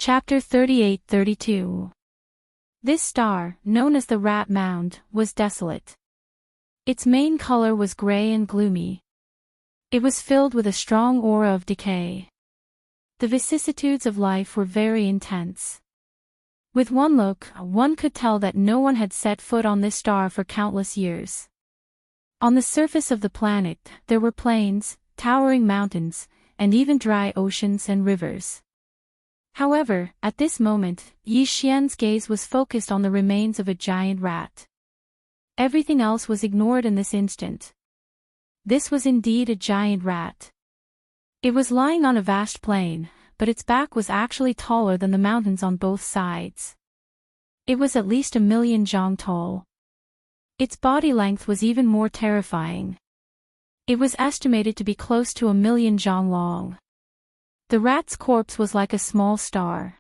Chapter 38-32. This star, known as the Rat Mound, was desolate. Its main color was gray and gloomy. It was filled with a strong aura of decay. The vicissitudes of life were very intense. With one look, one could tell that no one had set foot on this star for countless years. On the surface of the planet, there were plains, towering mountains, and even dry oceans and rivers. However, at this moment, Yi Xian's gaze was focused on the remains of a giant rat. Everything else was ignored in this instant. This was indeed a giant rat. It was lying on a vast plain, but its back was actually taller than the mountains on both sides. It was at least 1,000,000 zhang tall. Its body length was even more terrifying. It was estimated to be close to 1,000,000 zhang long. The rat's corpse was like a small star.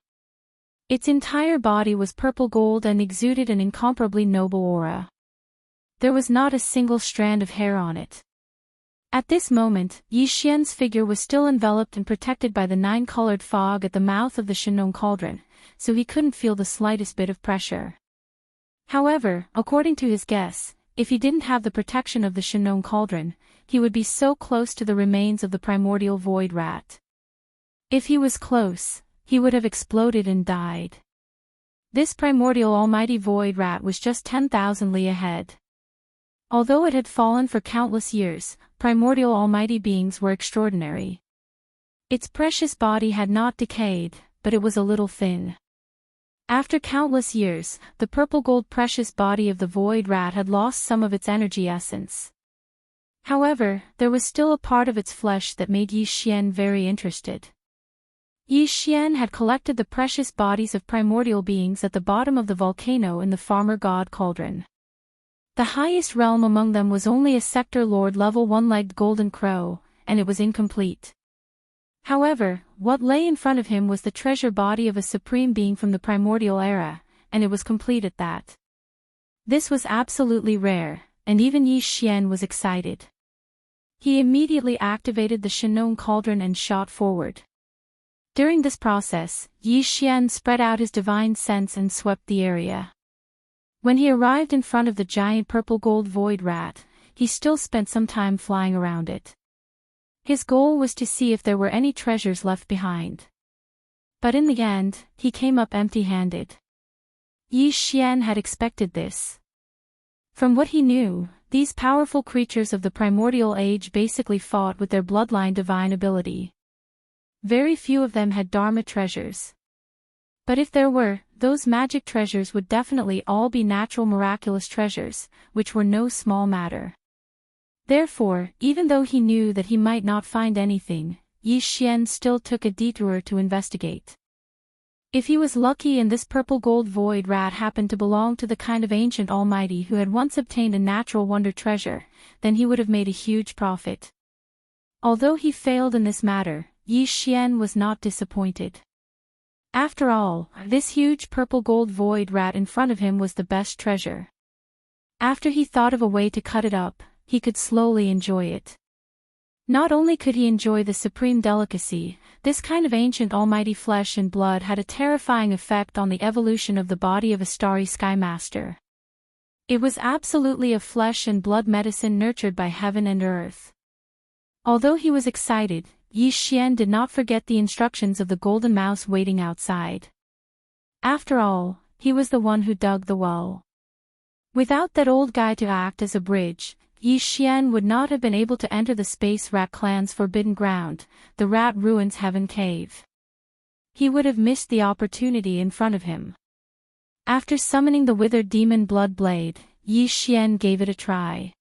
Its entire body was purple gold and exuded an incomparably noble aura. There was not a single strand of hair on it. At this moment, Yi Xian's figure was still enveloped and protected by the 9-colored fog at the mouth of the Shenong cauldron, so he couldn't feel the slightest bit of pressure. However, according to his guess, if he didn't have the protection of the Shenong cauldron, he would be so close to the remains of the primordial void rat. If he was close, he would have exploded and died. This primordial almighty void rat was just 10,000 li ahead. Although it had fallen for countless years, primordial almighty beings were extraordinary. Its precious body had not decayed, but it was a little thin. After countless years, the purple-gold precious body of the void rat had lost some of its energy essence. However, there was still a part of its flesh that made Yi Xian very interested. Yi Xian had collected the precious bodies of primordial beings at the bottom of the volcano in the farmer god cauldron. The highest realm among them was only a sector lord level one-legged golden crow, and it was incomplete. However, what lay in front of him was the treasure body of a supreme being from the primordial era, and it was complete at that. This was absolutely rare, and even Yi Xian was excited. He immediately activated the Shenong cauldron and shot forward. During this process, Yi Xian spread out his divine sense and swept the area. When he arrived in front of the giant purple-gold void rat, he still spent some time flying around it. His goal was to see if there were any treasures left behind. But in the end, he came up empty-handed. Yi Xian had expected this. From what he knew, these powerful creatures of the primordial age basically fought with their bloodline divine ability. Very few of them had Dharma treasures. But if there were, those magic treasures would definitely all be natural miraculous treasures, which were no small matter. Therefore, even though he knew that he might not find anything, Yi Xian still took a detour to investigate. If he was lucky and this purple-gold void rat happened to belong to the kind of ancient almighty who had once obtained a natural wonder treasure, then he would have made a huge profit. Although he failed in this matter, Yi Xian was not disappointed. After all, this huge purple-gold void rat in front of him was the best treasure. After he thought of a way to cut it up, he could slowly enjoy it. Not only could he enjoy the supreme delicacy, this kind of ancient almighty flesh and blood had a terrifying effect on the evolution of the body of a starry sky master. It was absolutely a flesh and blood medicine nurtured by heaven and earth. Although he was excited, Yi Xian did not forget the instructions of the golden mouse waiting outside. After all, he was the one who dug the well. Without that old guy to act as a bridge, Yi Xian would not have been able to enter the Space Rat clan's forbidden ground, the Rat Ruins Heaven Cave. He would have missed the opportunity in front of him. After summoning the withered demon blood blade, Yi Xian gave it a try.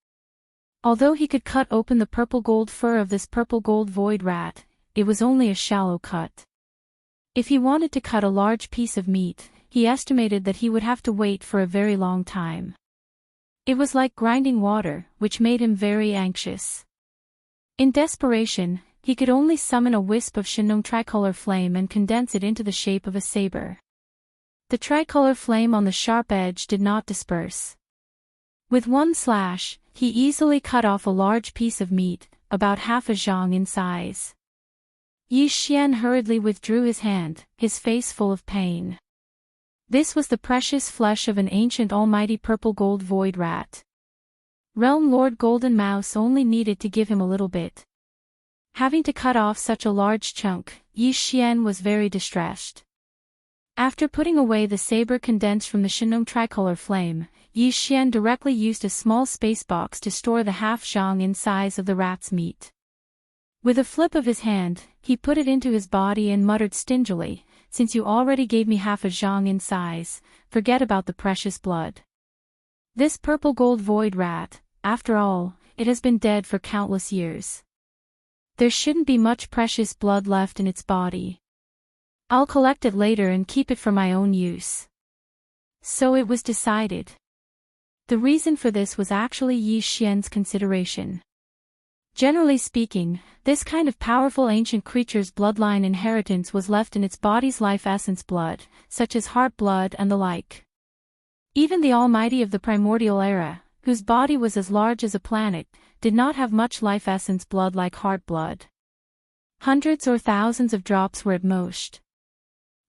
Although he could cut open the purple-gold fur of this purple-gold void rat, it was only a shallow cut. If he wanted to cut a large piece of meat, he estimated that he would have to wait for a very long time. It was like grinding water, which made him very anxious. In desperation, he could only summon a wisp of Shenong tricolor flame and condense it into the shape of a saber. The tricolor flame on the sharp edge did not disperse. With one slash, he easily cut off a large piece of meat, about half a zhang in size. Yi Xian hurriedly withdrew his hand, his face full of pain. This was the precious flesh of an ancient almighty purple gold void rat. Realm Lord Golden Mouse only needed to give him a little bit. Having to cut off such a large chunk, Yi Xian was very distressed. After putting away the saber condensed from the Shinong tricolor flame, Yi Xian directly used a small space box to store the half zhang in size of the rat's meat. With a flip of his hand, he put it into his body and muttered stingily, "Since you already gave me half a zhang in size, forget about the precious blood. This purple gold void rat, after all, it has been dead for countless years. There shouldn't be much precious blood left in its body. I'll collect it later and keep it for my own use." So it was decided. The reason for this was actually Yi Xian's consideration. Generally speaking, this kind of powerful ancient creature's bloodline inheritance was left in its body's life essence blood, such as heart blood and the like. Even the Almighty of the primordial era, whose body was as large as a planet, did not have much life essence blood like heart blood. Hundreds or thousands of drops were at most.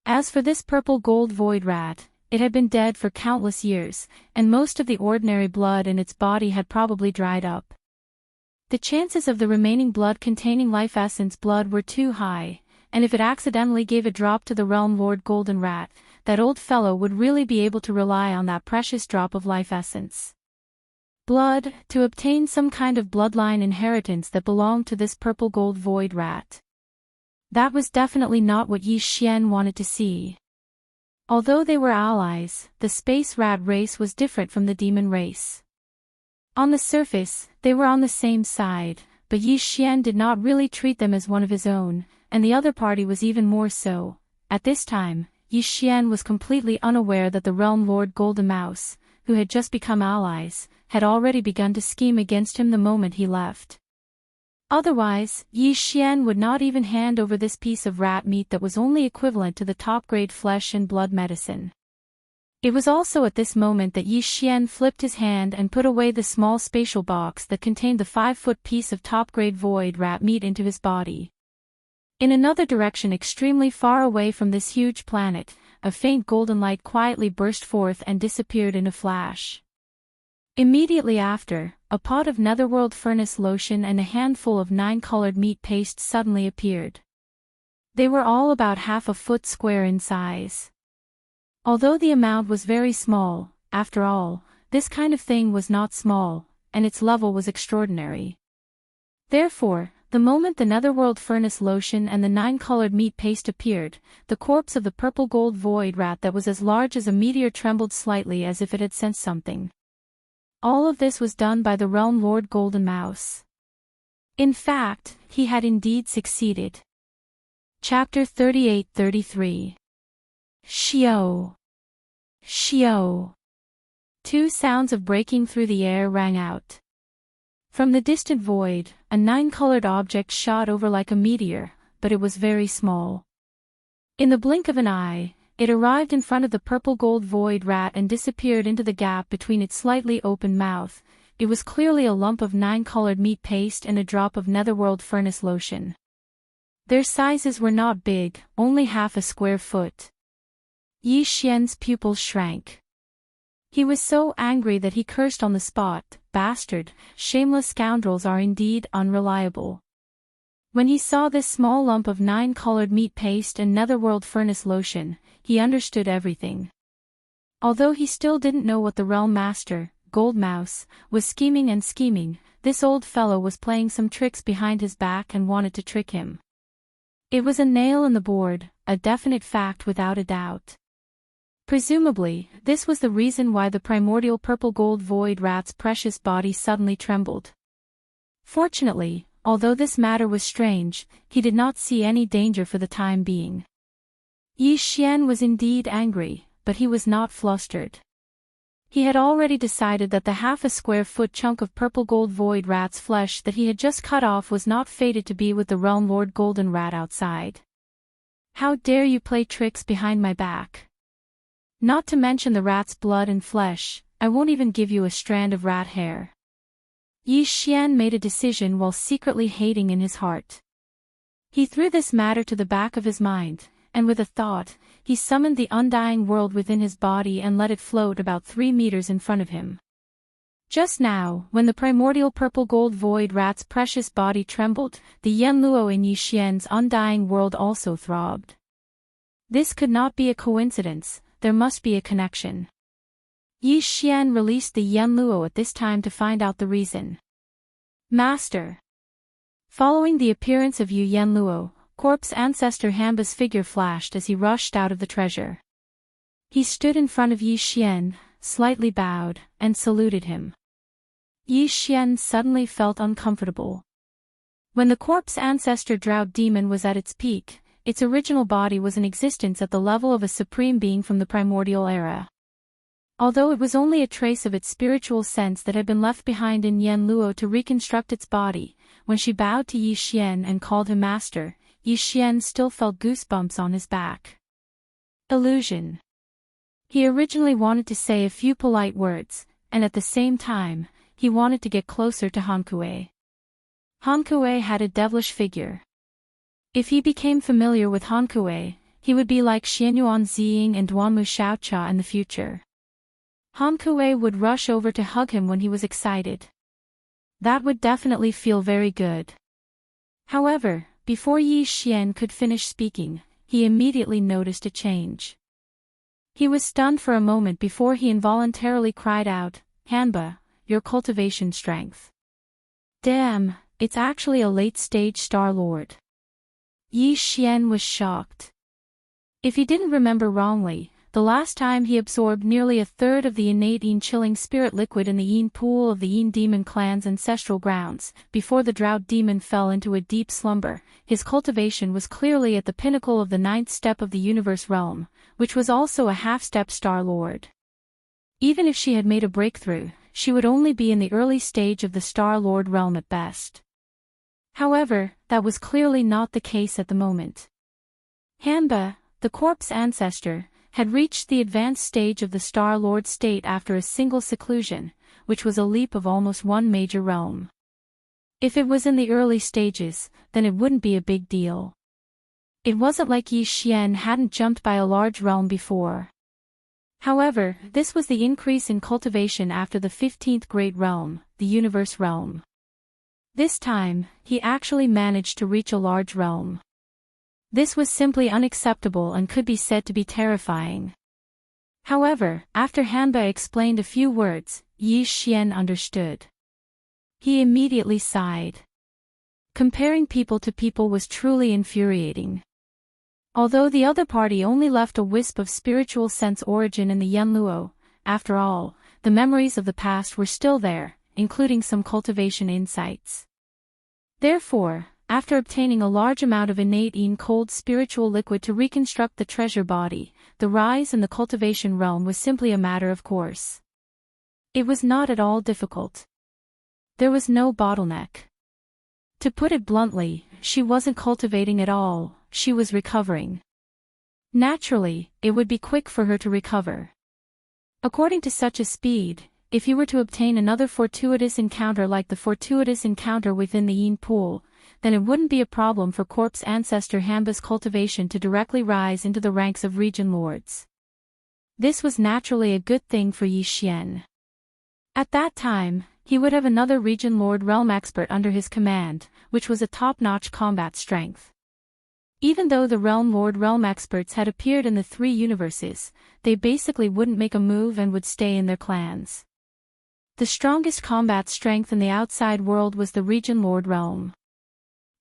As for this purple gold void rat, it had been dead for countless years, and most of the ordinary blood in its body had probably dried up. The chances of the remaining blood containing life essence blood were too high, and if it accidentally gave a drop to the Realm Lord Golden Rat, that old fellow would really be able to rely on that precious drop of life essence blood to obtain some kind of bloodline inheritance that belonged to this purple gold void rat. That was definitely not what Yi Xian wanted to see. Although they were allies, the space rat race was different from the demon race. On the surface, they were on the same side, but Yi Xian did not really treat them as one of his own, and the other party was even more so. At this time, Yi Xian was completely unaware that the Realm Lord Golden Mouse, who had just become allies, had already begun to scheme against him the moment he left. Otherwise, Yi Xian would not even hand over this piece of rat meat that was only equivalent to the top-grade flesh and blood medicine. It was also at this moment that Yi Xian flipped his hand and put away the small spatial box that contained the 5-foot piece of top-grade void rat meat into his body. In another direction extremely far away from this huge planet, a faint golden light quietly burst forth and disappeared in a flash. Immediately after, a pot of netherworld furnace lotion and a handful of 9-colored meat paste suddenly appeared. They were all about half a foot square in size. Although the amount was very small, after all, this kind of thing was not small, and its level was extraordinary. Therefore, the moment the netherworld furnace lotion and the 9-colored meat paste appeared, the corpse of the purple gold void rat that was as large as a meteor trembled slightly as if it had sensed something. All of this was done by the Realm Lord Golden Mouse. In fact, he had indeed succeeded. Chapter 38-33. Xiao. Xiao. Two sounds of breaking through the air rang out. From the distant void, a 9-colored object shot over like a meteor, but it was very small. In the blink of an eye, it arrived in front of the purple gold void rat and disappeared into the gap between its slightly open mouth. It was clearly a lump of 9-colored meat paste and a drop of netherworld furnace lotion. Their sizes were not big, only half a square foot. Yi Xian's pupils shrank. He was so angry that he cursed on the spot. "Bastard, shameless scoundrels are indeed unreliable." When he saw this small lump of 9-colored meat paste and netherworld furnace lotion, he understood everything. Although he still didn't know what the Realm Master, Gold Mouse, was scheming, this old fellow was playing some tricks behind his back and wanted to trick him. It was a nail in the board, a definite fact without a doubt. Presumably, this was the reason why the primordial purple gold void rat's precious body suddenly trembled. Fortunately, although this matter was strange, he did not see any danger for the time being. Yi Xian was indeed angry, but he was not flustered. He had already decided that the half a square foot chunk of purple gold void rat's flesh that he had just cut off was not fated to be with the Realm Lord Golden Rat outside. "How dare you play tricks behind my back? Not to mention the rat's blood and flesh, I won't even give you a strand of rat hair." Yi Xian made a decision while secretly hating in his heart. He threw this matter to the back of his mind, and with a thought, he summoned the undying world within his body and let it float about 3 meters in front of him. Just now, when the primordial purple-gold void rat's precious body trembled, the Yanluo in Yi Xian's undying world also throbbed. This could not be a coincidence, there must be a connection. Yi Xian released the Yanluo at this time to find out the reason. Master. Following the appearance of Yu Yanluo, corpse ancestor Hanba's figure flashed as he rushed out of the treasure. He stood in front of Yi Xian, slightly bowed, and saluted him. Yi Xian suddenly felt uncomfortable. When the corpse ancestor drought demon was at its peak, its original body was in existence at the level of a supreme being from the primordial era. Although it was only a trace of its spiritual sense that had been left behind in Yanluo to reconstruct its body, when she bowed to Yi Xian and called him master, Yi Xian still felt goosebumps on his back. Illusion. He originally wanted to say a few polite words, and at the same time, he wanted to get closer to Hankue. Hankue had a devilish figure. If he became familiar with Hankue, he would be like Xianyuan Ziying and Duanmu Xiaocha in the future. Hankue would rush over to hug him when he was excited. That would definitely feel very good. However, before Yi Xian could finish speaking, he immediately noticed a change. He was stunned for a moment before he involuntarily cried out, "Hanba, your cultivation strength. Damn, it's actually a late-stage Star Lord." Yi Xian was shocked. If he didn't remember wrongly, the last time he absorbed nearly a third of the innate Yin chilling spirit liquid in the Yin pool of the Yin demon clan's ancestral grounds, before the drought demon fell into a deep slumber, his cultivation was clearly at the pinnacle of the 9th step of the universe realm, which was also a half-step Star Lord. Even if she had made a breakthrough, she would only be in the early stage of the Star Lord realm at best. However, that was clearly not the case at the moment. Hanba, the corpse ancestor, had reached the advanced stage of the Star Lord state after a single seclusion, which was a leap of almost one major realm. If it was in the early stages, then it wouldn't be a big deal. It wasn't like Yi Xian hadn't jumped by a large realm before. However, this was the increase in cultivation after the 15th great realm, the universe realm. This time, he actually managed to reach a large realm. This was simply unacceptable and could be said to be terrifying. However, after Hanba explained a few words, Yi Xian understood. He immediately sighed. Comparing people to people was truly infuriating. Although the other party only left a wisp of spiritual sense origin in the Yanluo, after all, the memories of the past were still there, including some cultivation insights. Therefore, after obtaining a large amount of innate Yin cold spiritual liquid to reconstruct the treasure body, the rise in the cultivation realm was simply a matter of course. It was not at all difficult. There was no bottleneck. To put it bluntly, she wasn't cultivating at all, she was recovering. Naturally, it would be quick for her to recover. According to such a speed, if he were to obtain another fortuitous encounter like the fortuitous encounter within the Yin pool, then it wouldn't be a problem for corpse ancestor Hanba's cultivation to directly rise into the ranks of region lords. This was naturally a good thing for Yi Xian. At that time, he would have another region lord realm expert under his command, which was a top-notch combat strength. Even though the realm lord realm experts had appeared in the 3 universes, they basically wouldn't make a move and would stay in their clans. The strongest combat strength in the outside world was the region lord realm.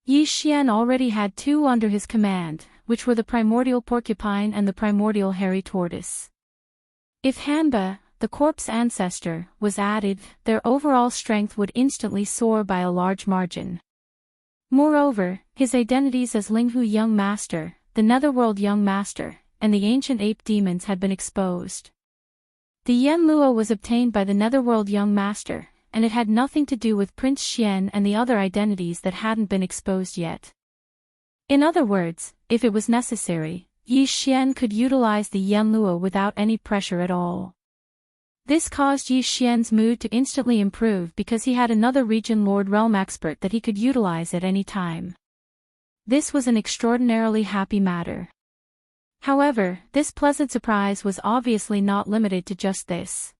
Yi Xian already had 2 under his command, which were the primordial porcupine and the primordial hairy tortoise. If Hanba, the corpse ancestor, was added, their overall strength would instantly soar by a large margin. Moreover, his identities as Linghu Young Master, the Netherworld Young Master, and the ancient ape demons had been exposed. The Yanluo was obtained by the Netherworld Young Master, and it had nothing to do with Prince Xian and the other identities that hadn't been exposed yet. In other words, if it was necessary, Yi Xian could utilize the Yanluo without any pressure at all. This caused Yi Xian's mood to instantly improve because he had another region lord realm expert that he could utilize at any time. This was an extraordinarily happy matter. However, this pleasant surprise was obviously not limited to just this.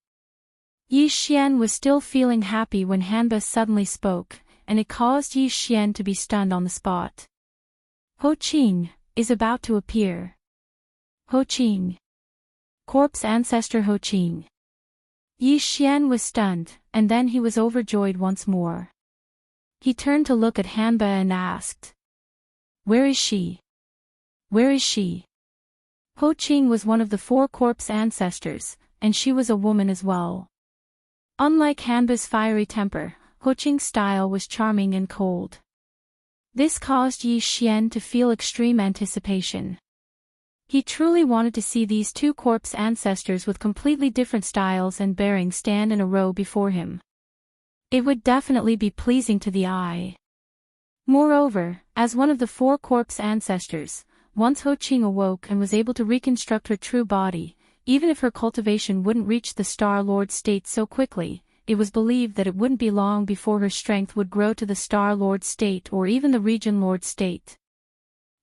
Yi Xian was still feeling happy when Hanba suddenly spoke, and it caused Yi Xian to be stunned on the spot. Ho Qing is about to appear. Ho Qing. Corpse ancestor Ho Qing. Yi Xian was stunned, and then he was overjoyed once more. He turned to look at Hanba and asked, "Where is she? Where is she?" Ho Qing was one of the 4 corpse ancestors, and she was a woman as well. Unlike Hanba's fiery temper, Ho Qing's style was charming and cold. This caused Yi Xian to feel extreme anticipation. He truly wanted to see these 2 corpse ancestors with completely different styles and bearings stand in a row before him. It would definitely be pleasing to the eye. Moreover, as one of the 4 corpse ancestors, once Ho Qing awoke and was able to reconstruct her true body, even if her cultivation wouldn't reach the Star Lord state so quickly, it was believed that it wouldn't be long before her strength would grow to the Star Lord state or even the Region Lord state.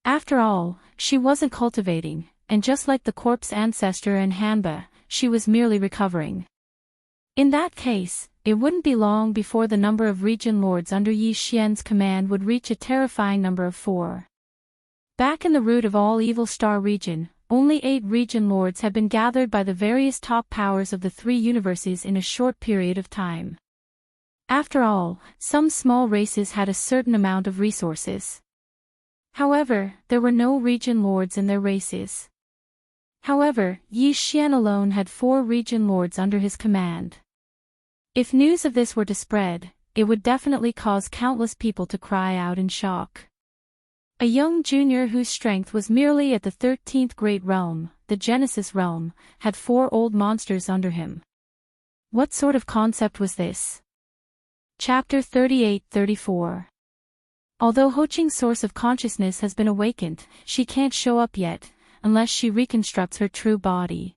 After all, she wasn't cultivating, and just like the corpse ancestor and Hanba, she was merely recovering. In that case, it wouldn't be long before the number of Region Lords under Yi Xian's command would reach a terrifying number of 4. Back in the root of all evil Star Region, only 8 Region Lords had been gathered by the various top powers of the 3 universes in a short period of time. After all, some small races had a certain amount of resources. However, there were no Region Lords in their races. However, Yi Xian alone had 4 Region Lords under his command. If news of this were to spread, it would definitely cause countless people to cry out in shock. A young junior whose strength was merely at the 13th Great Realm, the Genesis Realm, had 4 old monsters under him. What sort of concept was this? Chapter 38-34. Although Ho Qing's source of consciousness has been awakened, she can't show up yet, unless she reconstructs her true body.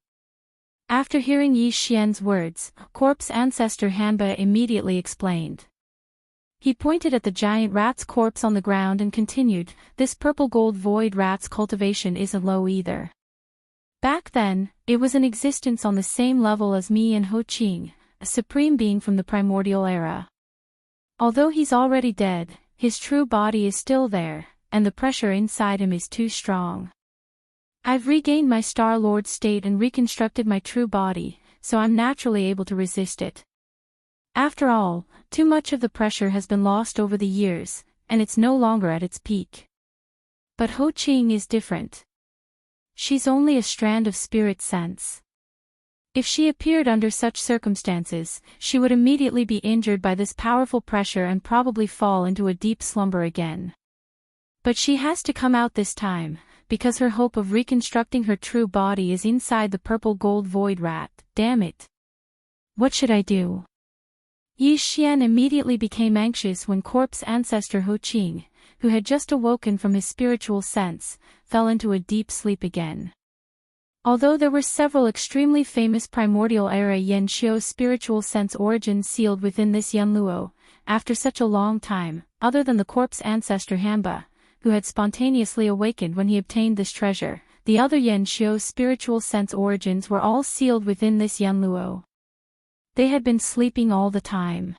After hearing Yi Xian's words, corpse ancestor Hanba immediately explained. He pointed at the giant rat's corpse on the ground and continued, "This purple gold void rat's cultivation isn't low either. Back then, it was in existence on the same level as me and Ho Qing, a supreme being from the primordial era. Although he's already dead, his true body is still there, and the pressure inside him is too strong. I've regained my Star Lord state and reconstructed my true body, so I'm naturally able to resist it. After all, too much of the pressure has been lost over the years, and it's no longer at its peak. But Ho Qing is different. She's only a strand of spirit sense. If she appeared under such circumstances, she would immediately be injured by this powerful pressure and probably fall into a deep slumber again. But she has to come out this time, because her hope of reconstructing her true body is inside the purple gold void rat. Damn it. What should I do?" Yi Xian immediately became anxious when corpse ancestor Ho Qing, who had just awoken from his spiritual sense, fell into a deep sleep again. Although there were several extremely famous primordial era Yan Xiu spiritual sense origins sealed within this Yan Luo, after such a long time, other than the corpse ancestor Hanba, who had spontaneously awakened when he obtained this treasure, the other Yan Xiu spiritual sense origins were all sealed within this Yan Luo. They had been sleeping all the time.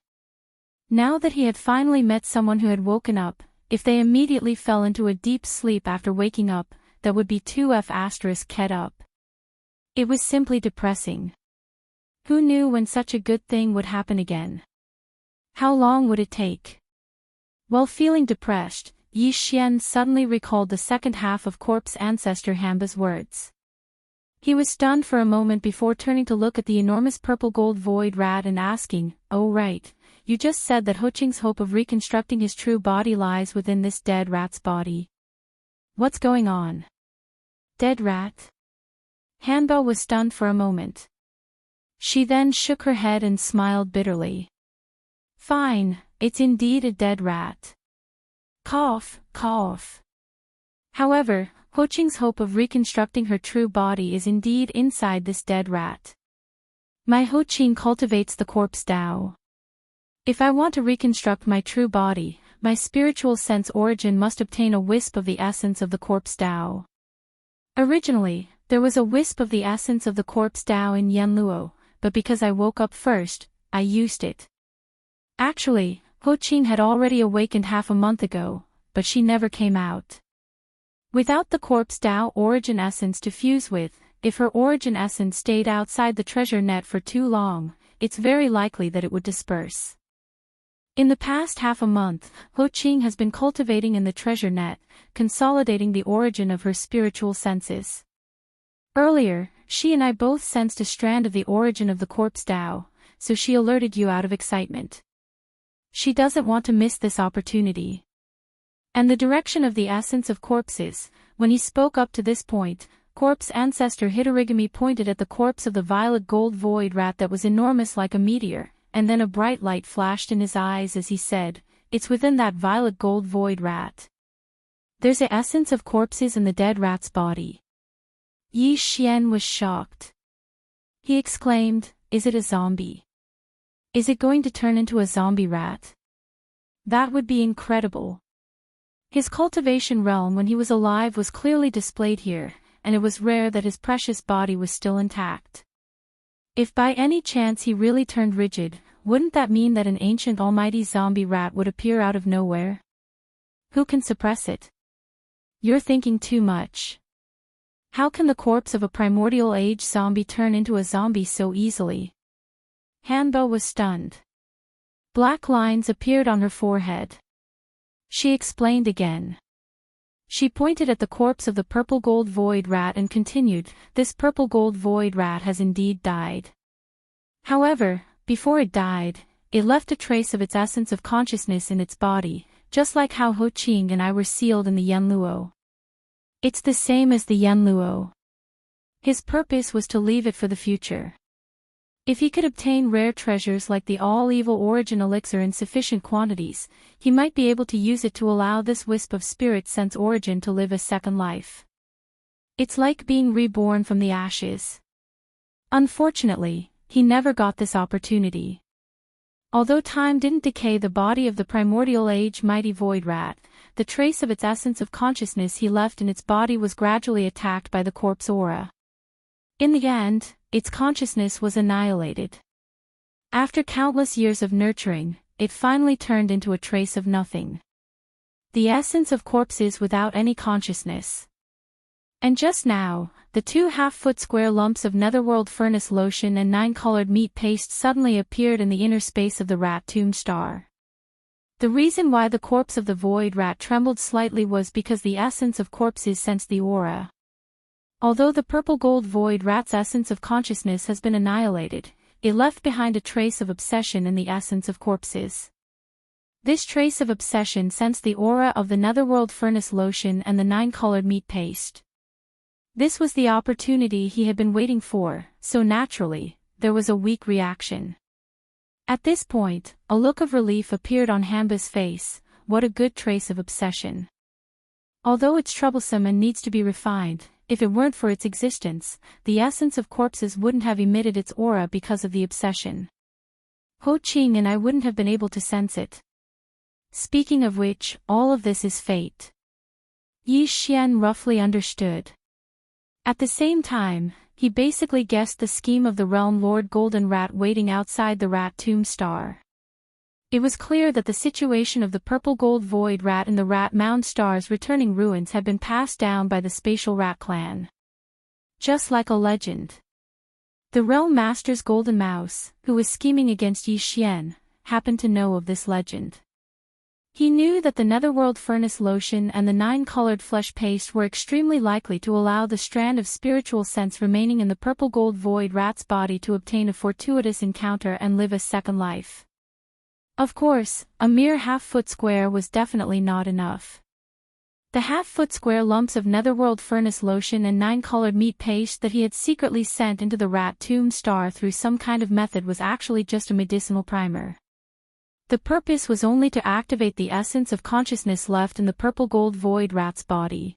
Now that he had finally met someone who had woken up, if they immediately fell into a deep sleep after waking up, that would be 2F***ed up. It was simply depressing. Who knew when such a good thing would happen again? How long would it take? While feeling depressed, Yi Xian suddenly recalled the second half of corpse ancestor Hanba's words. He was stunned for a moment before turning to look at the enormous purple gold void rat and asking, "Oh right, you just said that Ho Qing's hope of reconstructing his true body lies within this dead rat's body. What's going on?" "Dead rat?" Hanba was stunned for a moment. She then shook her head and smiled bitterly. "Fine, it's indeed a dead rat. Cough, cough. However, Ho Qing's hope of reconstructing her true body is indeed inside this dead rat. My Ho Qing cultivates the corpse Tao. If I want to reconstruct my true body, my spiritual sense origin must obtain a wisp of the essence of the corpse Tao. Originally, there was a wisp of the essence of the corpse Tao in Yanluo, but because I woke up first, I used it. Actually, Ho Qing had already awakened half a month ago, but she never came out. Without the corpse Tao origin essence to fuse with, if her origin essence stayed outside the treasure net for too long, it's very likely that it would disperse. In the past half a month, Ho Qing has been cultivating in the treasure net, consolidating the origin of her spiritual senses. Earlier, she and I both sensed a strand of the origin of the corpse Tao, so she alerted you out of excitement. She doesn't want to miss this opportunity. And the direction of the essence of corpses, when he spoke up to this point, corpse ancestor Hitorigami pointed at the corpse of the violet gold void rat that was enormous like a meteor, and then a bright light flashed in his eyes as he said, "It's within that violet gold void rat. There's a essence of corpses in the dead rat's body." Yi Xian was shocked. He exclaimed, "Is it a zombie? Is it going to turn into a zombie rat? That would be incredible." His cultivation realm when he was alive was clearly displayed here, and it was rare that his precious body was still intact. If by any chance he really turned rigid, wouldn't that mean that an ancient almighty zombie rat would appear out of nowhere? Who can suppress it? You're thinking too much. How can the corpse of a primordial age zombie turn into a zombie so easily? Hanbo was stunned. Black lines appeared on her forehead. She explained again. She pointed at the corpse of the purple gold void rat and continued, "This purple gold void rat has indeed died. However, before it died, it left a trace of its essence of consciousness in its body, just like how Ho Qing and I were sealed in the Yanluo. It's the same as the Yanluo. His purpose was to leave it for the future. If he could obtain rare treasures like the all-evil origin elixir in sufficient quantities, he might be able to use it to allow this wisp of spirit sense origin to live a second life. It's like being reborn from the ashes. Unfortunately, he never got this opportunity. Although time didn't decay the body of the primordial age mighty void rat, the trace of its essence of consciousness he left in its body was gradually attacked by the corpse aura. In the end, its consciousness was annihilated. After countless years of nurturing, it finally turned into a trace of nothing. The essence of corpses without any consciousness. And just now, the 2 half-foot square lumps of netherworld furnace lotion and 9-colored meat paste suddenly appeared in the inner space of the rat tomb star. The reason why the corpse of the void rat trembled slightly was because the essence of corpses sensed the aura. Although the purple gold void rat's essence of consciousness has been annihilated, it left behind a trace of obsession in the essence of corpses. This trace of obsession sensed the aura of the netherworld furnace lotion and the 9-colored meat paste. This was the opportunity he had been waiting for, so naturally, there was a weak reaction. At this point, a look of relief appeared on Hamba's face. What a good trace of obsession. Although it's troublesome and needs to be refined, if it weren't for its existence, the essence of corpses wouldn't have emitted its aura because of the obsession. Ho Qing and I wouldn't have been able to sense it. Speaking of which, all of this is fate. Yi Xian roughly understood. At the same time, he basically guessed the scheme of the realm lord Golden Rat waiting outside the rat tomb star. It was clear that the situation of the purple gold void rat and the rat mound star's returning ruins had been passed down by the spatial rat clan. Just like a legend. The realm master's golden mouse, who was scheming against Yi Xian, happened to know of this legend. He knew that the netherworld furnace lotion and the 9-colored flesh paste were extremely likely to allow the strand of spiritual sense remaining in the purple gold void rat's body to obtain a fortuitous encounter and live a second life. Of course, a mere half-foot square was definitely not enough. The half-foot square lumps of netherworld furnace lotion and 9-colored meat paste that he had secretly sent into the rat tomb star through some kind of method was actually just a medicinal primer. The purpose was only to activate the essence of consciousness left in the purple gold void rat's body.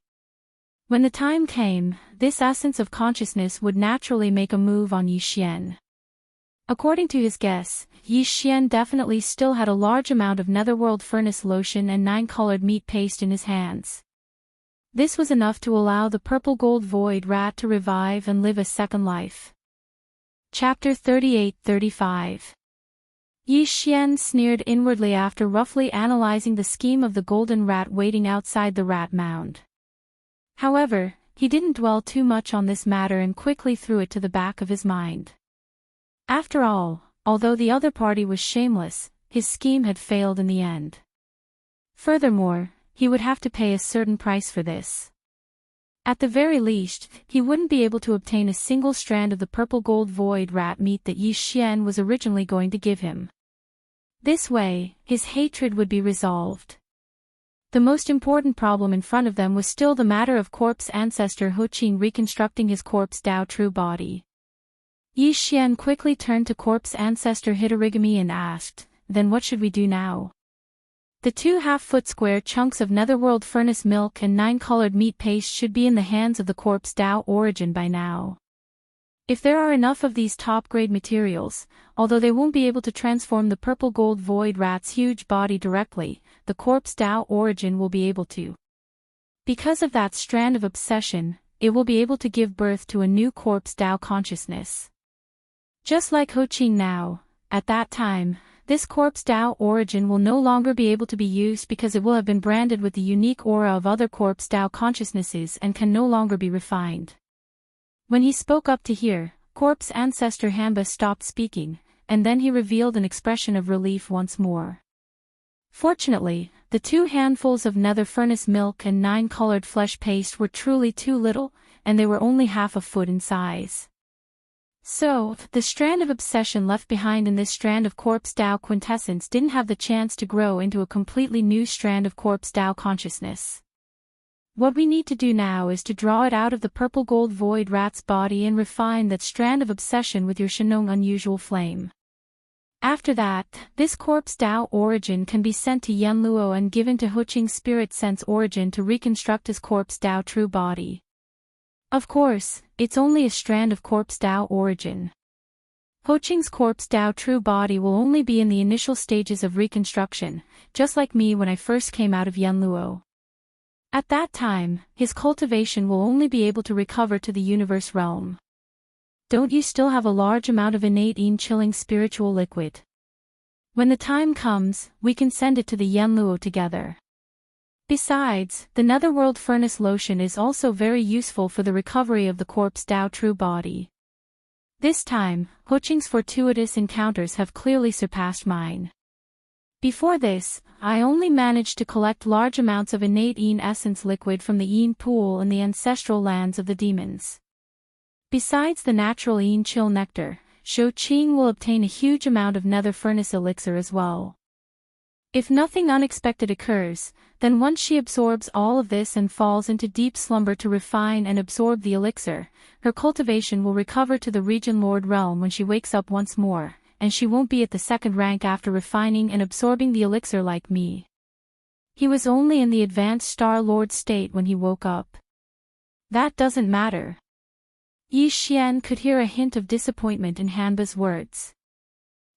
When the time came, this essence of consciousness would naturally make a move on Yi Xian. According to his guess, Yi Xian definitely still had a large amount of netherworld furnace lotion and 9-colored meat paste in his hands. This was enough to allow the purple gold void rat to revive and live a second life. Chapter 38-35. Yi Xian sneered inwardly after roughly analyzing the scheme of the golden rat waiting outside the rat mound. However, he didn't dwell too much on this matter and quickly threw it to the back of his mind. After all, although the other party was shameless, his scheme had failed in the end. Furthermore, he would have to pay a certain price for this. At the very least, he wouldn't be able to obtain a single strand of the purple gold void rat meat that Yi Xian was originally going to give him. This way, his hatred would be resolved. The most important problem in front of them was still the matter of corpse ancestor Ho Qing reconstructing his corpse Dao true body. Yi Xian quickly turned to corpse ancestor Hitorigami and asked, "Then what should we do now?" The 2 half-foot square chunks of netherworld furnace milk and 9-colored meat paste should be in the hands of the corpse Dao origin by now. If there are enough of these top-grade materials, although they won't be able to transform the purple gold void rat's huge body directly, the corpse Dao origin will be able to. Because of that strand of obsession, it will be able to give birth to a new corpse Dao consciousness. Just like Ho Qing now, at that time, this corpse Dao origin will no longer be able to be used because it will have been branded with the unique aura of other corpse Dao consciousnesses and can no longer be refined. When he spoke up to hear, corpse ancestor Hanba stopped speaking, and then he revealed an expression of relief once more. Fortunately, the 2 handfuls of nether furnace milk and 9-colored flesh paste were truly too little, and they were only half a foot in size. So, the strand of obsession left behind in this strand of corpse Dao quintessence didn't have the chance to grow into a completely new strand of corpse Dao consciousness. What we need to do now is to draw it out of the purple gold void rat's body and refine that strand of obsession with your Shenong unusual flame. After that, this corpse Dao origin can be sent to Yanluo and given to Ho Qing's spirit sense origin to reconstruct his corpse Dao true body. Of course, it's only a strand of corpse Dao origin. Ho Qing's corpse Dao true body will only be in the initial stages of reconstruction, just like me when I first came out of Yanluo. At that time, his cultivation will only be able to recover to the universe realm. Don't you still have a large amount of innate yin-chilling spiritual liquid? When the time comes, we can send it to the Yanluo together. Besides, the netherworld furnace lotion is also very useful for the recovery of the corpse Dao true body. This time, Ho Qing's fortuitous encounters have clearly surpassed mine. Before this, I only managed to collect large amounts of innate yin essence liquid from the yin pool in the ancestral lands of the demons. Besides the natural yin chill nectar, Ho Qing will obtain a huge amount of nether furnace elixir as well. If nothing unexpected occurs, then once she absorbs all of this and falls into deep slumber to refine and absorb the elixir, her cultivation will recover to the Region Lord realm when she wakes up once more, and she won't be at the 2nd rank after refining and absorbing the elixir like me. He was only in the advanced Star Lord state when he woke up. That doesn't matter. Yi Xian could hear a hint of disappointment in Hanba's words.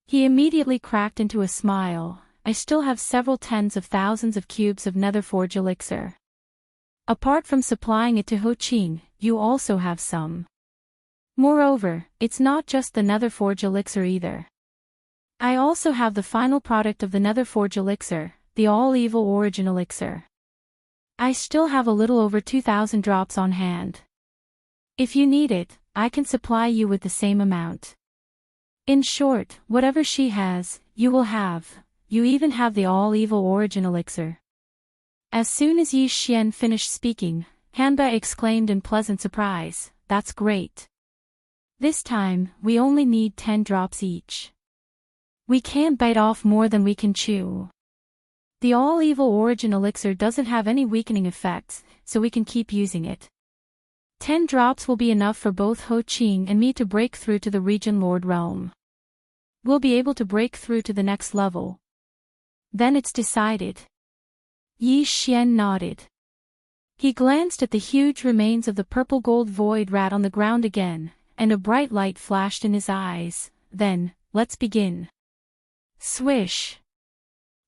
He immediately cracked into a smile. I still have several tens of thousands of cubes of netherforge elixir. Apart from supplying it to Ho Qing, you also have some. Moreover, it's not just the netherforge elixir either. I also have the final product of the netherforge elixir, the all-evil origin elixir. I still have a little over 2,000 drops on hand. If you need it, I can supply you with the same amount. In short, whatever she has, you will have. You even have the all-evil origin elixir. As soon as Yi Xian finished speaking, Hanba exclaimed in pleasant surprise, "That's great. This time, we only need 10 drops each. We can't bite off more than we can chew. The all-evil origin elixir doesn't have any weakening effects, so we can keep using it. 10 drops will be enough for both Ho Qing and me to break through to the Region Lord realm. We'll be able to break through to the next level. Then it's decided." Yi Xian nodded. He glanced at the huge remains of the purple gold void rat on the ground again, and a bright light flashed in his eyes. "Then, let's begin." Swish!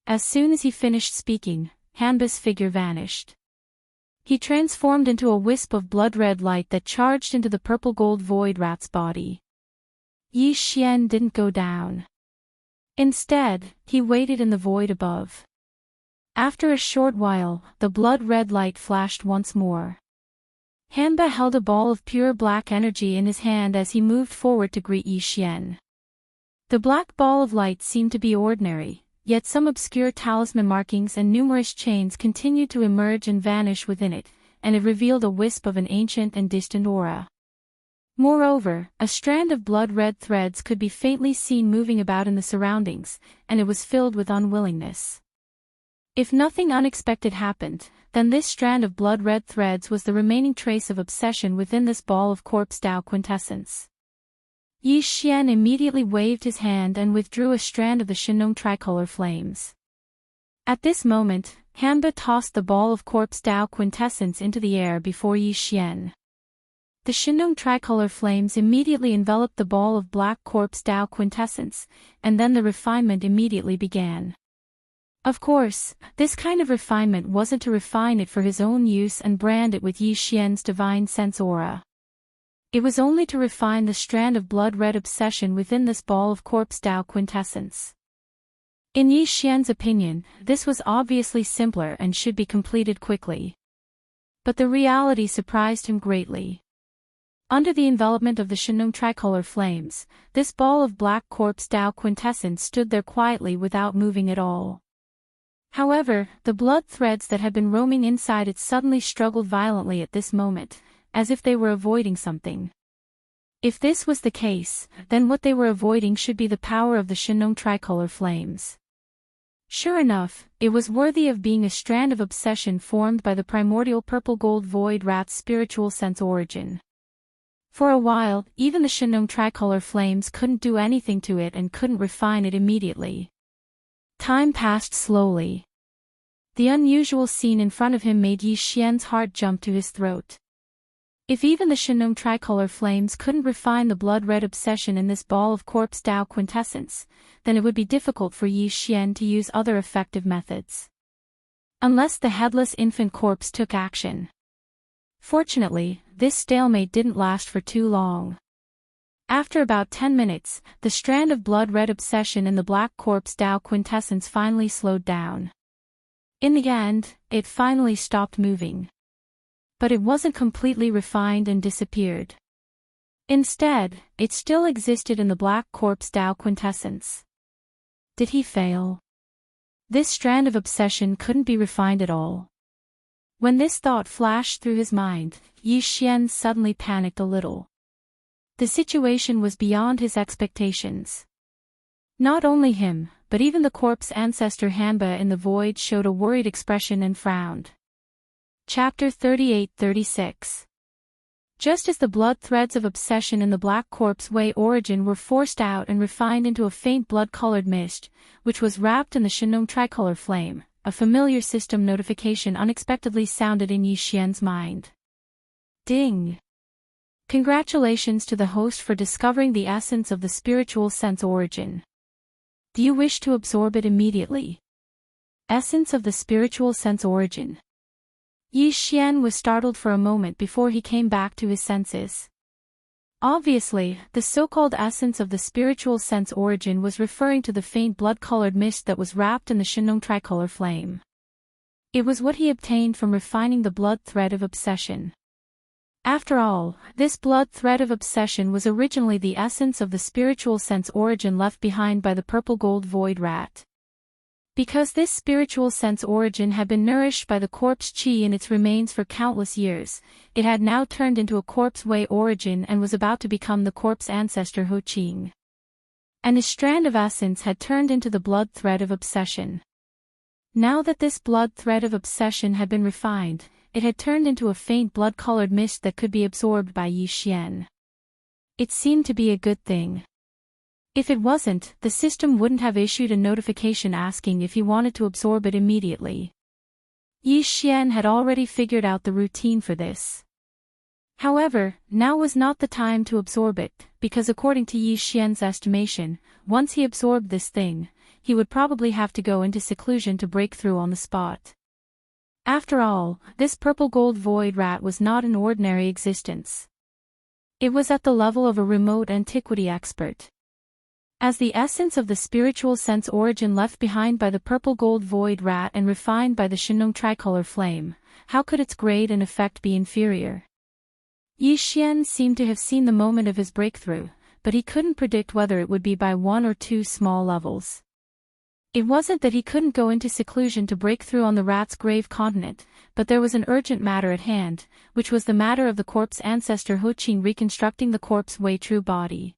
As soon as he finished speaking, Hanba's figure vanished. He transformed into a wisp of blood-red light that charged into the purple-gold void rat's body. Yi Xian didn't go down. Instead, he waited in the void above. After a short while, the blood-red light flashed once more. Hanba held a ball of pure black energy in his hand as he moved forward to greet Yi Xian. The black ball of light seemed to be ordinary, yet some obscure talisman markings and numerous chains continued to emerge and vanish within it, and it revealed a wisp of an ancient and distant aura. Moreover, a strand of blood-red threads could be faintly seen moving about in the surroundings, and it was filled with unwillingness. If nothing unexpected happened, then this strand of blood-red threads was the remaining trace of obsession within this ball of corpse Tao quintessence. Yi Xian immediately waved his hand and withdrew a strand of the Shinong tricolor flames. At this moment, Hanba tossed the ball of corpse Tao quintessence into the air before Yi Xian. The Shinong tricolor flames immediately enveloped the ball of black corpse Tao quintessence, and then the refinement immediately began. Of course, this kind of refinement wasn't to refine it for his own use and brand it with Yi Xian's divine sense aura. It was only to refine the strand of blood-red obsession within this ball of corpse Tao quintessence. In Yi Xian's opinion, this was obviously simpler and should be completed quickly. But the reality surprised him greatly. Under the envelopment of the Shinong tricolor flames, this ball of black corpse Tao quintessence stood there quietly without moving at all. However, the blood threads that had been roaming inside it suddenly struggled violently at this moment, as if they were avoiding something. If this was the case, then what they were avoiding should be the power of the Shinong tricolor flames. Sure enough, it was worthy of being a strand of obsession formed by the primordial purple-gold void rat's spiritual sense origin. For a while, even the Shinong tricolor flames couldn't do anything to it and couldn't refine it immediately. Time passed slowly. The unusual scene in front of him made Yi Xian's heart jump to his throat. If even the Shinong tricolor flames couldn't refine the blood-red obsession in this ball of corpse Tao quintessence, then it would be difficult for Yi Xian to use other effective methods. Unless the headless infant corpse took action. Fortunately, this stalemate didn't last for too long. After about 10 minutes, the strand of blood-red obsession in the black corpse Tao quintessence finally slowed down. In the end, it finally stopped moving. But it wasn't completely refined and disappeared. Instead, it still existed in the black corpse Tao quintessence. Did he fail? This strand of obsession couldn't be refined at all. When this thought flashed through his mind, Yi Xian suddenly panicked a little. The situation was beyond his expectations. Not only him, but even the corpse ancestor Hanba in the void showed a worried expression and frowned. Chapter 38-36. Just as the blood threads of obsession in the black corpse way origin were forced out and refined into a faint blood-colored mist, which was wrapped in the Shinong tricolor flame, a familiar system notification unexpectedly sounded in Yi Xian's mind. Ding! Congratulations to the host for discovering the essence of the spiritual sense origin. Do you wish to absorb it immediately? Essence of the spiritual sense origin. Yi Xian was startled for a moment before he came back to his senses. Obviously, the so-called essence of the spiritual sense origin was referring to the faint blood-colored mist that was wrapped in the Shinong tricolor flame. It was what he obtained from refining the blood thread of obsession. After all, this blood thread of obsession was originally the essence of the spiritual sense origin left behind by the purple-gold void rat. Because this spiritual sense origin had been nourished by the corpse qi in its remains for countless years, it had now turned into a corpse way origin and was about to become the corpse ancestor Ho Qing. And his strand of essence had turned into the blood thread of obsession. Now that this blood thread of obsession had been refined, it had turned into a faint blood-colored mist that could be absorbed by Yi Xian. It seemed to be a good thing. If it wasn't, the system wouldn't have issued a notification asking if he wanted to absorb it immediately. Yi Xian had already figured out the routine for this. However, now was not the time to absorb it, because according to Yi Xian's estimation, once he absorbed this thing, he would probably have to go into seclusion to break through on the spot. After all, this purple gold void rat was not an ordinary existence. It was at the level of a remote antiquity expert. As the essence of the spiritual sense origin left behind by the purple gold void rat and refined by the Shinong tricolor flame, how could its grade and effect be inferior? Yi Xian seemed to have seen the moment of his breakthrough, but he couldn't predict whether it would be by one or two small levels. It wasn't that he couldn't go into seclusion to break through on the rat's grave continent, but there was an urgent matter at hand, which was the matter of the corpse ancestor Ho Qing reconstructing the corpse Wei true body.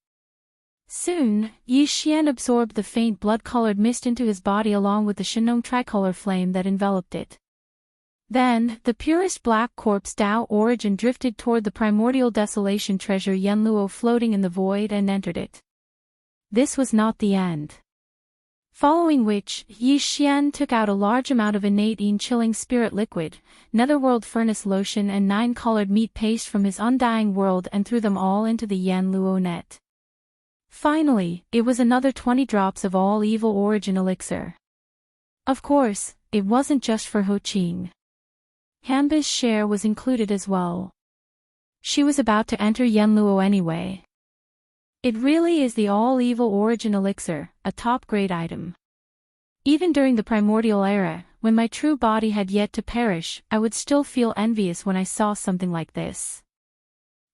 Soon, Yi Xian absorbed the faint blood-colored mist into his body along with the Shinong tricolor flame that enveloped it. Then, the purest black corpse Tao origin drifted toward the primordial desolation treasure Yanluo floating in the void and entered it. This was not the end. Following which, Yi Xian took out a large amount of innate chilling spirit liquid, netherworld furnace lotion and 9-colored meat paste from his undying world and threw them all into the Yanluo net. Finally, it was another 20 drops of all evil origin elixir. Of course, it wasn't just for Ho Qing. Hanba's share was included as well. She was about to enter Yanluo anyway. It really is the all-evil origin elixir, a top-grade item. Even during the primordial era, when my true body had yet to perish, I would still feel envious when I saw something like this.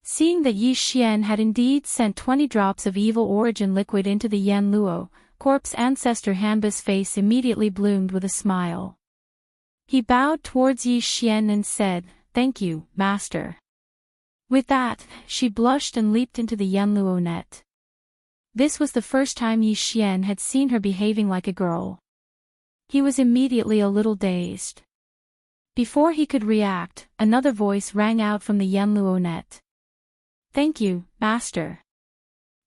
Seeing that Yi Xian had indeed sent 20 drops of evil origin liquid into the Yanluo, corpse ancestor Hanba's face immediately bloomed with a smile. He bowed towards Yi Xian and said, "Thank you, master." With that, she blushed and leaped into the Yanluo net. This was the first time Yi Xian had seen her behaving like a girl. He was immediately a little dazed. Before he could react, another voice rang out from the Yanluo net. "Thank you, master."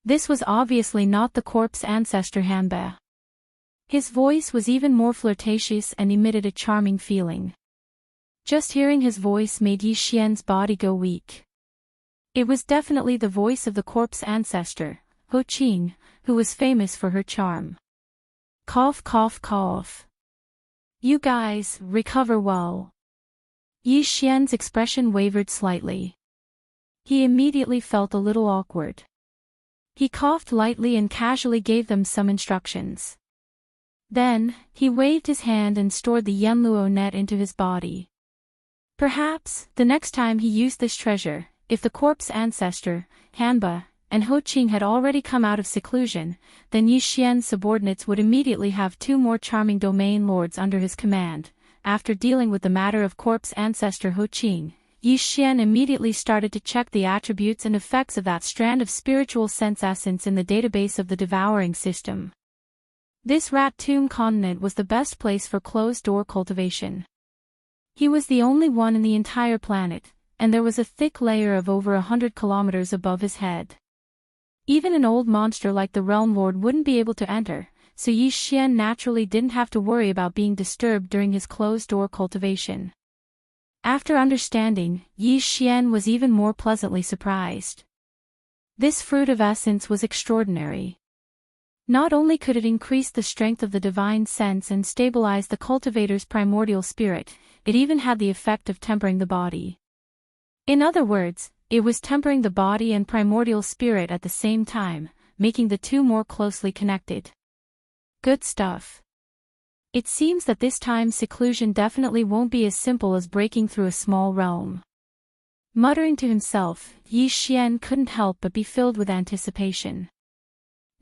This was obviously not the corpse ancestor Hanba. His voice was even more flirtatious and emitted a charming feeling. Just hearing his voice made Yi Xian's body go weak. It was definitely the voice of the corpse ancestor, Ho Qing, who was famous for her charm. Cough cough cough. "You guys, recover well." Yi Xian's expression wavered slightly. He immediately felt a little awkward. He coughed lightly and casually gave them some instructions. Then, he waved his hand and stored the Yanluo net into his body. Perhaps, the next time he used this treasure, if the corpse ancestor, Hanba, and Ho Qing had already come out of seclusion, then Yi Xian's subordinates would immediately have 2 more charming domain lords under his command. After dealing with the matter of corpse ancestor Ho Qing, Yi Xian immediately started to check the attributes and effects of that strand of spiritual sense essence in the database of the devouring system. This rat tomb continent was the best place for closed-door cultivation. He was the only one in the entire planet, and there was a thick layer of over 100 kilometers above his head. Even an old monster like the Realm Lord wouldn't be able to enter, so Yi Xian naturally didn't have to worry about being disturbed during his closed-door cultivation. After understanding, Yi Xian was even more pleasantly surprised. This fruit of essence was extraordinary. Not only could it increase the strength of the divine sense and stabilize the cultivator's primordial spirit, it even had the effect of tempering the body. In other words, it was tempering the body and primordial spirit at the same time, making the two more closely connected. Good stuff. It seems that this time seclusion definitely won't be as simple as breaking through a small realm. Muttering to himself, Yi Xian couldn't help but be filled with anticipation.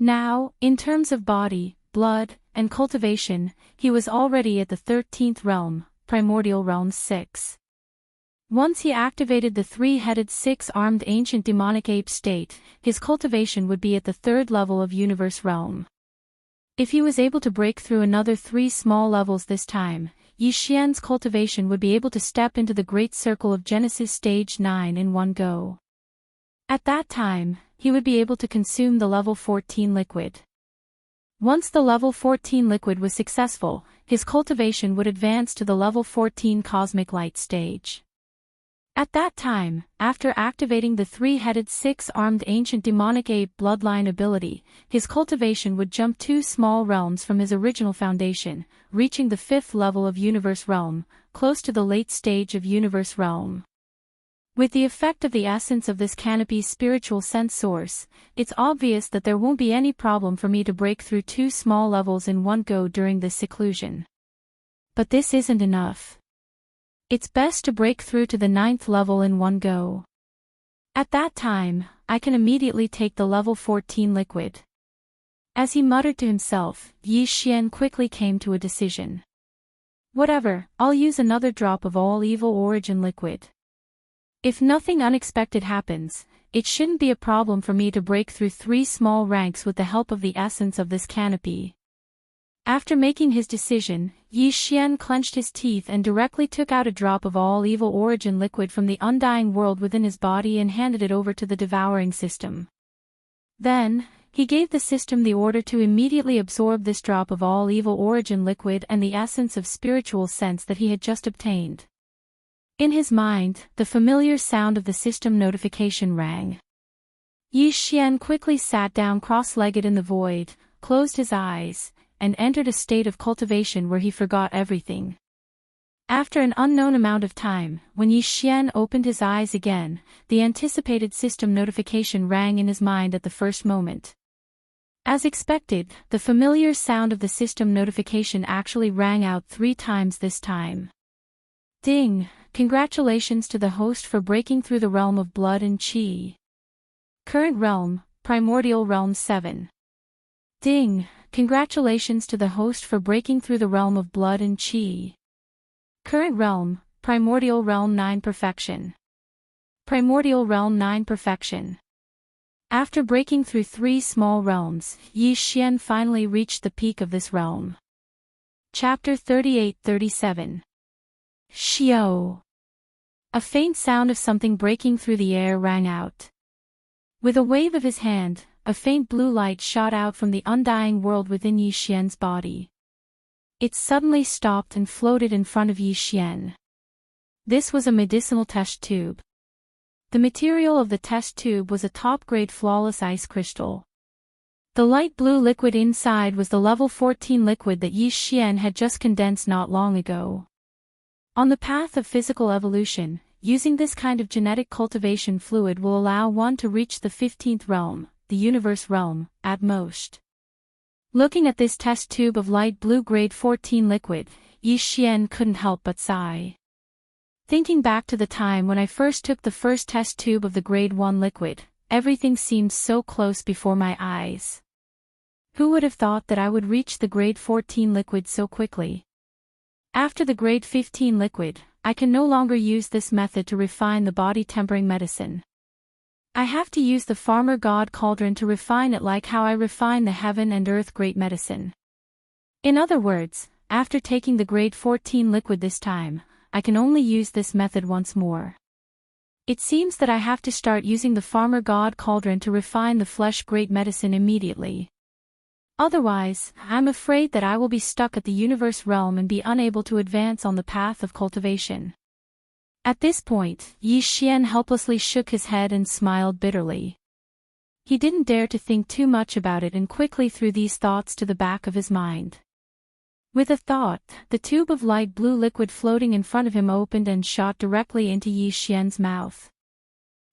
Now, in terms of body, blood, and cultivation, he was already at the 13th realm, Primordial Realm 6. Once he activated the 3-headed 6-armed ancient demonic ape state, his cultivation would be at the 3rd level of Universe Realm. If he was able to break through another 3 small levels this time, Yi Xian's cultivation would be able to step into the Great Circle of Genesis Stage 9 in one go. At that time, he would be able to consume the level 14 liquid. Once the level 14 liquid was successful, his cultivation would advance to the level 14 cosmic light stage. At that time, after activating the three-headed six-armed ancient demonic ape bloodline ability, his cultivation would jump 2 small realms from his original foundation, reaching the 5th level of Universe Realm, close to the late stage of Universe Realm. With the effect of the essence of this canopy's spiritual sense source, it's obvious that there won't be any problem for me to break through 2 small levels in one go during this seclusion. But this isn't enough. It's best to break through to the 9th level in one go. At that time, I can immediately take the level 14 liquid. As he muttered to himself, Yi Xian quickly came to a decision. Whatever, I'll use another drop of all evil origin liquid. If nothing unexpected happens, it shouldn't be a problem for me to break through 3 small ranks with the help of the essence of this canopy. After making his decision, Yi Xian clenched his teeth and directly took out a drop of all evil origin liquid from the undying world within his body and handed it over to the devouring system. Then, he gave the system the order to immediately absorb this drop of all evil origin liquid and the essence of spiritual sense that he had just obtained. In his mind, the familiar sound of the system notification rang. Yi Xian quickly sat down cross-legged in the void, closed his eyes, and entered a state of cultivation where he forgot everything. After an unknown amount of time, when Yi Xian opened his eyes again, the anticipated system notification rang in his mind at the first moment. As expected, the familiar sound of the system notification actually rang out 3 times this time. Ding! Congratulations to the host for breaking through the realm of blood and qi. Current realm, Primordial Realm 7. Ding! Congratulations to the host for breaking through the realm of blood and qi. Current realm, Primordial Realm 9 Perfection. Primordial Realm 9 Perfection. After breaking through 3 small realms, Yi Xian finally reached the peak of this realm. Chapter 38-37. Xiao. A faint sound of something breaking through the air rang out. With a wave of his hand, a faint blue light shot out from the undying world within Yi Xian's body. It suddenly stopped and floated in front of Yi Xian. This was a medicinal test tube. The material of the test tube was a top-grade flawless ice crystal. The light blue liquid inside was the level 14 liquid that Yi Xian had just condensed not long ago. On the path of physical evolution, using this kind of genetic cultivation fluid will allow one to reach the 15th realm, the Universe Realm, at most. Looking at this test tube of light blue grade 14 liquid, Yi Xian couldn't help but sigh. Thinking back to the time when I first took the first test tube of the grade 1 liquid, everything seemed so close before my eyes. Who would have thought that I would reach the grade 14 liquid so quickly? After the grade 15 liquid, I can no longer use this method to refine the body tempering medicine. I have to use the farmer god cauldron to refine it like how I refine the heaven and earth great medicine. In other words, after taking the grade 14 liquid this time, I can only use this method once more. It seems that I have to start using the farmer god cauldron to refine the flesh great medicine immediately. Otherwise, I'm afraid that I will be stuck at the universe realm and be unable to advance on the path of cultivation. At this point, Yi Xian helplessly shook his head and smiled bitterly. He didn't dare to think too much about it and quickly threw these thoughts to the back of his mind. With a thought, the tube of light blue liquid floating in front of him opened and shot directly into Yi Xian's mouth.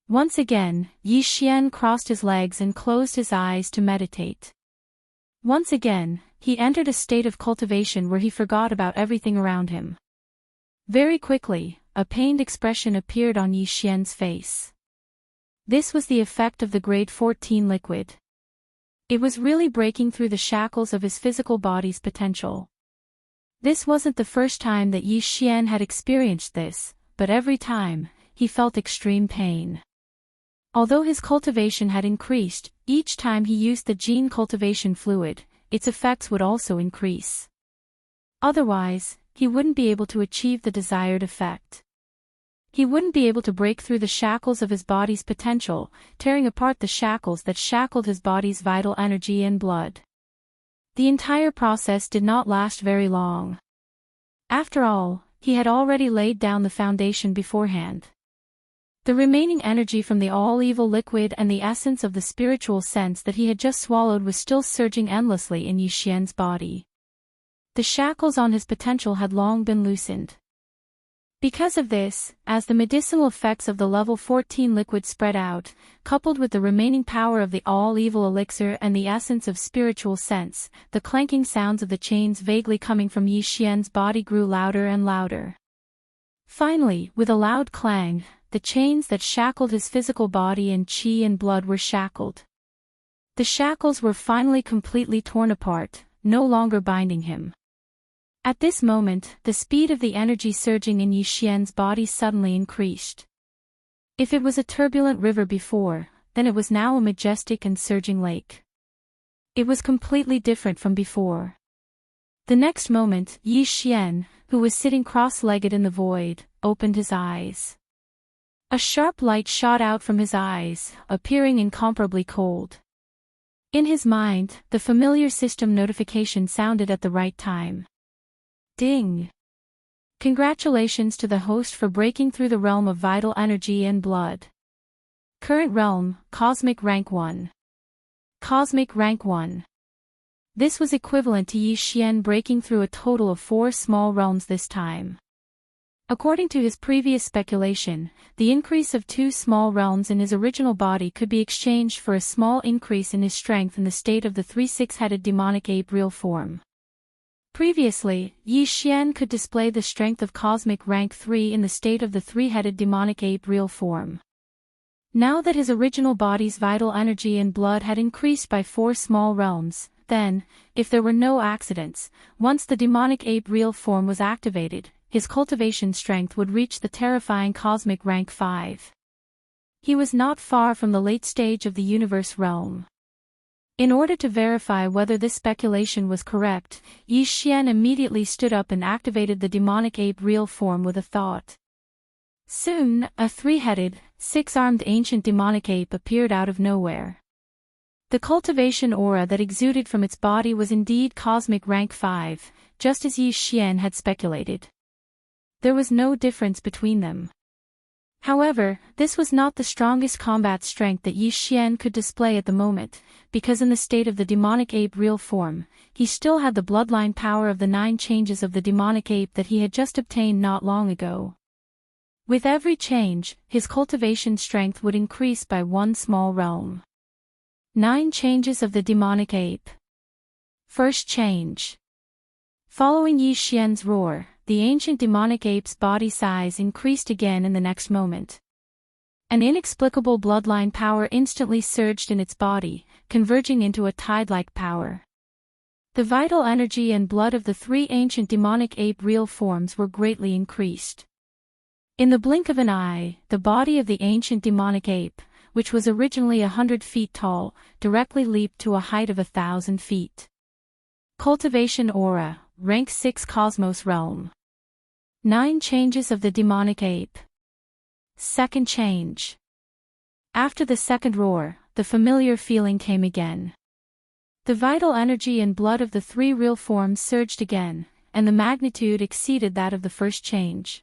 Once again, Yi Xian crossed his legs and closed his eyes to meditate. Once again, he entered a state of cultivation where he forgot about everything around him. Very quickly, a pained expression appeared on Yi Xian's face. This was the effect of the grade 14 liquid. It was really breaking through the shackles of his physical body's potential. This wasn't the first time that Yi Xian had experienced this, but every time, he felt extreme pain. Although his cultivation had increased, each time he used the gene cultivation fluid, its effects would also increase. Otherwise, he wouldn't be able to achieve the desired effect. He wouldn't be able to break through the shackles of his body's potential, tearing apart the shackles that shackled his body's vital energy and blood. The entire process did not last very long. After all, he had already laid down the foundation beforehand. The remaining energy from the all-evil liquid and the essence of the spiritual sense that he had just swallowed was still surging endlessly in Yi Xian's body. The shackles on his potential had long been loosened. Because of this, as the medicinal effects of the level 14 liquid spread out, coupled with the remaining power of the all-evil elixir and the essence of spiritual sense, the clanking sounds of the chains vaguely coming from Yi Xian's body grew louder and louder. Finally, with a loud clang, the chains that shackled his physical body and qi and blood were shackled. The shackles were finally completely torn apart, no longer binding him. At this moment, the speed of the energy surging in Yi Xian's body suddenly increased. If it was a turbulent river before, then it was now a majestic and surging lake. It was completely different from before. The next moment, Yi Xian, who was sitting cross-legged in the void, opened his eyes. A sharp light shot out from his eyes, appearing incomparably cold. In his mind, the familiar system notification sounded at the right time. Ding! Congratulations to the host for breaking through the realm of vital energy and blood. Current realm, Cosmic Rank 1. Cosmic Rank 1. This was equivalent to Yi Xian breaking through a total of 4 small realms this time. According to his previous speculation, the increase of 2 small realms in his original body could be exchanged for a small increase in his strength in the state of the 3 6-headed demonic ape real form. Previously, Yi Xian could display the strength of Cosmic Rank 3 in the state of the 3-headed demonic ape real form. Now that his original body's vital energy and blood had increased by 4 small realms, then, if there were no accidents, once the demonic ape real form was activated, his cultivation strength would reach the terrifying Cosmic Rank 5. He was not far from the late stage of the universe realm. In order to verify whether this speculation was correct, Yi Xian immediately stood up and activated the demonic ape real form with a thought. Soon, a 3-headed, 6-armed ancient demonic ape appeared out of nowhere. The cultivation aura that exuded from its body was indeed Cosmic Rank 5, just as Yi Xian had speculated. There was no difference between them. However, this was not the strongest combat strength that Yi Xian could display at the moment, because in the state of the demonic ape real form, he still had the bloodline power of the 9 changes of the demonic ape that he had just obtained not long ago. With every change, his cultivation strength would increase by 1 small realm. 9 changes of the demonic ape. First change. Following Yi Xian's roar, the ancient demonic ape's body size increased again in the next moment. An inexplicable bloodline power instantly surged in its body, converging into a tide-like power. The vital energy and blood of the 3 ancient demonic ape real forms were greatly increased. In the blink of an eye, the body of the ancient demonic ape, which was originally 100 feet tall, directly leaped to a height of 1,000 feet. Cultivation aura, Rank 6 Cosmos Realm. 9 changes of the demonic ape. Second change. After the second roar, the familiar feeling came again. The vital energy and blood of the 3 real forms surged again, and the magnitude exceeded that of the first change.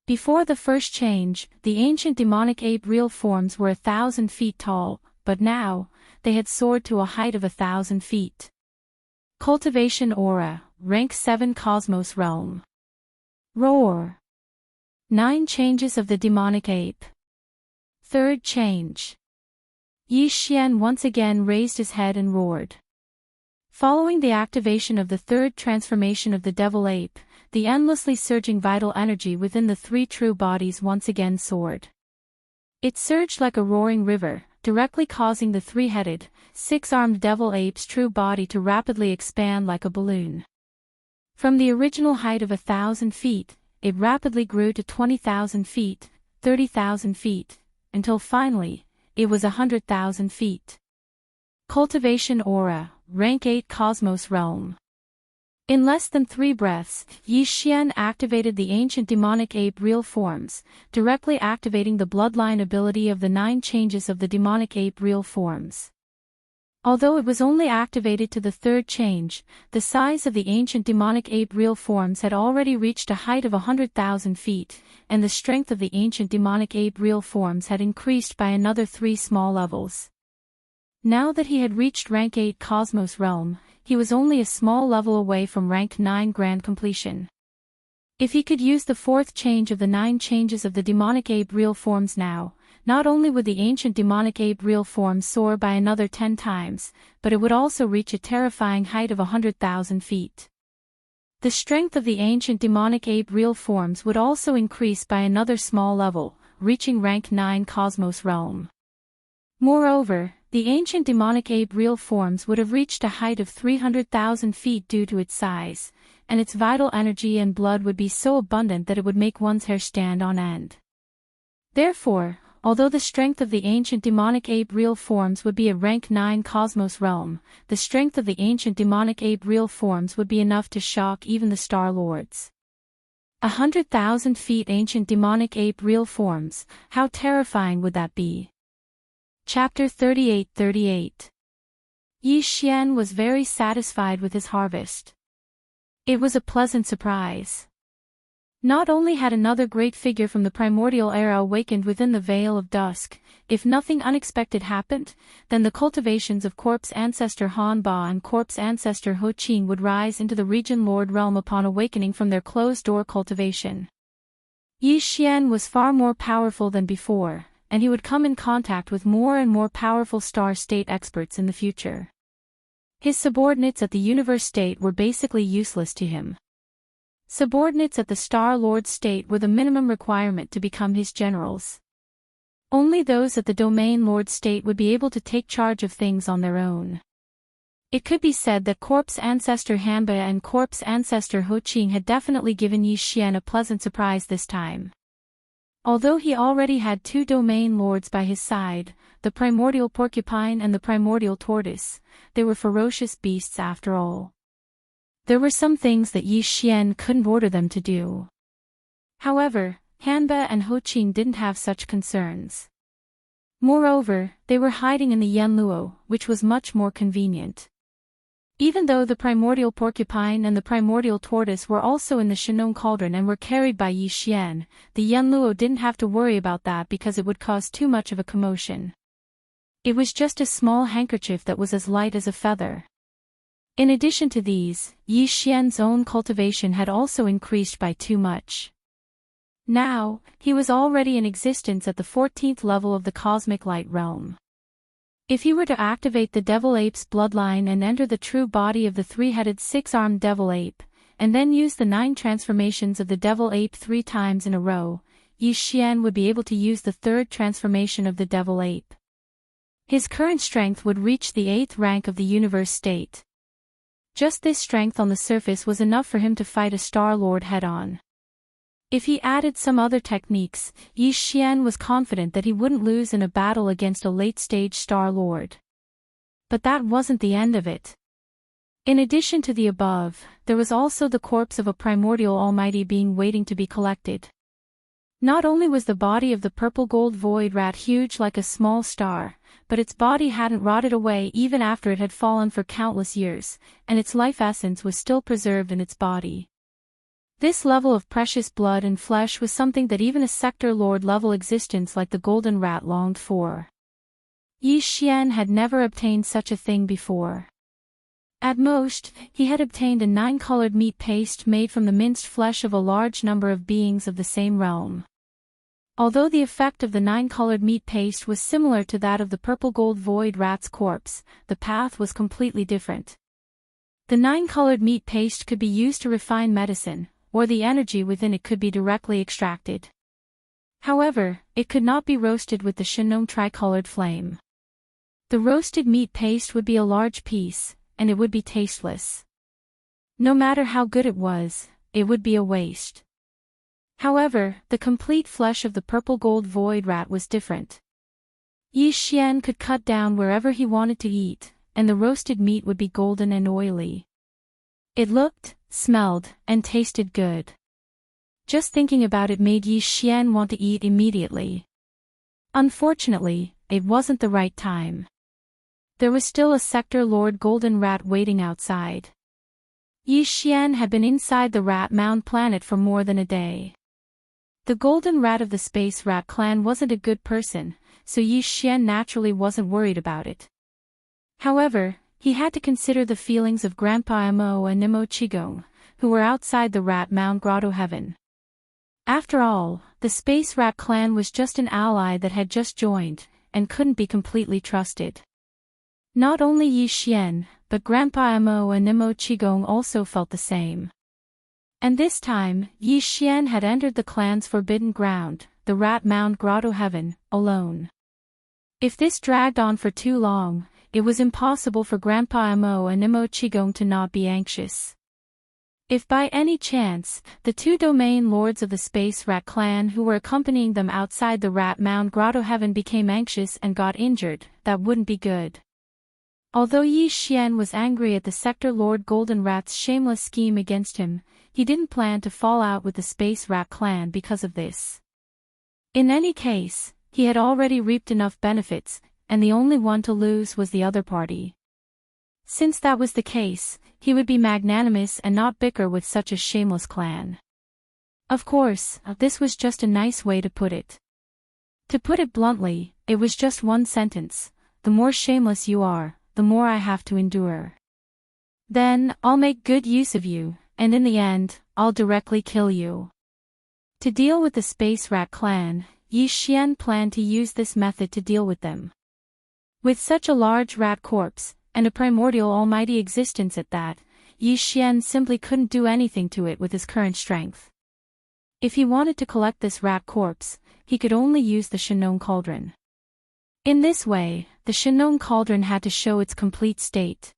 Before the first change, the ancient demonic ape real forms were 1,000 feet tall, but now, they had soared to a height of 1,000 feet. Cultivation aura, Rank 7 Cosmos Realm. Roar. 9 changes of the demonic ape. Third change. Yi Xian once again raised his head and roared. Following the activation of the third transformation of the devil ape, the endlessly surging vital energy within the 3 true bodies once again soared. It surged like a roaring river, directly causing the 3-headed, 6-armed devil ape's true body to rapidly expand like a balloon. From the original height of 1,000 feet, it rapidly grew to 20,000 feet, 30,000 feet, until finally, it was 100,000 feet. Cultivation aura, Rank 8 Cosmos Realm. In less than 3 breaths, Yi Xian activated the ancient demonic ape real forms, directly activating the bloodline ability of the 9 changes of the demonic ape real forms. Although it was only activated to the third change, the size of the ancient demonic ape real forms had already reached a height of 100,000 feet, and the strength of the ancient demonic ape real forms had increased by another 3 small levels. Now that he had reached rank 8 Cosmos Realm, he was only a small level away from rank 9 Grand Completion. If he could use the 4th change of the 9 changes of the demonic ape real forms now, not only would the ancient demonic ape real form soar by another 10 times, but it would also reach a terrifying height of 100,000 feet. The strength of the ancient demonic ape real forms would also increase by another small level, reaching rank 9 Cosmos Realm. Moreover, the ancient demonic ape real forms would have reached a height of 300,000 feet due to its size, and its vital energy and blood would be so abundant that it would make one's hair stand on end. Therefore, although the strength of the ancient demonic ape real forms would be a rank 9 Cosmos Realm, the strength of the ancient demonic ape real forms would be enough to shock even the Star Lords. 100,000 feet ancient demonic ape real forms, how terrifying would that be? Chapter 38:38. Yi Xian was very satisfied with his harvest. It was a pleasant surprise. Not only had another great figure from the primordial era awakened within the Veil of Dusk, if nothing unexpected happened, then the cultivations of Corpse Ancestor Han Ba and Corpse Ancestor Ho Qing would rise into the Region Lord realm upon awakening from their closed-door cultivation. Yi Xian was far more powerful than before, and he would come in contact with more and more powerful Star State experts in the future. His subordinates at the Universe State were basically useless to him. Subordinates at the Star Lord State were the minimum requirement to become his generals. Only those at the Domain Lord State would be able to take charge of things on their own. It could be said that Corpse Ancestor Hanba and Corpse Ancestor Ho Qing had definitely given Yi Xian a pleasant surprise this time. Although he already had 2 Domain Lords by his side, the Primordial Porcupine and the Primordial Tortoise, they were ferocious beasts after all. There were some things that Yi Xian couldn't order them to do. However, Hanba and Ho Qing didn't have such concerns. Moreover, they were hiding in the Yanluo, which was much more convenient. Even though the Primordial Porcupine and the Primordial Tortoise were also in the Shinong Cauldron and were carried by Yi Xian, the Yanluo didn't have to worry about that because it would cause too much of a commotion. It was just a small handkerchief that was as light as a feather. In addition to these, Yi Xian's own cultivation had also increased by too much. Now, he was already in existence at the 14th level of the Cosmic Light Realm. If he were to activate the Devil Ape's bloodline and enter the true body of the 3-headed 6-armed Devil Ape, and then use the 9 transformations of the Devil Ape 3 times in a row, Yi Xian would be able to use the 3rd transformation of the Devil Ape. His current strength would reach the 8th rank of the Universe State. Just this strength on the surface was enough for him to fight a Star Lord head-on. If he added some other techniques, Yi Xian was confident that he wouldn't lose in a battle against a late-stage Star Lord. But that wasn't the end of it. In addition to the above, there was also the corpse of a primordial almighty being waiting to be collected. Not only was the body of the purple gold void rat huge like a small star, but its body hadn't rotted away even after it had fallen for countless years, and its life essence was still preserved in its body. This level of precious blood and flesh was something that even a Sector Lord level existence like the golden rat longed for. Yi Xian had never obtained such a thing before. At most, he had obtained a 9-colored meat paste made from the minced flesh of a large number of beings of the same realm. Although the effect of the 9-colored meat paste was similar to that of the purple gold void rat's corpse, the path was completely different. The 9-colored meat paste could be used to refine medicine, or the energy within it could be directly extracted. However, it could not be roasted with the Shinong tricolored flame. The roasted meat paste would be a large piece, and it would be tasteless. No matter how good it was, it would be a waste. However, the complete flesh of the purple gold void rat was different. Yi Xian could cut down wherever he wanted to eat, and the roasted meat would be golden and oily. It looked, smelled, and tasted good. Just thinking about it made Yi Xian want to eat immediately. Unfortunately, it wasn't the right time. there was still a Sector Lord Golden Rat waiting outside. Yi Xian had been inside the Rat Mound planet for more than a day. The Golden Rat of the Space Rat clan wasn't a good person, so Yi Xian naturally wasn't worried about it. However, he had to consider the feelings of Grandpa Mo and Nemo Qigong, who were outside the Rat Mound Grotto Heaven. After all, the Space Rat clan was just an ally that had just joined, and couldn't be completely trusted. Not only Yi Xian, but Grandpa Mo and Nemo Qigong also felt the same. And this time, Yi Xian had entered the clan's forbidden ground, the Rat Mound Grotto Heaven, alone. If this dragged on for too long, it was impossible for Grandpa Mo and Nemo Qigong to not be anxious. If by any chance, the two domain lords of the Space Rat clan who were accompanying them outside the Rat Mound Grotto Heaven became anxious and got injured, that wouldn't be good. Although Yi Xian was angry at the Sector Lord Golden Rat's shameless scheme against him, he didn't plan to fall out with the Space Rat clan because of this. In any case, he had already reaped enough benefits, and the only one to lose was the other party. Since that was the case, he would be magnanimous and not bicker with such a shameless clan. Of course, this was just a nice way to put it. To put it bluntly, it was just one sentence: the more shameless you are, the more I have to endure. Then, I'll make good use of you, and in the end, I'll directly kill you. To deal with the Space Rat clan, Yi Xian planned to use this method to deal with them. With such a large rat corpse, and a primordial almighty existence at that, Yi Xian simply couldn't do anything to it with his current strength. If he wanted to collect this rat corpse, he could only use the Shinong Cauldron. In this way, the Shinong Cauldron had to show its complete state.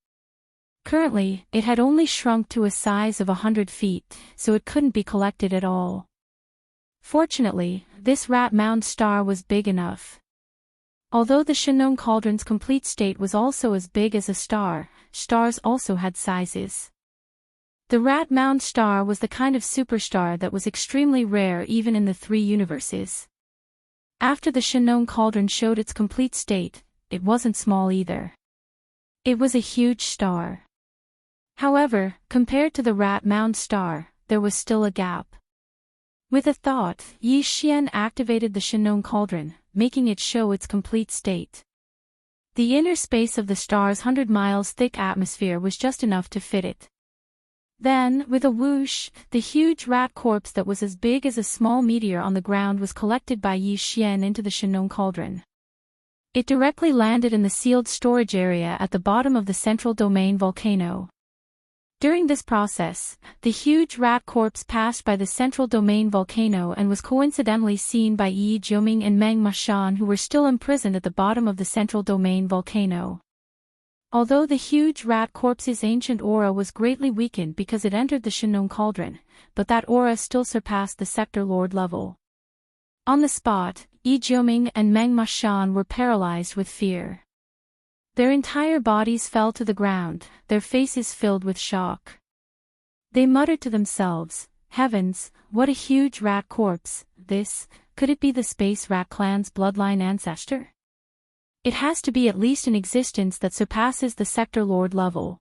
Currently, it had only shrunk to a size of 100 feet, so it couldn't be collected at all. Fortunately, this Rat Mound star was big enough. Although the Shinong Cauldron's complete state was also as big as a star, stars also had sizes. The Rat Mound star was the kind of superstar that was extremely rare even in the three universes. After the Shinong Cauldron showed its complete state, it wasn't small either. It was a huge star. However, compared to the Rat Mound star, there was still a gap. With a thought, Yi Xian activated the Shinong Cauldron, making it show its complete state. The inner space of the star's 100 miles thick atmosphere was just enough to fit it. Then, with a whoosh, the huge rat corpse that was as big as a small meteor on the ground was collected by Yi Xian into the Shinong Cauldron. It directly landed in the sealed storage area at the bottom of the central domain volcano. During this process, the huge rat corpse passed by the central domain volcano and was coincidentally seen by Yi Jiuming and Meng Mashan, who were still imprisoned at the bottom of the central domain volcano. Although the huge rat corpse's ancient aura was greatly weakened because it entered the Shinong Cauldron, but that aura still surpassed the Sector Lord level. On the spot, Yi Jiuming and Meng Mashan were paralyzed with fear. Their entire bodies fell to the ground, their faces filled with shock. They muttered to themselves, "Heavens, what a huge rat corpse, could it be the Space Rat clan's bloodline ancestor? It has to be at least an existence that surpasses the Sector Lord level."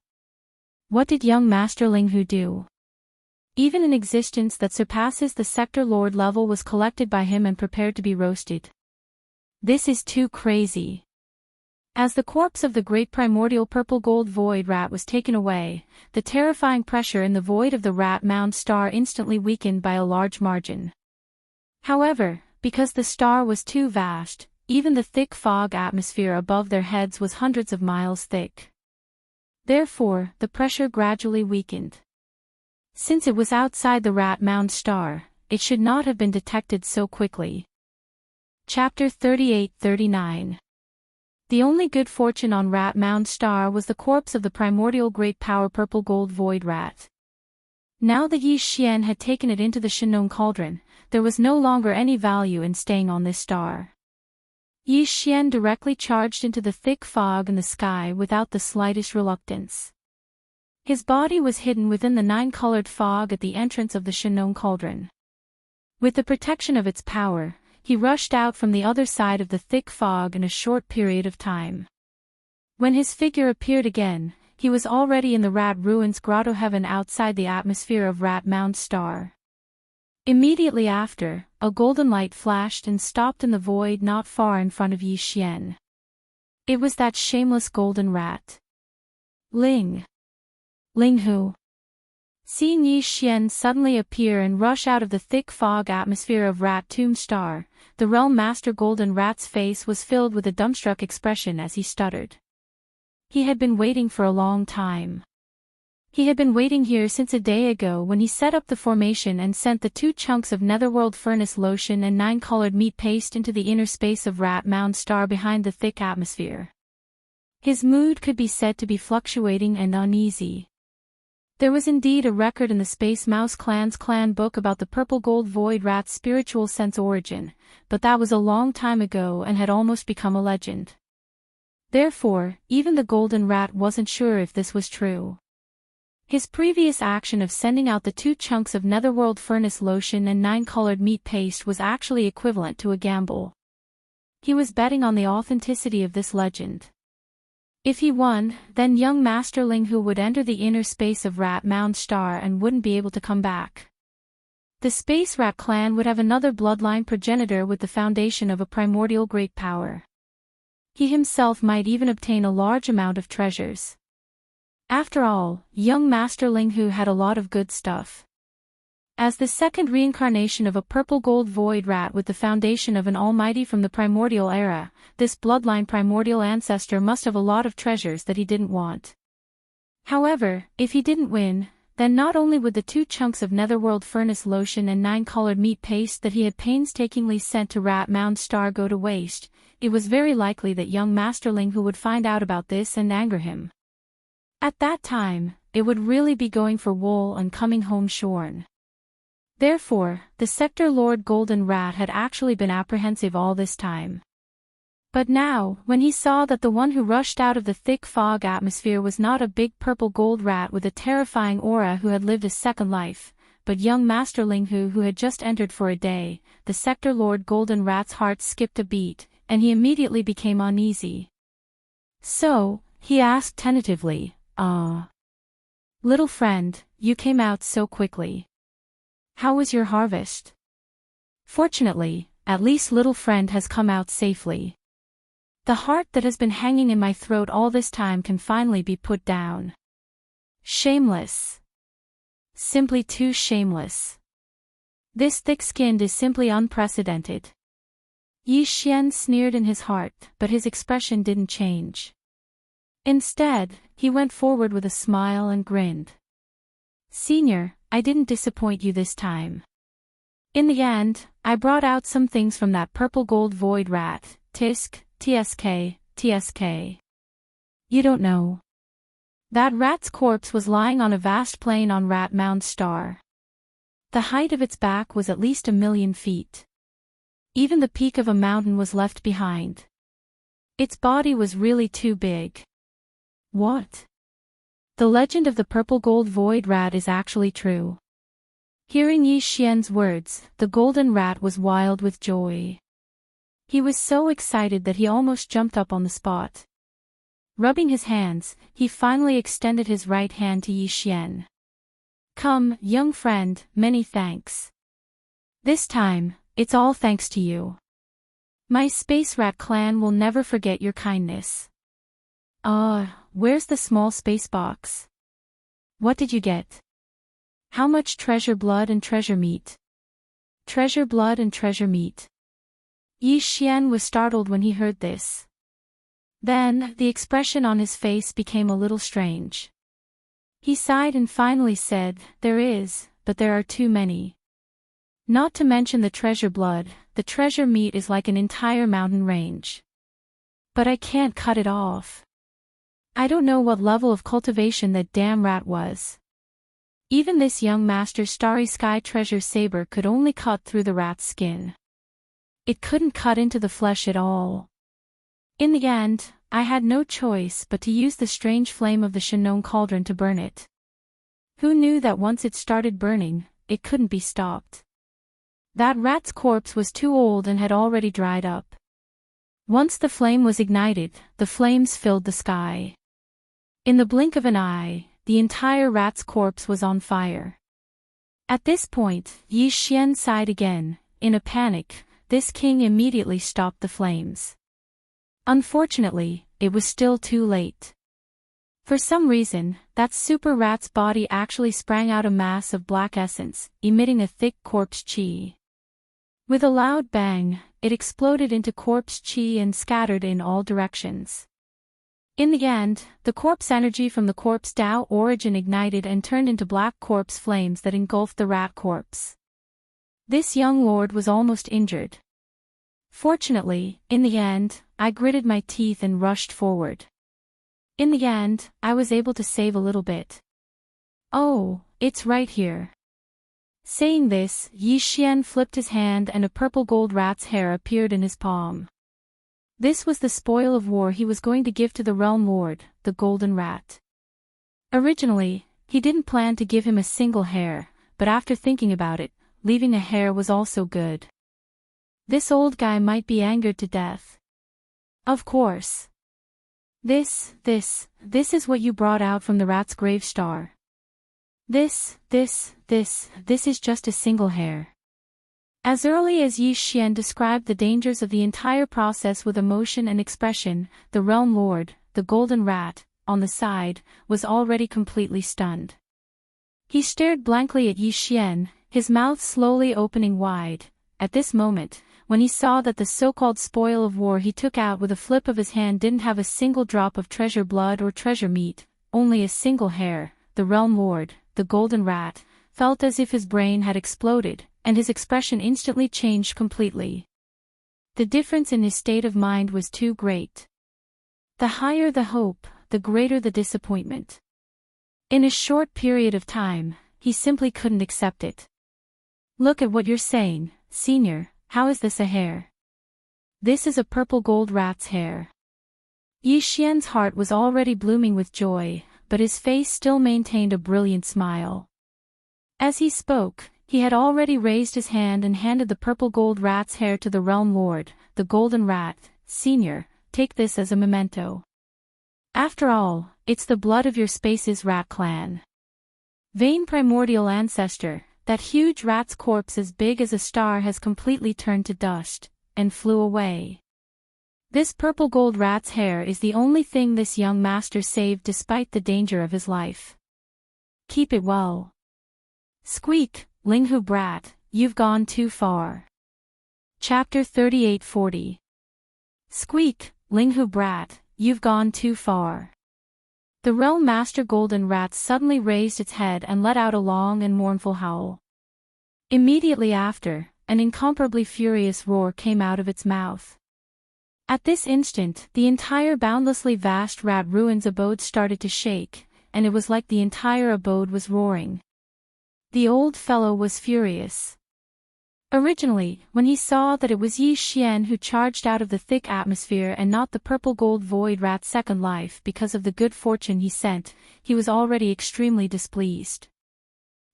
What did young Master Ling Hu do? Even an existence that surpasses the Sector Lord level was collected by him and prepared to be roasted. This is too crazy. As the corpse of the great primordial purple gold void rat was taken away, the terrifying pressure in the void of the Rat Mound star instantly weakened by a large margin. However, because the star was too vast, even the thick fog atmosphere above their heads was hundreds of miles thick. Therefore, the pressure gradually weakened. Since it was outside the Rat Mound star, it should not have been detected so quickly. Chapter 38-39. The only good fortune on Rat Mound star was the corpse of the primordial great power purple gold void rat. Now that Yi Xian had taken it into the Shinong Cauldron, there was no longer any value in staying on this star. Yi Xian directly charged into the thick fog in the sky without the slightest reluctance. His body was hidden within the 9-colored fog at the entrance of the Shinong Cauldron. With the protection of its power, he rushed out from the other side of the thick fog in a short period of time. When his figure appeared again, he was already in the rat ruins grotto heaven outside the atmosphere of Rat Mound Star. Immediately after, a golden light flashed and stopped in the void not far in front of Yi Xian. It was that shameless golden rat. Ling. Ling who? Seeing Yi Xian suddenly appear and rush out of the thick fog atmosphere of Rat Tomb Star, the Realm Master Golden Rat's face was filled with a dumbstruck expression as he stuttered. He had been waiting for a long time. He had been waiting here since a day ago when he set up the formation and sent the 2 chunks of netherworld furnace lotion and 9-colored meat paste into the inner space of Rat Mound Star behind the thick atmosphere. His mood could be said to be fluctuating and uneasy. There was indeed a record in the Space Mouse Clan's clan book about the purple gold void rat's spiritual sense origin, but that was a long time ago and had almost become a legend. Therefore, even the golden rat wasn't sure if this was true. His previous action of sending out the 2 chunks of netherworld furnace lotion and 9-colored meat paste was actually equivalent to a gamble. He was betting on the authenticity of this legend. If he won, then young Master Ling Hu would enter the inner space of Rat Mound Star and wouldn't be able to come back. The Space Rat clan would have another bloodline progenitor with the foundation of a primordial great power. He himself might even obtain a large amount of treasures. After all, young Master Ling Hu had a lot of good stuff. As the second reincarnation of a purple gold void rat with the foundation of an almighty from the primordial era, this bloodline primordial ancestor must have a lot of treasures that he didn't want. However, if he didn't win, then not only would the 2 chunks of netherworld furnace lotion and 9-colored meat paste that he had painstakingly sent to Rat Mound Star go to waste, it was very likely that young Master Ling Hu would find out about this and anger him. At that time, it would really be going for wool and coming home shorn. Therefore, the Sector Lord Golden Rat had actually been apprehensive all this time. But now, when he saw that the one who rushed out of the thick fog atmosphere was not a big purple gold rat with a terrifying aura who had lived a second life, but young Master Ling Hu who had just entered for a day, the Sector Lord Golden Rat's heart skipped a beat, and he immediately became uneasy. So, he asked tentatively, little friend, you came out so quickly. How was your harvest? Fortunately, at least little friend has come out safely. The heart that has been hanging in my throat all this time can finally be put down. Shameless. Simply too shameless. This thick-skinned is simply unprecedented. Yi Xian sneered in his heart, but his expression didn't change. Instead, he went forward with a smile and grinned. Senior, I didn't disappoint you this time. In the end, I brought out some things from that purple gold void rat, TSK. You don't know. That rat's corpse was lying on a vast plain on Rat Mound Star. The height of its back was at least 1,000,000 feet. Even the peak of a mountain was left behind. Its body was really too big. What? The legend of the purple gold void rat is actually true. Hearing Yi Xian's words, the golden rat was wild with joy. He was so excited that he almost jumped up on the spot. Rubbing his hands, he finally extended his right hand to Yi Xian. Come, young friend, many thanks. This time, it's all thanks to you. My Space Rat clan will never forget your kindness. Where's the small space box? What did you get? How much treasure blood and treasure meat? Treasure blood and treasure meat. Yi Xian was startled when he heard this. Then, the expression on his face became a little strange. He sighed and finally said, There is, but there are too many. Not to mention the treasure blood, the treasure meat is like an entire mountain range. But I can't cut it off. I don't know what level of cultivation that damn rat was. Even this young Master Starry Sky Treasure Saber could only cut through the rat's skin. It couldn't cut into the flesh at all. In the end, I had no choice but to use the strange flame of the Shannon cauldron to burn it. Who knew that once it started burning, it couldn't be stopped? That rat's corpse was too old and had already dried up. Once the flame was ignited, the flames filled the sky. In the blink of an eye, the entire rat's corpse was on fire. At this point, Yi Xian sighed again. In a panic, this king immediately stopped the flames. Unfortunately, it was still too late. For some reason, that super rat's body actually sprang out a mass of black essence, emitting a thick corpse qi. With a loud bang, it exploded into corpse qi and scattered in all directions. In the end, the corpse energy from the corpse Tao origin ignited and turned into black corpse flames that engulfed the rat corpse. This young lord was almost injured. Fortunately, in the end, I gritted my teeth and rushed forward. In the end, I was able to save a little bit. Oh, it's right here. Saying this, Yi Xian flipped his hand and a purple gold rat's hair appeared in his palm. This was the spoil of war he was going to give to the realm lord, the golden rat. Originally, he didn't plan to give him a single hair, but after thinking about it, leaving a hair was also good. This old guy might be angered to death. Of course. This is what you brought out from the rat's grave star. This is just a single hair. As early as Yi Xian described the dangers of the entire process with emotion and expression, the realm lord, the golden rat, on the side, was already completely stunned. He stared blankly at Yi Xian, his mouth slowly opening wide. At this moment, when he saw that the so-called spoil of war he took out with a flip of his hand didn't have a single drop of treasure blood or treasure meat, only a single hair, the realm lord, the golden rat, felt as if his brain had exploded, and his expression instantly changed completely. The difference in his state of mind was too great. The higher the hope, the greater the disappointment. In a short period of time, he simply couldn't accept it. Look at what you're saying, senior, how is this a hair? This is a purple gold rat's hair. Yi Xian's heart was already blooming with joy, but his face still maintained a brilliant smile. As he spoke, he had already raised his hand and handed the purple gold rat's hair to the realm lord, the golden rat. Senior, take this as a memento. After all, it's the blood of your space's rat clan. Vain primordial ancestor, that huge rat's corpse as big as a star has completely turned to dust, and flew away. This purple gold rat's hair is the only thing this young master saved despite the danger of his life. Keep it well. Squeak, Linghu brat, you've gone too far. Chapter 3840. Squeak, Linghu brat, you've gone too far. The realm master golden rat suddenly raised its head and let out a long and mournful howl. Immediately after, an incomparably furious roar came out of its mouth. At this instant, the entire boundlessly vast rat ruins abode started to shake, and it was like the entire abode was roaring. The old fellow was furious. Originally, when he saw that it was Yi Xian who charged out of the thick atmosphere and not the purple gold void rat's second life because of the good fortune he sent, he was already extremely displeased.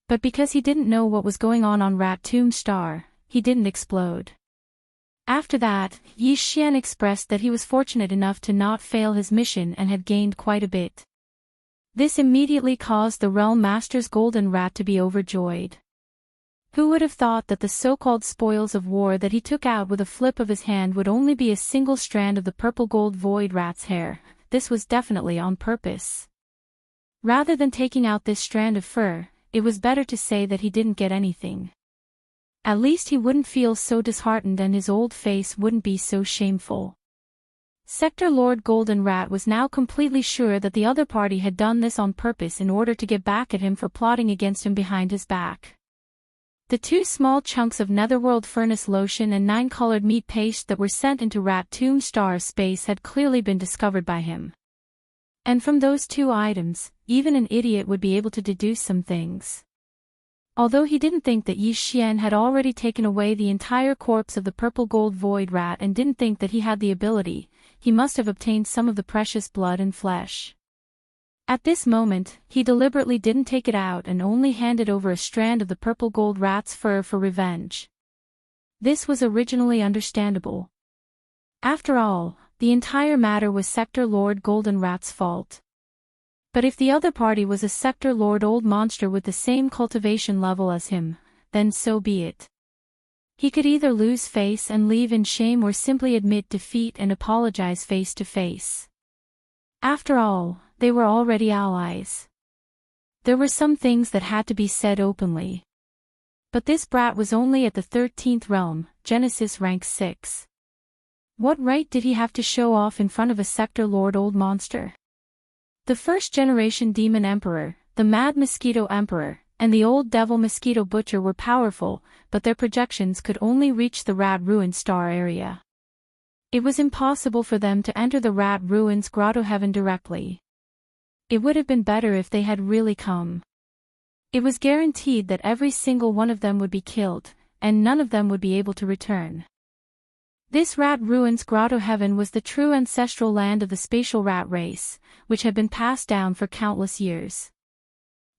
But because he didn't know what was going on Rat Tomb Star, he didn't explode. After that, Yi Xian expressed that he was fortunate enough to not fail his mission and had gained quite a bit. This immediately caused the realm master's golden rat to be overjoyed. Who would have thought that the so-called spoils of war that he took out with a flip of his hand would only be a single strand of the purple gold void rat's hair? This was definitely on purpose. Rather than taking out this strand of fur, it was better to say that he didn't get anything. At least he wouldn't feel so disheartened and his old face wouldn't be so shameful. Sector Lord Golden Rat was now completely sure that the other party had done this on purpose in order to get back at him for plotting against him behind his back. The 2 small chunks of netherworld furnace lotion and 9-colored meat paste that were sent into Rat Tomb Star's space had clearly been discovered by him. And from those 2 items, even an idiot would be able to deduce some things. Although he didn't think that Yi Xian had already taken away the entire corpse of the purple gold void rat and didn't think that he had the ability, he must have obtained some of the precious blood and flesh. At this moment, he deliberately didn't take it out and only handed over a strand of the purple gold rat's fur for revenge. This was originally understandable. After all, the entire matter was Sector Lord Golden Rat's fault. But if the other party was a Sector Lord old monster with the same cultivation level as him, then so be it. He could either lose face and leave in shame or simply admit defeat and apologize face to face. After all, they were already allies. There were some things that had to be said openly. But this brat was only at the 13th realm, Genesis rank 6. What right did he have to show off in front of a Sector Lord old monster? The first generation Demon Emperor, the Mad Mosquito Emperor, and the Old Devil Mosquito Butcher were powerful, but their projections could only reach the Rat Ruin Star area. It was impossible for them to enter the Rat Ruins Grotto Heaven directly. It would have been better if they had really come. It was guaranteed that every single one of them would be killed, and none of them would be able to return. This Rat Ruins Grotto Heaven was the true ancestral land of the spatial rat race, which had been passed down for countless years.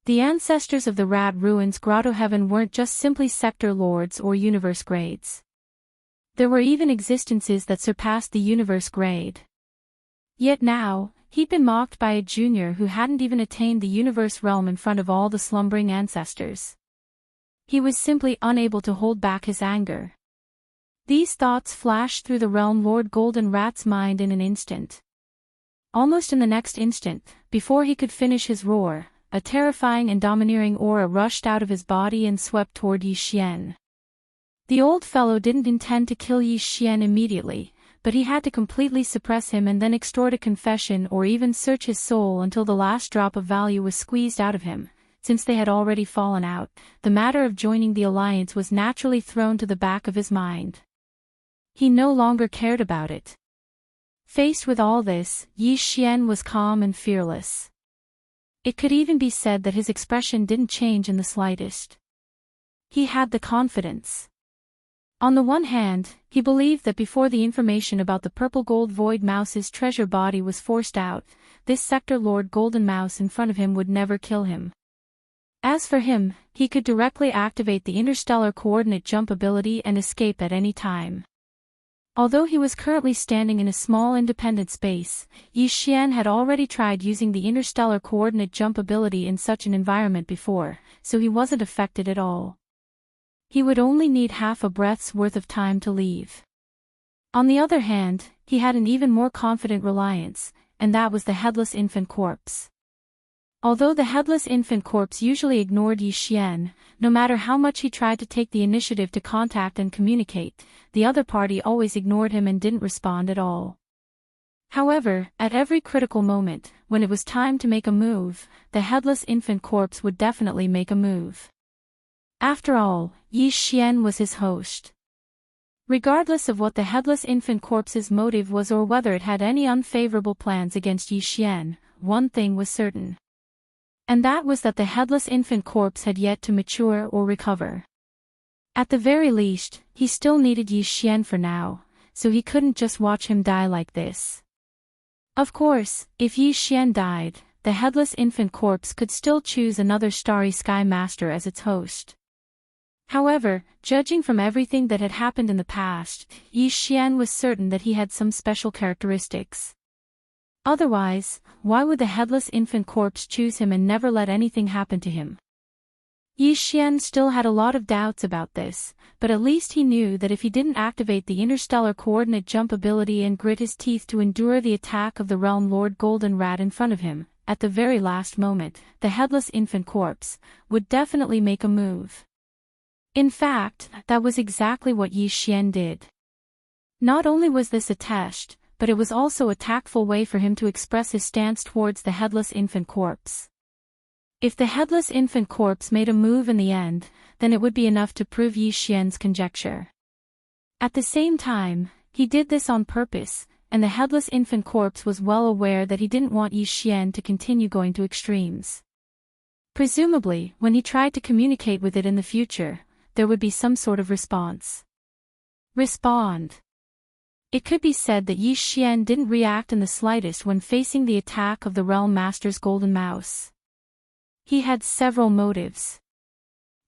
The ancestors of the Rat Ruins Grotto Heaven weren't just simply sector lords or universe grades. There were even existences that surpassed the universe grade. Yet now, he'd been mocked by a junior who hadn't even attained the universe realm in front of all the slumbering ancestors. He was simply unable to hold back his anger. These thoughts flashed through the realm Lord Golden Rat's mind in an instant. Almost in the next instant, before he could finish his roar, a terrifying and domineering aura rushed out of his body and swept toward Yi Xian. The old fellow didn't intend to kill Yi Xian immediately, but he had to completely suppress him and then extort a confession or even search his soul until the last drop of value was squeezed out of him. Since they had already fallen out, the matter of joining the alliance was naturally thrown to the back of his mind. He no longer cared about it. Faced with all this, Yi Xian was calm and fearless. It could even be said that his expression didn't change in the slightest. He had the confidence. On the one hand, he believed that before the information about the purple gold void mouse's treasure body was forced out, this Sector Lord Golden Mouse in front of him would never kill him. As for him, he could directly activate the interstellar coordinate jump ability and escape at any time. Although he was currently standing in a small independent space, Yi Xian had already tried using the interstellar coordinate jump ability in such an environment before, so he wasn't affected at all. He would only need half a breath's worth of time to leave. On the other hand, he had an even more confident reliance, and that was the headless infant corpse. Although the headless infant corpse usually ignored Yi Xian, no matter how much he tried to take the initiative to contact and communicate, the other party always ignored him and didn't respond at all. However, at every critical moment, when it was time to make a move, the headless infant corpse would definitely make a move. After all, Yi Xian was his host. Regardless of what the headless infant corpse's motive was or whether it had any unfavorable plans against Yi Xian, one thing was certain. And that was that the headless infant corpse had yet to mature or recover. At the very least, he still needed Yi Xian for now, so he couldn't just watch him die like this. Of course, if Yi Xian died, the headless infant corpse could still choose another Starry Sky Master as its host. However, judging from everything that had happened in the past, Yi Xian was certain that he had some special characteristics. Otherwise, why would the headless infant corpse choose him and never let anything happen to him? Yi Xian still had a lot of doubts about this, but at least he knew that if he didn't activate the interstellar coordinate jump ability and grit his teeth to endure the attack of the realm Lord Golden Rat in front of him, at the very last moment, the headless infant corpse would definitely make a move. In fact, that was exactly what Yi Xian did. Not only was this a test, but it was also a tactful way for him to express his stance towards the headless infant corpse. If the headless infant corpse made a move in the end, then it would be enough to prove Yi Xian's conjecture. At the same time, he did this on purpose, and the headless infant corpse was well aware that he didn't want Yi Xian to continue going to extremes. Presumably, when he tried to communicate with it in the future, there would be some sort of response. Respond. It could be said that Yi Xian didn't react in the slightest when facing the attack of the Realm Master's Golden Mouse. He had several motives.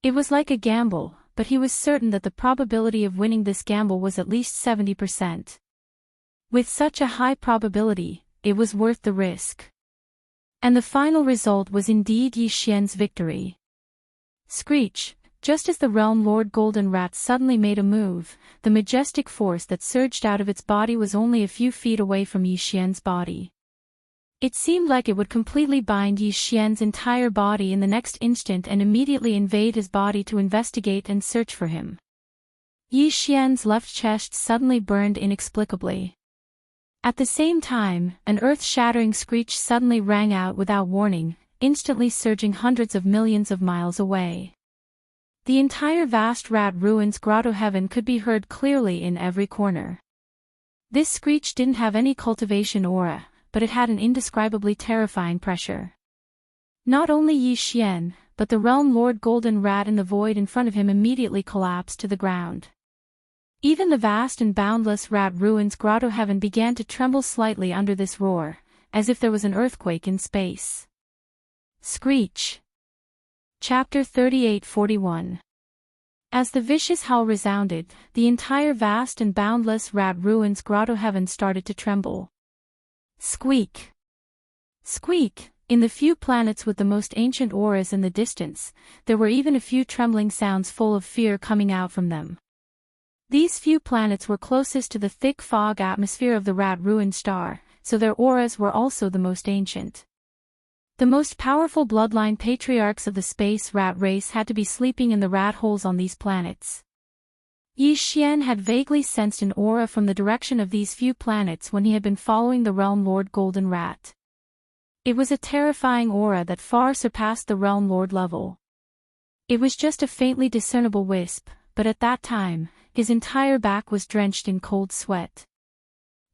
It was like a gamble, but he was certain that the probability of winning this gamble was at least 70%. With such a high probability, it was worth the risk. And the final result was indeed Yi Xian's victory. Screech! Just as the Realm Lord Golden Rat suddenly made a move, the majestic force that surged out of its body was only a few feet away from Yi Xian's body. It seemed like it would completely bind Yi Xian's entire body in the next instant and immediately invade his body to investigate and search for him. Yi Xian's left chest suddenly burned inexplicably. At the same time, an earth-shattering screech suddenly rang out without warning, instantly surging hundreds of millions of miles away. The entire vast rat ruins grotto heaven could be heard clearly in every corner. This screech didn't have any cultivation aura, but it had an indescribably terrifying pressure. Not only Yi Xian, but the Realm Lord Golden Rat in the void in front of him immediately collapsed to the ground. Even the vast and boundless rat ruins grotto heaven began to tremble slightly under this roar, as if there was an earthquake in space. Screech! Chapter 38-41. As the vicious howl resounded, the entire vast and boundless rat ruins grotto heaven started to tremble. Squeak! Squeak! In the few planets with the most ancient auras in the distance, there were even a few trembling sounds full of fear coming out from them. These few planets were closest to the thick fog atmosphere of the rat ruined star, so their auras were also the most ancient. The most powerful bloodline patriarchs of the space rat race had to be sleeping in the rat holes on these planets. Yi Xian had vaguely sensed an aura from the direction of these few planets when he had been following the Realm Lord Golden Rat. It was a terrifying aura that far surpassed the Realm Lord level. It was just a faintly discernible wisp, but at that time, his entire back was drenched in cold sweat.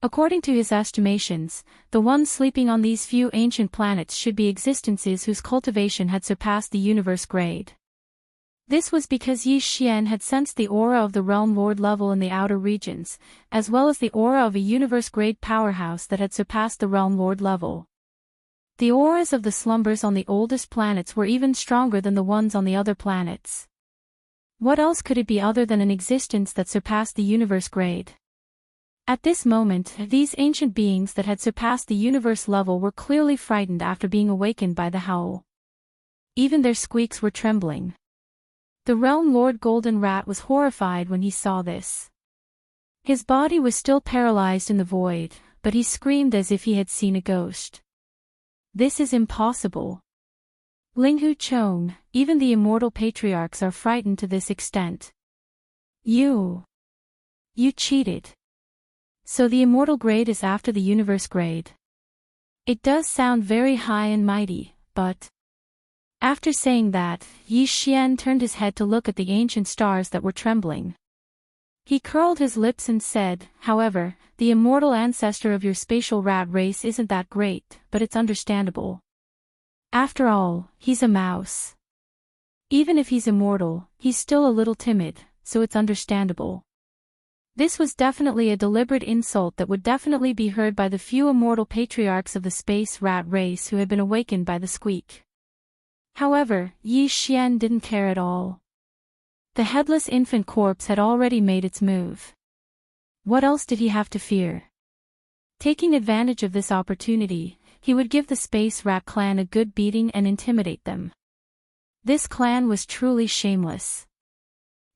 According to his estimations, the ones sleeping on these few ancient planets should be existences whose cultivation had surpassed the universe grade. This was because Yi Xian had sensed the aura of the Realm Lord level in the outer regions, as well as the aura of a universe-grade powerhouse that had surpassed the Realm Lord level. The auras of the slumbers on the oldest planets were even stronger than the ones on the other planets. What else could it be other than an existence that surpassed the universe grade? At this moment, these ancient beings that had surpassed the universe level were clearly frightened after being awakened by the howl. Even their squeaks were trembling. The Realm Lord Golden Rat was horrified when he saw this. His body was still paralyzed in the void, but he screamed as if he had seen a ghost. This is impossible. Linghu Chong, even the immortal patriarchs are frightened to this extent. You cheated. So the immortal grade is after the universe grade. It does sound very high and mighty, but... After saying that, Yi Xian turned his head to look at the ancient stars that were trembling. He curled his lips and said, however, the immortal ancestor of your spatial rat race isn't that great, but it's understandable. After all, he's a mouse. Even if he's immortal, he's still a little timid, so it's understandable. This was definitely a deliberate insult that would definitely be heard by the few immortal patriarchs of the space rat race who had been awakened by the squeak. However, Yi Xian didn't care at all. The headless infant corpse had already made its move. What else did he have to fear? Taking advantage of this opportunity, he would give the space rat clan a good beating and intimidate them. This clan was truly shameless.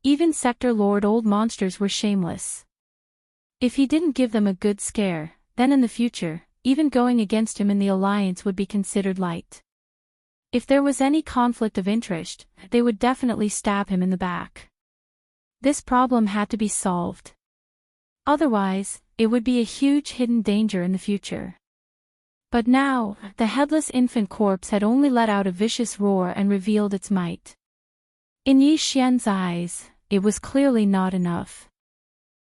Even Sector Lord old monsters were shameless. If he didn't give them a good scare, then in the future, even going against him in the alliance would be considered light. If there was any conflict of interest, they would definitely stab him in the back. This problem had to be solved. Otherwise, it would be a huge hidden danger in the future. But now, the headless infant corpse had only let out a vicious roar and revealed its might. In Yi Xian's eyes, it was clearly not enough.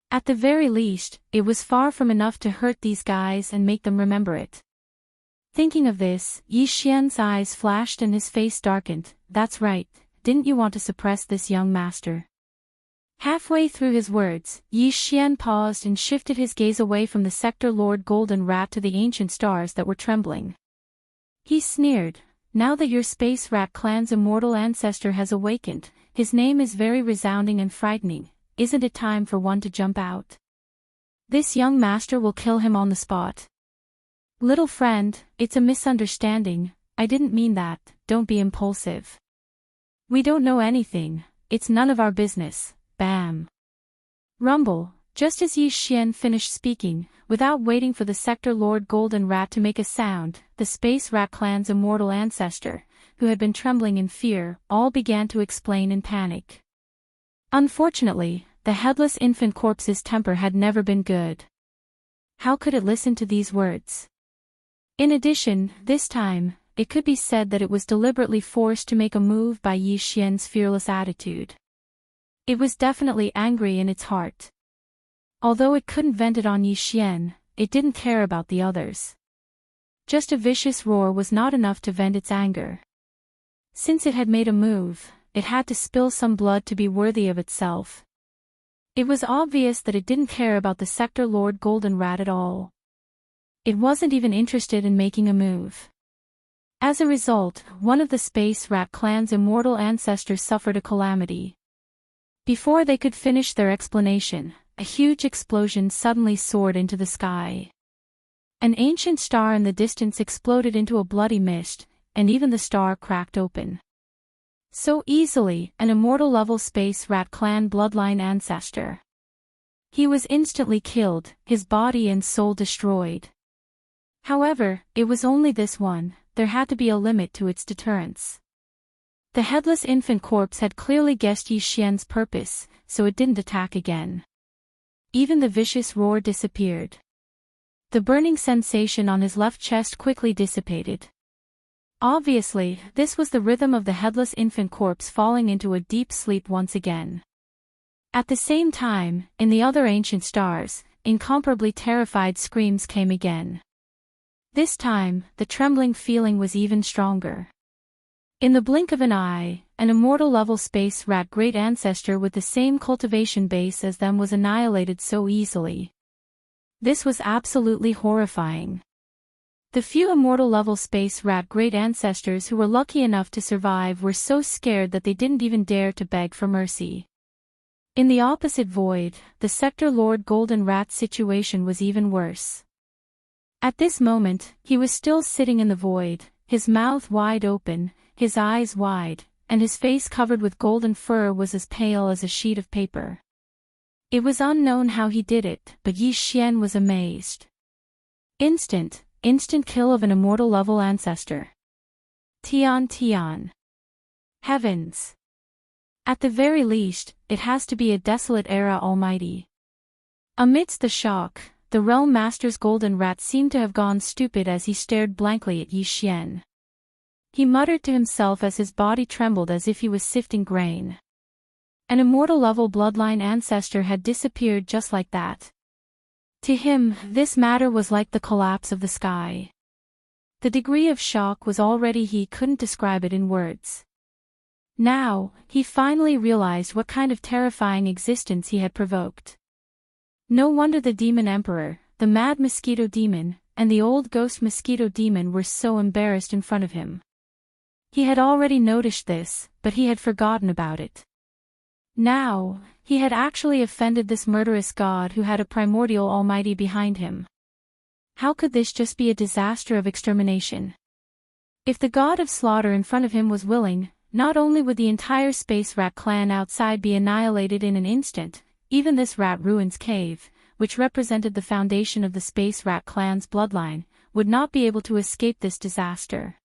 At the very least, it was far from enough to hurt these guys and make them remember it. Thinking of this, Yi Xian's eyes flashed and his face darkened. That's right, didn't you want to suppress this young master? Halfway through his words, Yi Xian paused and shifted his gaze away from the Sector Lord Golden Rat to the ancient stars that were trembling. He sneered. Now that your space rat clan's immortal ancestor has awakened, his name is very resounding and frightening, isn't it time for one to jump out? This young master will kill him on the spot. Little friend, it's a misunderstanding, I didn't mean that, don't be impulsive. We don't know anything, it's none of our business, bam. Rumble, just as Yi Xian finished speaking, without waiting for the Sector Lord Golden Rat to make a sound, the Space Rat Clan's immortal ancestor, who had been trembling in fear, all began to explain in panic. Unfortunately, the headless infant corpse's temper had never been good. How could it listen to these words? In addition, this time, it could be said that it was deliberately forced to make a move by Yi Xian's fearless attitude. It was definitely angry in its heart. Although it couldn't vent it on Yi Xian, it didn't care about the others. Just a vicious roar was not enough to vent its anger. Since it had made a move, it had to spill some blood to be worthy of itself. It was obvious that it didn't care about the Sector Lord Golden Rat at all. It wasn't even interested in making a move. As a result, one of the Space Rat Clan's immortal ancestors suffered a calamity. Before they could finish their explanation, a huge explosion suddenly soared into the sky. An ancient star in the distance exploded into a bloody mist, and even the star cracked open. So easily, an immortal-level Space Rat Clan bloodline ancestor. He was instantly killed, his body and soul destroyed. However, it was only this one, there had to be a limit to its deterrence. The headless infant corpse had clearly guessed Yi Xian's purpose, so it didn't attack again. Even the vicious roar disappeared. The burning sensation on his left chest quickly dissipated. Obviously, this was the rhythm of the headless infant corpse falling into a deep sleep once again. At the same time, in the other ancient stars, incomparably terrified screams came again. This time, the trembling feeling was even stronger. In the blink of an eye, an immortal-level Space Rat great ancestor with the same cultivation base as them was annihilated so easily. This was absolutely horrifying. The few immortal-level Space Rat great ancestors who were lucky enough to survive were so scared that they didn't even dare to beg for mercy. In the opposite void, the Sector Lord Golden Rat's situation was even worse. At this moment, he was still sitting in the void, his mouth wide open, his eyes wide, and his face covered with golden fur was as pale as a sheet of paper. It was unknown how he did it, but Yi Xian was amazed. Instant kill of an immortal-level ancestor. Tian. Heavens. At the very least, it has to be a desolate era almighty. Amidst the shock, the Realm Master's Golden Rat seemed to have gone stupid as he stared blankly at Yi Xian. He muttered to himself as his body trembled as if he was sifting grain. An immortal-level bloodline ancestor had disappeared just like that. To him, this matter was like the collapse of the sky. The degree of shock was already he couldn't describe it in words. Now, he finally realized what kind of terrifying existence he had provoked. No wonder the Demon Emperor, the Mad Mosquito Demon, and the Old Ghost Mosquito Demon were so embarrassed in front of him. He had already noticed this, but he had forgotten about it. Now, he had actually offended this murderous god who had a primordial almighty behind him. How could this just be a disaster of extermination? If the god of slaughter in front of him was willing, not only would the entire Space Rat clan outside be annihilated in an instant, even this Rat Ruins cave, which represented the foundation of the Space Rat clan's bloodline, would not be able to escape this disaster.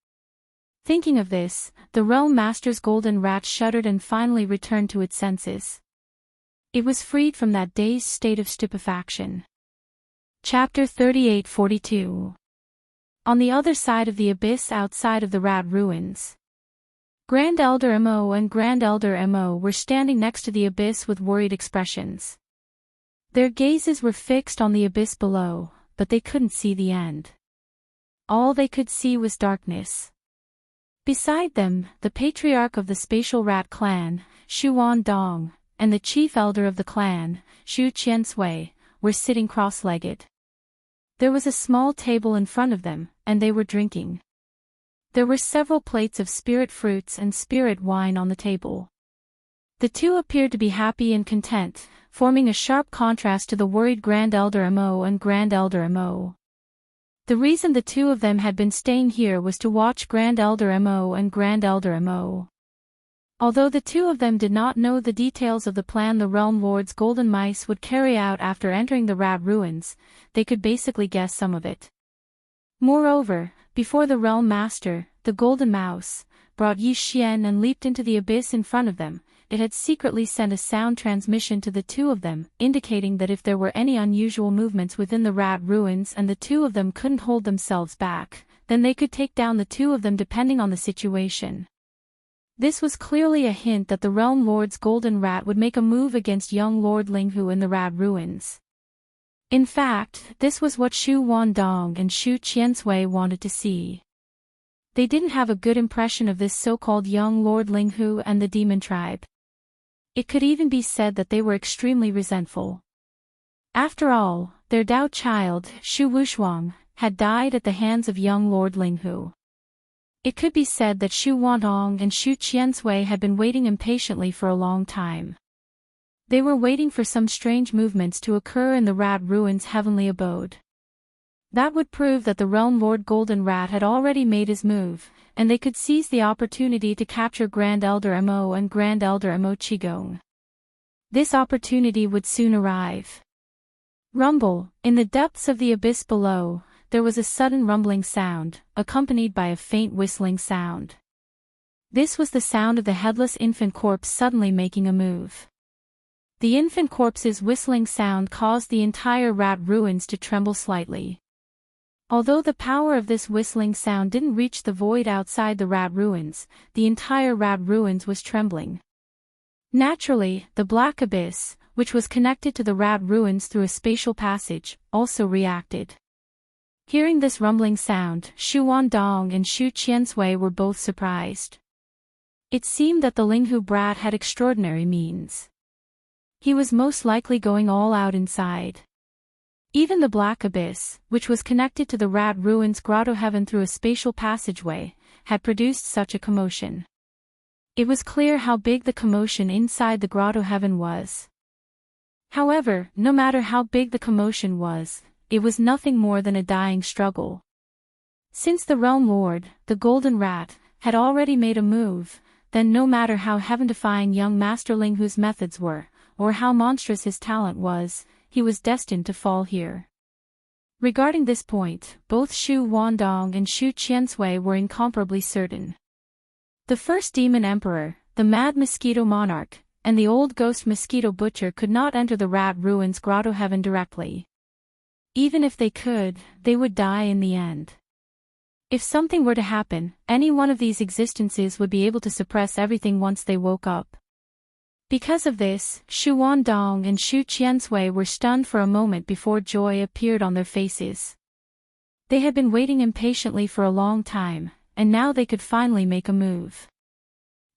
Thinking of this, the Realm Master's Golden Rat shuddered and finally returned to its senses. It was freed from that dazed state of stupefaction. Chapter 3842. On the other side of the abyss outside of the Rat Ruins. Grand Elder Mo and Grand Elder Mo were standing next to the abyss with worried expressions. Their gazes were fixed on the abyss below, but they couldn't see the end. All they could see was darkness. Beside them, the patriarch of the Spatial Rat clan, Shu Dong, and the chief elder of the clan, Shu Qiansui, were sitting cross-legged. There was a small table in front of them, and they were drinking. There were several plates of spirit fruits and spirit wine on the table. The two appeared to be happy and content, forming a sharp contrast to the worried Grand Elder Mo and Grand Elder Mo. The reason the two of them had been staying here was to watch Grand Elder Mo and Grand Elder Mo. Although the two of them did not know the details of the plan the Realm Lord's golden mice would carry out after entering the rat ruins, they could basically guess some of it. Moreover, before the Realm Master, the Golden Mouse, brought Yi Xian and leaped into the abyss in front of them, it had secretly sent a sound transmission to the two of them, indicating that if there were any unusual movements within the rat ruins and the two of them couldn't hold themselves back, then they could take down the two of them depending on the situation. This was clearly a hint that the Realm Lord's golden rat would make a move against young Lord Linghu in the rat ruins. In fact, this was what Xu Wandong and Xu Qiansui wanted to see. They didn't have a good impression of this so-called young Lord Linghu and the demon tribe. It could even be said that they were extremely resentful. After all, their Dao child, Xu Wushuang, had died at the hands of young Lord Linghu. It could be said that Xu Wandong and Xu Qiansui had been waiting impatiently for a long time. They were waiting for some strange movements to occur in the rat ruins' heavenly abode. That would prove that the Realm Lord Golden Rat had already made his move, and they could seize the opportunity to capture Grand Elder Mo and Grand Elder Mo Qigong. This opportunity would soon arrive. Rumble, in the depths of the abyss below, there was a sudden rumbling sound, accompanied by a faint whistling sound. This was the sound of the headless infant corpse suddenly making a move. The infant corpse's whistling sound caused the entire rat ruins to tremble slightly. Although the power of this whistling sound didn't reach the void outside the rat ruins, the entire rat ruins was trembling. Naturally, the black abyss, which was connected to the rat ruins through a spatial passage, also reacted. Hearing this rumbling sound, Xu Wandong and Xu Qiansui were both surprised. It seemed that the Linghu brat had extraordinary means. He was most likely going all out inside. Even the black abyss, which was connected to the rat ruins grotto heaven through a spatial passageway, had produced such a commotion. It was clear how big the commotion inside the grotto heaven was. However, no matter how big the commotion was, it was nothing more than a dying struggle. Since the Realm Lord, the Golden Rat, had already made a move, then no matter how heaven-defying young Master Linghu's methods were, or how monstrous his talent was, he was destined to fall here. Regarding this point, both Xu Wandong and Xu Qiansui were incomparably certain. The first demon emperor, the mad mosquito monarch, and the old ghost mosquito butcher could not enter the rat ruins grotto heaven directly. Even if they could, they would die in the end. If something were to happen, any one of these existences would be able to suppress everything once they woke up. Because of this, Xu Wandong and Xu Qiansui were stunned for a moment before joy appeared on their faces. They had been waiting impatiently for a long time, and now they could finally make a move.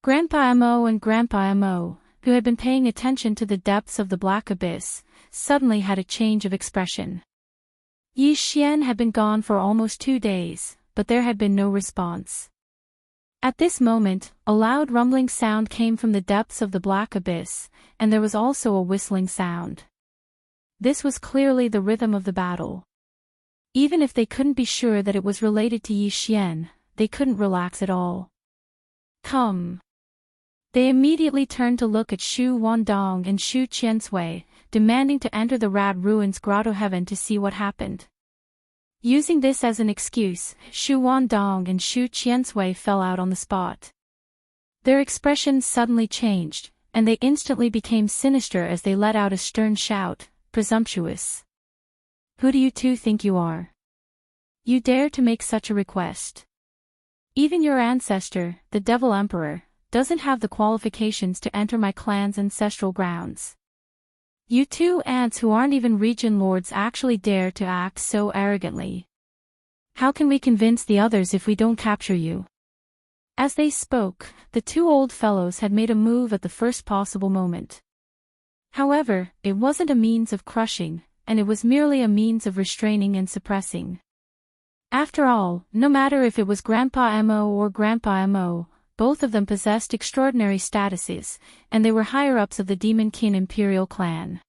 Grandpa Mo and Grandpa Mo, who had been paying attention to the depths of the black abyss, suddenly had a change of expression. Yi Xian had been gone for almost 2 days, but there had been no response. At this moment, a loud rumbling sound came from the depths of the black abyss, and there was also a whistling sound. This was clearly the rhythm of the battle. Even if they couldn't be sure that it was related to Yi Xian, they couldn't relax at all. Come! They immediately turned to look at Xu Wandong and Xu Qiansui, demanding to enter the rat ruins grotto heaven to see what happened. Using this as an excuse, Xu Wandong and Xu Qiansui fell out on the spot. Their expressions suddenly changed, and they instantly became sinister as they let out a stern shout, "Presumptuous! Who do you two think you are? You dare to make such a request? Even your ancestor, the Devil Emperor, doesn't have the qualifications to enter my clan's ancestral grounds. You two ants who aren't even region lords actually dare to act so arrogantly. How can we convince the others if we don't capture you?" As they spoke, the two old fellows had made a move at the first possible moment. However, it wasn't a means of crushing, and it was merely a means of restraining and suppressing. After all, no matter if it was Grandpa Mo or Grandpa Mo, both of them possessed extraordinary statuses, and they were higher-ups of the Demon Kin Imperial clan.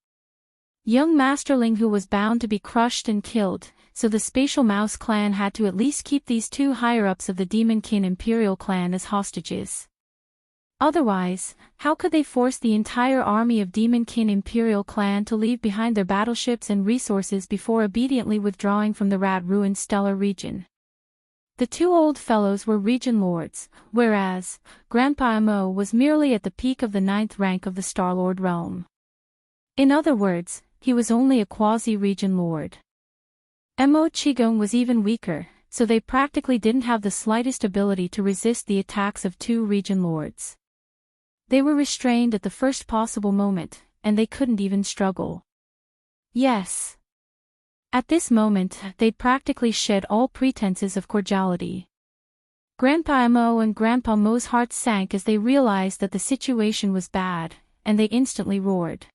Young Master Linghu was bound to be crushed and killed, so the Spatial Mouse clan had to at least keep these two higher-ups of the Demon Kin Imperial clan as hostages. Otherwise, how could they force the entire army of Demon Kin Imperial clan to leave behind their battleships and resources before obediently withdrawing from the rat-ruined stellar region? The two old fellows were region lords, whereas Grandpa Mo was merely at the peak of the 9th rank of the Starlord realm. In other words, he was only a quasi-region lord. Mo Qigong was even weaker, so they practically didn't have the slightest ability to resist the attacks of two region lords. They were restrained at the first possible moment, and they couldn't even struggle. Yes. At this moment, they'd practically shed all pretenses of cordiality. Grandpa Mo and Grandpa Mo's hearts sank as they realized that the situation was bad, and they instantly roared.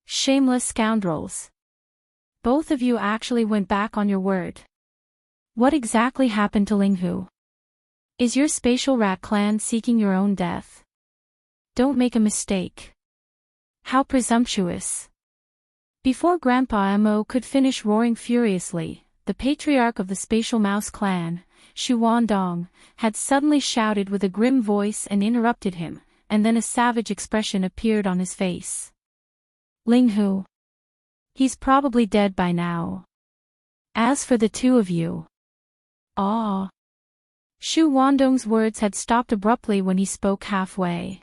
Shameless scoundrels! Both of you actually went back on your word. What exactly happened to Linghu? Is your spatial rat clan seeking your own death? Don't make a mistake. How presumptuous! Before Grandpa Mo could finish roaring furiously, the patriarch of the Spatial Mouse clan, Shu Wandong, had suddenly shouted with a grim voice and interrupted him, and then a savage expression appeared on his face. Linghu. He's probably dead by now. As for the two of you. Ah. Shu Wandong's words had stopped abruptly when he spoke halfway.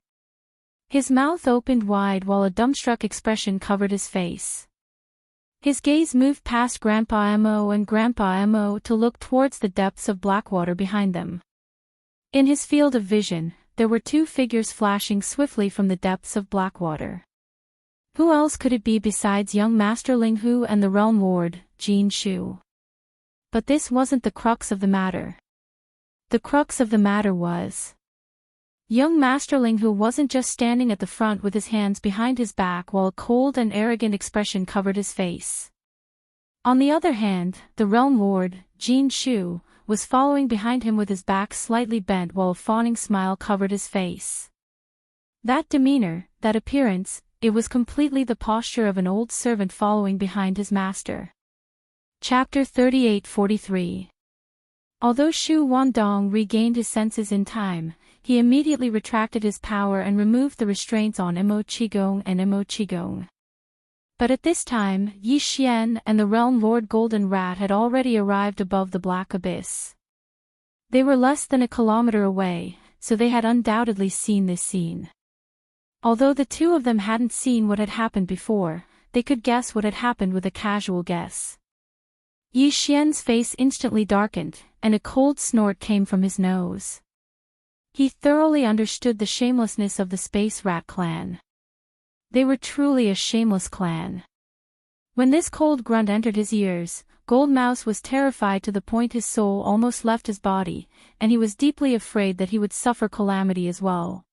His mouth opened wide while a dumbstruck expression covered his face. His gaze moved past Grandpa Mo and Grandpa Mo to look towards the depths of Blackwater behind them. In his field of vision, there were two figures flashing swiftly from the depths of Blackwater. Who else could it be besides young Master Linghu and the Realm Lord, Jin Shu? But this wasn't the crux of the matter. The crux of the matter was, young Master Linghu wasn't just standing at the front with his hands behind his back while a cold and arrogant expression covered his face. On the other hand, the Realm Lord, Jin Shu, was following behind him with his back slightly bent while a fawning smile covered his face. That demeanor, that appearance, it was completely the posture of an old servant following behind his master. Chapter 38-43. Although Shu Wandong regained his senses in time, he immediately retracted his power and removed the restraints on Mo Qigong and Mo Qigong. But at this time, Yi Xian and the Realm Lord Golden Rat had already arrived above the Black Abyss. They were less than a kilometer away, so they had undoubtedly seen this scene. Although the two of them hadn't seen what had happened before, they could guess what had happened with a casual guess. Yi Xian's face instantly darkened, and a cold snort came from his nose. He thoroughly understood the shamelessness of the Space Rat clan. They were truly a shameless clan. When this cold grunt entered his ears, Gold Mouse was terrified to the point his soul almost left his body, and he was deeply afraid that he would suffer calamity as well.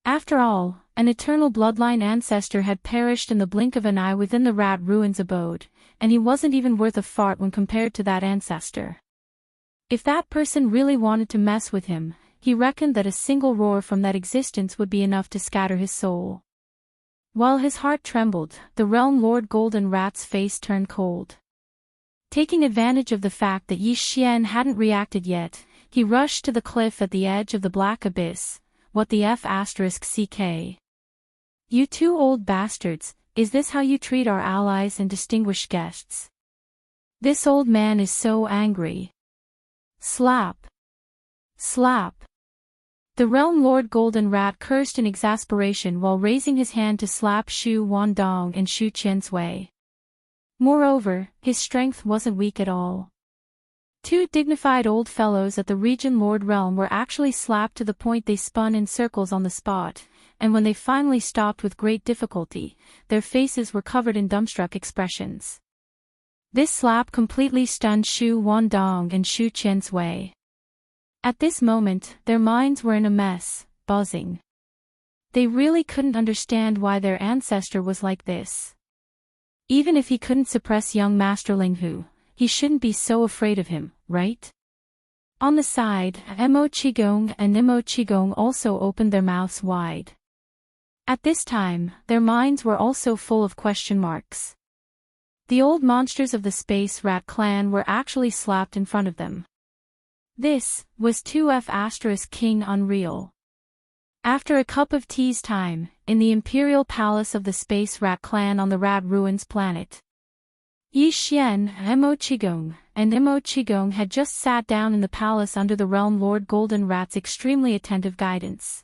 After all, an eternal bloodline ancestor had perished in the blink of an eye within the Rat Ruins abode, and he wasn't even worth a fart when compared to that ancestor. If that person really wanted to mess with him, he reckoned that a single roar from that existence would be enough to scatter his soul. While his heart trembled, the Realm Lord Golden Rat's face turned cold. Taking advantage of the fact that Yi Xian hadn't reacted yet, he rushed to the cliff at the edge of the Black Abyss. What the F***ck? You two old bastards, is this how you treat our allies and distinguished guests? This old man is so angry. Slap! Slap! The Realm Lord Golden Rat cursed in exasperation while raising his hand to slap Shu Wandong and Shu Qiansui. Moreover, his strength wasn't weak at all. Two dignified old fellows at the Region Lord realm were actually slapped to the point they spun in circles on the spot, and when they finally stopped with great difficulty, their faces were covered in dumbstruck expressions. This slap completely stunned Shu Wandong and Shu Qiansui. At this moment, their minds were in a mess, buzzing. They really couldn't understand why their ancestor was like this. Even if he couldn't suppress young Master Linghu, he shouldn't be so afraid of him, right? On the side, Mo Qigong and Nimo Qigong also opened their mouths wide. At this time, their minds were also full of question marks. The old monsters of the Space Rat clan were actually slapped in front of them. This was 2F** King Unreal. After a cup of tea's time, in the Imperial Palace of the Space Rat clan on the Rat Ruins planet, Yi Xian, Mo Qigong, and Nimo Qigong had just sat down in the palace under the Realm Lord Golden Rat's extremely attentive guidance.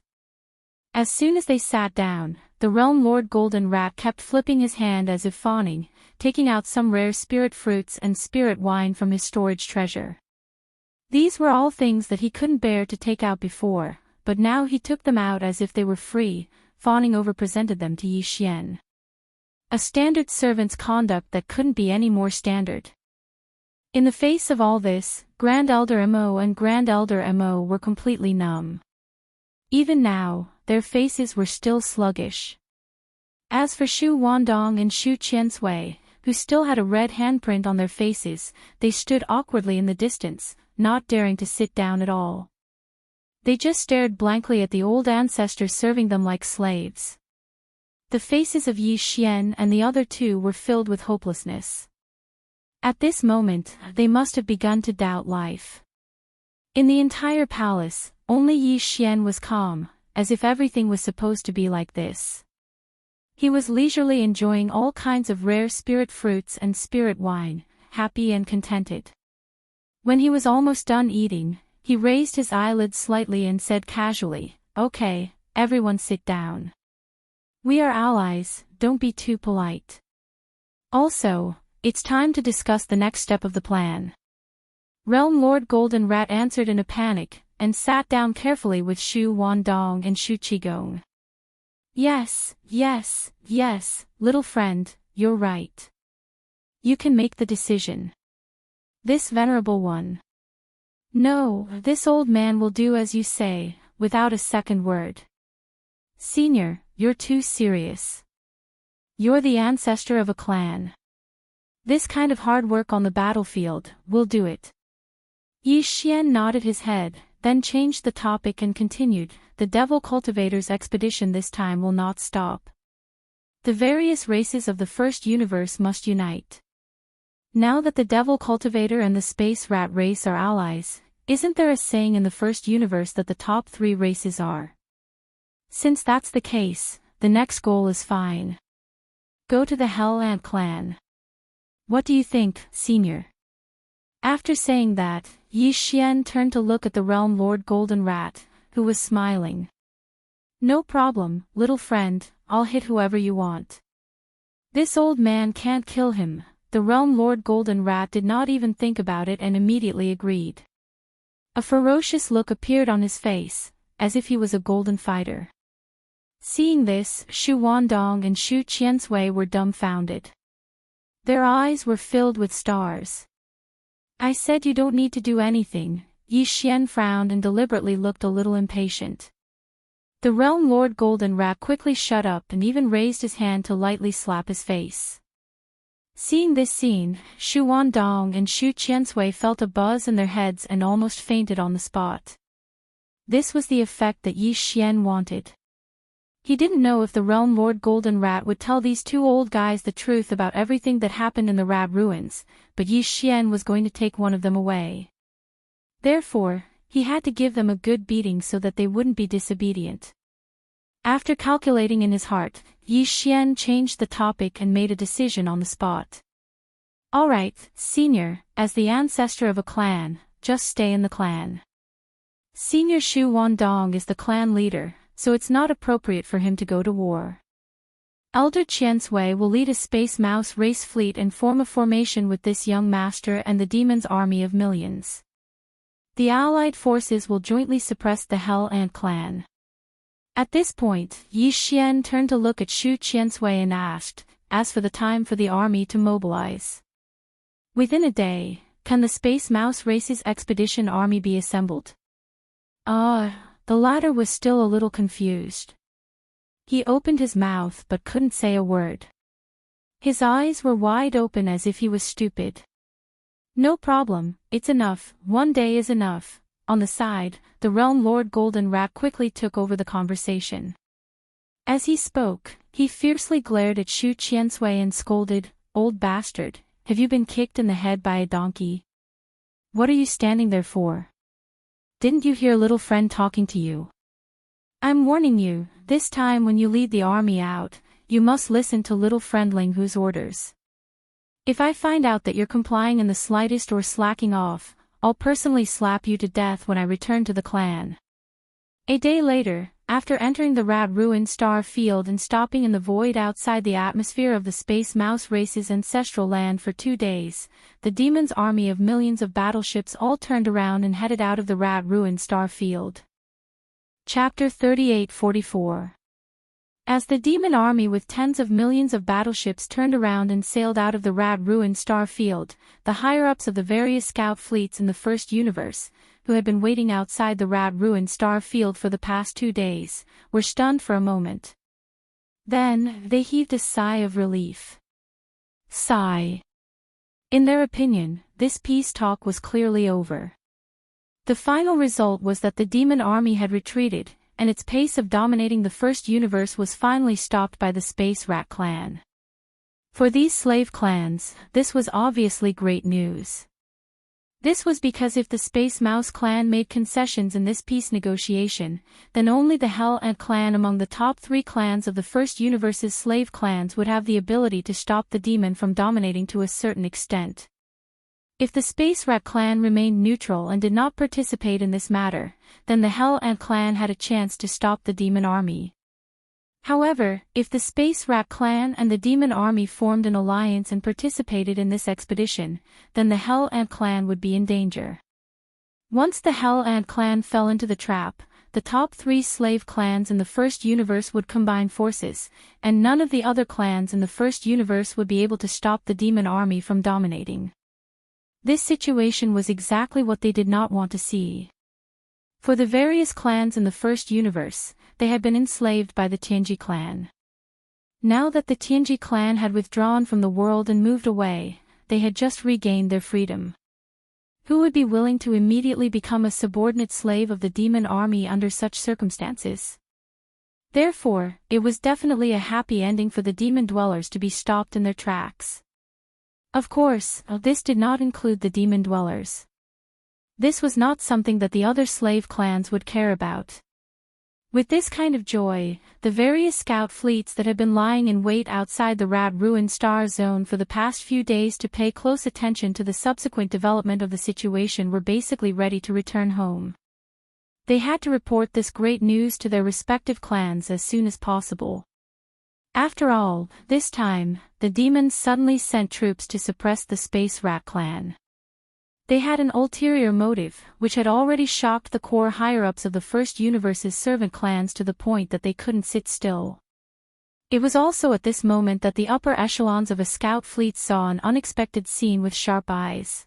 As soon as they sat down, the Realm Lord Golden Rat kept flipping his hand as if fawning, taking out some rare spirit fruits and spirit wine from his storage treasure. These were all things that he couldn't bear to take out before, but now he took them out as if they were free, fawning over presented them to Yi Xian. A standard servant's conduct that couldn't be any more standard. In the face of all this, Grand Elder Mo and Grand Elder Mo were completely numb. Even now, their faces were still sluggish. As for Shu Wandong and Shu Qiansui, who still had a red handprint on their faces, they stood awkwardly in the distance, not daring to sit down at all. They just stared blankly at the old ancestors serving them like slaves. The faces of Yi Xian and the other two were filled with hopelessness. At this moment, they must have begun to doubt life. In the entire palace, only Yi Xian was calm, as if everything was supposed to be like this. He was leisurely enjoying all kinds of rare spirit fruits and spirit wine, happy and contented. When he was almost done eating, he raised his eyelids slightly and said casually, "Okay, everyone sit down. We are allies, don't be too polite. Also, it's time to discuss the next step of the plan." Realm Lord Golden Rat answered in a panic, and sat down carefully with Shu Wandong and Shu Qigong. Yes, little friend, you're right. You can make the decision. This venerable one. No, this old man will do as you say, without a second word. Senior, you're too serious. You're the ancestor of a clan. This kind of hard work on the battlefield, will do it. Yi Xian nodded his head, then changed the topic and continued, "The Devil Cultivator's expedition this time will not stop. The various races of the first universe must unite. Now that the Devil Cultivator and the Space Rat race are allies, isn't there a saying in the first universe that the top 3 races are? Since that's the case, the next goal is fine. Go to the Hell Ant clan. What do you think, Senior?" After saying that, Yi Xian turned to look at the Realm Lord Golden Rat, who was smiling. "No problem, little friend, I'll hit whoever you want. This old man can't kill him." The Realm Lord Golden Rat did not even think about it and immediately agreed. A ferocious look appeared on his face, as if he was a golden fighter. Seeing this, Shu Wandong and Shu Qiansui were dumbfounded. Their eyes were filled with stars. "I said you don't need to do anything." Yi Xian frowned and deliberately looked a little impatient. The Realm Lord Golden Rat quickly shut up and even raised his hand to lightly slap his face. Seeing this scene, Shu Wandong and Shu Qiansui felt a buzz in their heads and almost fainted on the spot. This was the effect that Yi Xian wanted. He didn't know if the Realm Lord Golden Rat would tell these two old guys the truth about everything that happened in the Rat Ruins, but Yi Xian was going to take one of them away. Therefore, he had to give them a good beating so that they wouldn't be disobedient. After calculating in his heart, Yi Xian changed the topic and made a decision on the spot. "Alright, Senior, as the ancestor of a clan, just stay in the clan. Senior Shu Wandong is the clan leader, so it's not appropriate for him to go to war. Elder Qiansui will lead a Space Mouse race fleet and form a formation with this young master and the demon's army of millions. The allied forces will jointly suppress the Hell Ant clan." At this point, Yi Xian turned to look at Shu Qiansui and asked, "As for the time for the army to mobilize? Within a day, can the Space Mouse race's expedition army be assembled?" The latter was still a little confused. He opened his mouth but couldn't say a word. His eyes were wide open as if he was stupid. "No problem, it's enough, one day is enough," on the side, the realm lord Golden Rat quickly took over the conversation. As he spoke, he fiercely glared at Shu Qiansui and scolded, "Old bastard, have you been kicked in the head by a donkey? What are you standing there for? Didn't you hear little friend talking to you? I'm warning you, this time when you lead the army out, you must listen to little friend Ling Hu's orders. If I find out that you're complying in the slightest or slacking off, I'll personally slap you to death when I return to the clan." A day later, after entering the rat-ruined star field and stopping in the void outside the atmosphere of the Space Mouse race's ancestral land for 2 days, the demon's army of millions of battleships all turned around and headed out of the rat-ruined star field. Chapter 38-44. As the demon army with tens of millions of battleships turned around and sailed out of the rat-ruined star field, the higher-ups of the various scout fleets in the First Universe, who had been waiting outside the rat-ruined star field for the past 2 days, were stunned for a moment. Then, they heaved a sigh of relief. Sigh. In their opinion, this peace talk was clearly over. The final result was that the demon army had retreated, and its pace of dominating the First Universe was finally stopped by the Space Rat clan. For these slave clans, this was obviously great news. This was because if the Space Mouse clan made concessions in this peace negotiation, then only the Hell Ant clan among the top 3 clans of the First Universe's slave clans would have the ability to stop the demon from dominating to a certain extent. If the Space Rat clan remained neutral and did not participate in this matter, then the Hell Ant clan had a chance to stop the demon army. However, if the Space Rat clan and the demon army formed an alliance and participated in this expedition, then the Hell Ant clan would be in danger. Once the Hell Ant clan fell into the trap, the top 3 slave clans in the First Universe would combine forces, and none of the other clans in the First Universe would be able to stop the demon army from dominating. This situation was exactly what they did not want to see. For the various clans in the First Universe, they had been enslaved by the Tianji clan. Now that the Tianji clan had withdrawn from the world and moved away, they had just regained their freedom. Who would be willing to immediately become a subordinate slave of the demon army under such circumstances? Therefore, it was definitely a happy ending for the demon dwellers to be stopped in their tracks. Of course, this did not include the demon dwellers. This was not something that the other slave clans would care about. With this kind of joy, the various scout fleets that had been lying in wait outside the rat-ruined star zone for the past few days to pay close attention to the subsequent development of the situation were basically ready to return home. They had to report this great news to their respective clans as soon as possible. After all, this time, the demons suddenly sent troops to suppress the Space Rat clan. They had an ulterior motive, which had already shocked the core higher-ups of the First Universe's servant clans to the point that they couldn't sit still. It was also at this moment that the upper echelons of a scout fleet saw an unexpected scene with sharp eyes.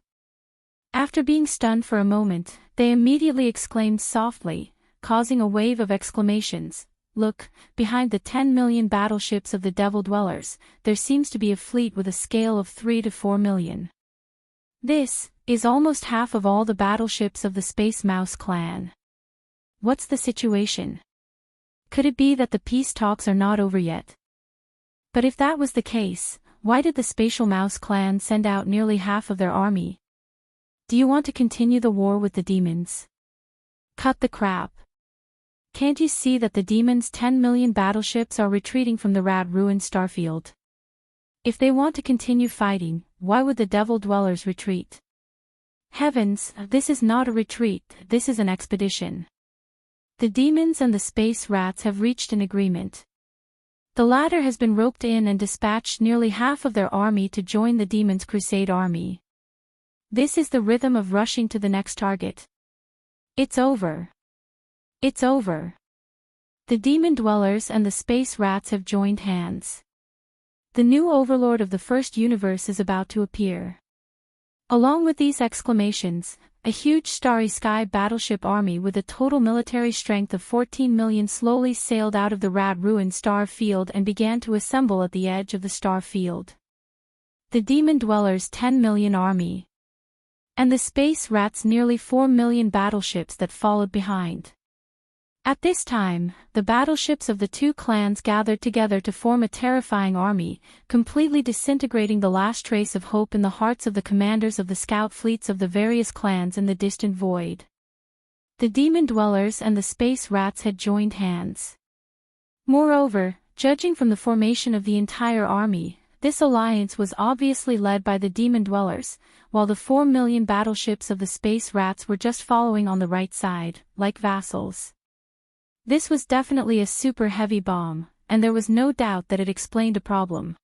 After being stunned for a moment, they immediately exclaimed softly, causing a wave of exclamations. "Look, behind the 10 million battleships of the Devil Dwellers, there seems to be a fleet with a scale of 3 to 4 million. This is almost half of all the battleships of the Space Mouse clan. What's the situation? Could it be that the peace talks are not over yet? But if that was the case, why did the Spatial Mouse clan send out nearly half of their army? Do you want to continue the war with the demons? Cut the crap. Can't you see that the demons' 10 million battleships are retreating from the rat-ruined starfield? If they want to continue fighting, why would the Devil Dwellers retreat? Heavens, this is not a retreat, this is an expedition. The demons and the space rats have reached an agreement. The latter has been roped in and dispatched nearly half of their army to join the demons' crusade army. This is the rhythm of rushing to the next target. It's over. It's over. The demon dwellers and the space rats have joined hands. The new overlord of the First Universe is about to appear. Along with these exclamations, a huge starry sky battleship army with a total military strength of 14 million slowly sailed out of the rat-ruined star field and began to assemble at the edge of the star field. The demon dwellers' 10 million army. and the space rats nearly 4 million battleships that followed behind. At this time, the battleships of the two clans gathered together to form a terrifying army, completely disintegrating the last trace of hope in the hearts of the commanders of the scout fleets of the various clans in the distant void. The demon dwellers and the space rats had joined hands. Moreover, judging from the formation of the entire army, this alliance was obviously led by the demon dwellers, while the 4 million battleships of the space rats were just following on the right side, like vassals. This was definitely a super heavy bomb, and there was no doubt that it explained a problem.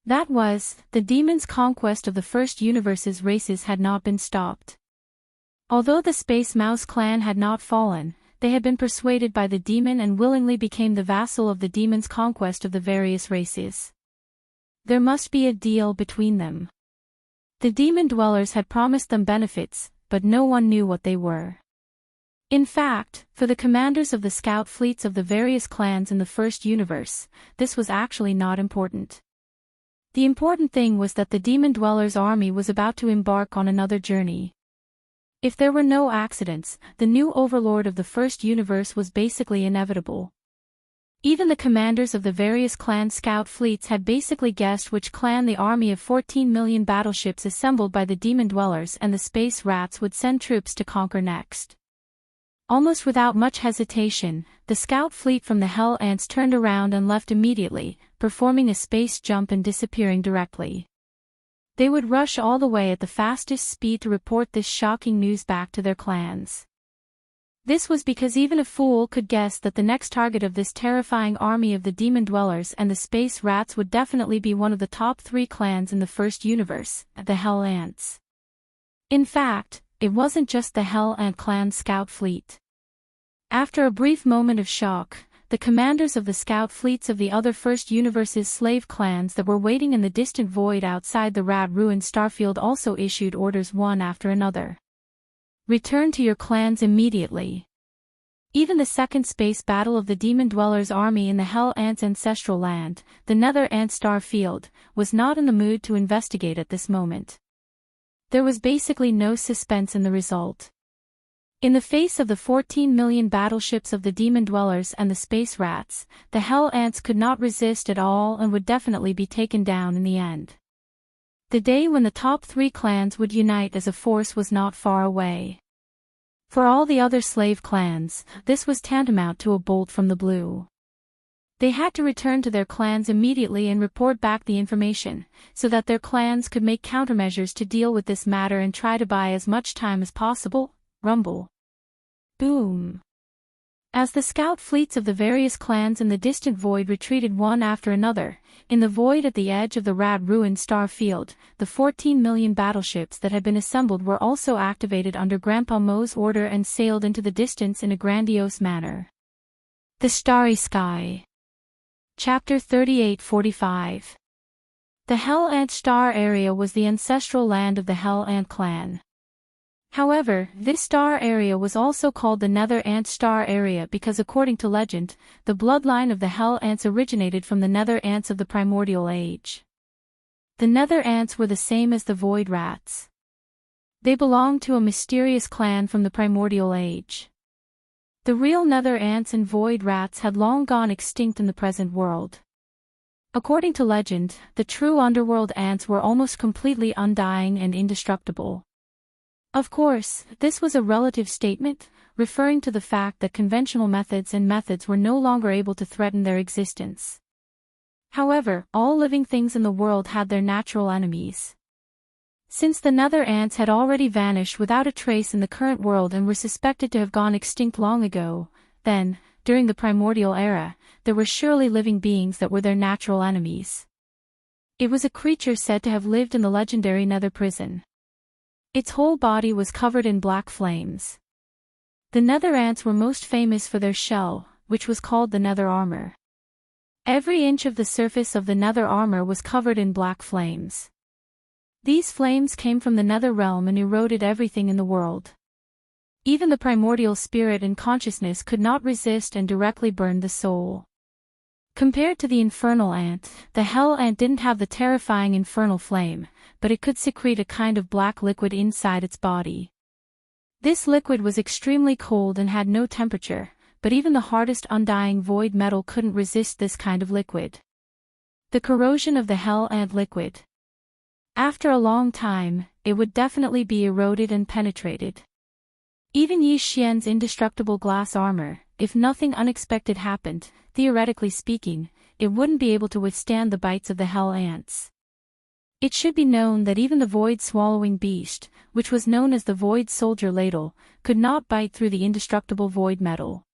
That was, the demons' conquest of the first universe's races had not been stopped. Although the Space Mouse clan had not fallen, they had been persuaded by the demon and willingly became the vassal of the demon's conquest of the various races. There must be a deal between them. The demon dwellers had promised them benefits, but no one knew what they were. In fact, for the commanders of the scout fleets of the various clans in the first universe, this was actually not important. The important thing was that the demon dwellers' army was about to embark on another journey. If there were no accidents, the new overlord of the first universe was basically inevitable. Even the commanders of the various clan scout fleets had basically guessed which clan the army of 14 million battleships assembled by the demon dwellers and the space rats would send troops to conquer next. Almost without much hesitation, the scout fleet from the Hell Ants turned around and left immediately, performing a space jump and disappearing directly. They would rush all the way at the fastest speed to report this shocking news back to their clans. This was because even a fool could guess that the next target of this terrifying army of the demon dwellers and the space rats would definitely be one of the top 3 clans in the first universe, the Hell Ants. In fact, it wasn't just the Hell Ant clan scout fleet. After a brief moment of shock, the commanders of the scout fleets of the other first universe's slave clans that were waiting in the distant void outside the rat-ruined starfield also issued orders one after another. Return to your clans immediately. Even the second space battle of the demon dwellers' army in the Hell Ants' ancestral land, the Nether Ant Starfield, was not in the mood to investigate at this moment. There was basically no suspense in the result. In the face of the 14 million battleships of the demon dwellers and the space rats, the Hell Ants could not resist at all and would definitely be taken down in the end. The day when the top 3 clans would unite as a force was not far away. For all the other slave clans, this was tantamount to a bolt from the blue. They had to return to their clans immediately and report back the information, so that their clans could make countermeasures to deal with this matter and try to buy as much time as possible. Rumble. Boom. As the scout fleets of the various clans in the distant void retreated one after another, in the void at the edge of the rat-ruined star field, the 14 million battleships that had been assembled were also activated under Grandpa Mo's order and sailed into the distance in a grandiose manner. The Starry Sky. Chapter 3845. The Hell Ant Star area was the ancestral land of the Hell Ant clan. However, this star area was also called the Nether Ant Star area because according to legend, the bloodline of the Hell Ants originated from the Nether Ants of the Primordial Age. The Nether Ants were the same as the Void Rats. They belonged to a mysterious clan from the Primordial Age. The real Nether Ants and Void Rats had long gone extinct in the present world. According to legend, the true underworld ants were almost completely undying and indestructible. Of course, this was a relative statement, referring to the fact that conventional methods were no longer able to threaten their existence. However, all living things in the world had their natural enemies. Since the Nether Ants had already vanished without a trace in the current world and were suspected to have gone extinct long ago, then, during the primordial era, there were surely living beings that were their natural enemies. It was a creature said to have lived in the legendary Nether prison. Its whole body was covered in black flames. The Nether Ants were most famous for their shell, which was called the Nether Armor. Every inch of the surface of the Nether Armor was covered in black flames. These flames came from the Nether realm and eroded everything in the world. Even the primordial spirit and consciousness could not resist and directly burned the soul. Compared to the infernal ant, the hell ant didn't have the terrifying infernal flame, but it could secrete a kind of black liquid inside its body. This liquid was extremely cold and had no temperature, but even the hardest undying void metal couldn't resist this kind of liquid. The corrosion of the hell ant liquid. After a long time, it would definitely be eroded and penetrated. Even Yi Xian's indestructible glass armor, if nothing unexpected happened, theoretically speaking, it wouldn't be able to withstand the bites of the hell ants. It should be known that even the void-swallowing beast, which was known as the void soldier ladle, could not bite through the indestructible void metal.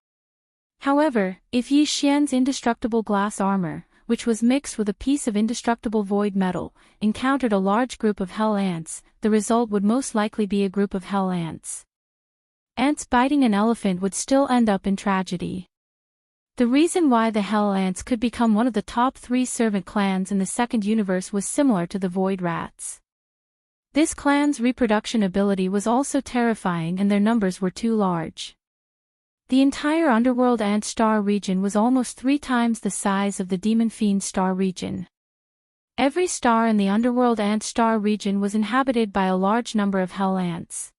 However, if Yi Xian's indestructible glass armor, which was mixed with a piece of indestructible void metal, encountered a large group of hell ants, the result would most likely be a group of hell ants. Ants biting an elephant would still end up in tragedy. The reason why the hell ants could become one of the top 3 servant clans in the second universe was similar to the void rats. This clan's reproduction ability was also terrifying and their numbers were too large. The entire underworld ant star region was almost 3 times the size of the demon fiend star region. Every star in the underworld ant star region was inhabited by a large number of hell ants.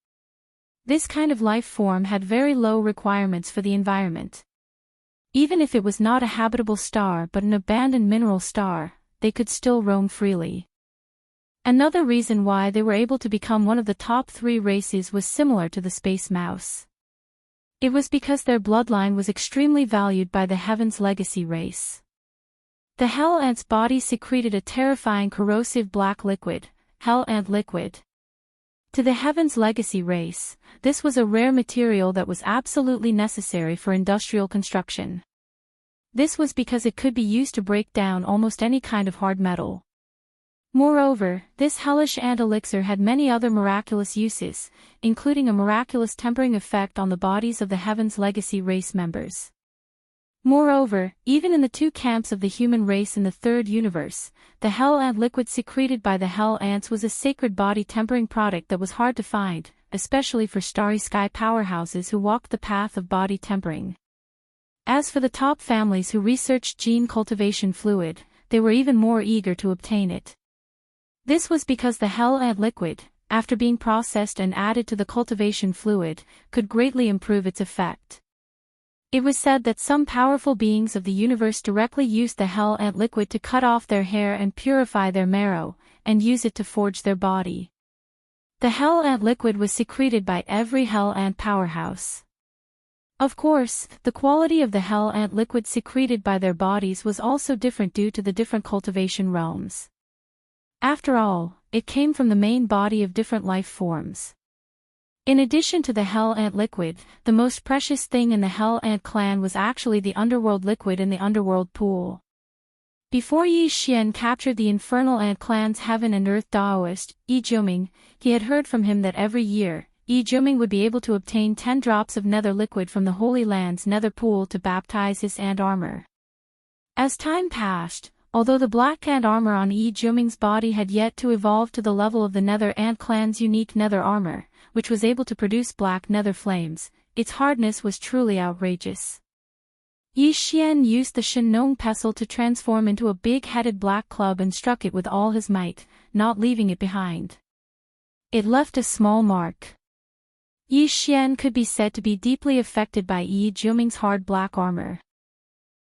This kind of life form had very low requirements for the environment. Even if it was not a habitable star but an abandoned mineral star, they could still roam freely. Another reason why they were able to become one of the top 3 races was similar to the space mouse. It was because their bloodline was extremely valued by the Heaven's Legacy race. The hell ant's body secreted a terrifying corrosive black liquid, hell ant liquid. To the Heaven's Legacy race, this was a rare material that was absolutely necessary for industrial construction. This was because it could be used to break down almost any kind of hard metal. Moreover, this hellish ant elixir had many other miraculous uses, including a miraculous tempering effect on the bodies of the Heaven's Legacy race members. Moreover, even in the 2 camps of the human race in the third universe, the hell ant liquid secreted by the hell ants was a sacred body tempering product that was hard to find, especially for starry sky powerhouses who walked the path of body tempering. As for the top families who researched gene cultivation fluid, they were even more eager to obtain it. This was because the hell ant liquid, after being processed and added to the cultivation fluid, could greatly improve its effect. It was said that some powerful beings of the universe directly used the hell ant liquid to cut off their hair and purify their marrow, and use it to forge their body. The hell ant liquid was secreted by every hell ant powerhouse. Of course, the quality of the hell ant liquid secreted by their bodies was also different due to the different cultivation realms. After all, it came from the main body of different life forms. In addition to the hell ant liquid, the most precious thing in the hell ant clan was actually the underworld liquid in the underworld pool. Before Yi Xian captured the infernal ant clan's heaven and earth Daoist, Yi Jiuming, he had heard from him that every year, Yi Jiuming would be able to obtain 10 drops of nether liquid from the Holy Land's nether pool to baptize his ant armor. As time passed, although the black ant armor on Yi Jiuming's body had yet to evolve to the level of the nether ant clan's unique nether armor, which was able to produce black nether flames, its hardness was truly outrageous. Yi Xian used the Shenong pestle to transform into a big-headed black club and struck it with all his might, not leaving it behind. It left a small mark. Yi Xian could be said to be deeply affected by Yi Jiuming's hard black armor.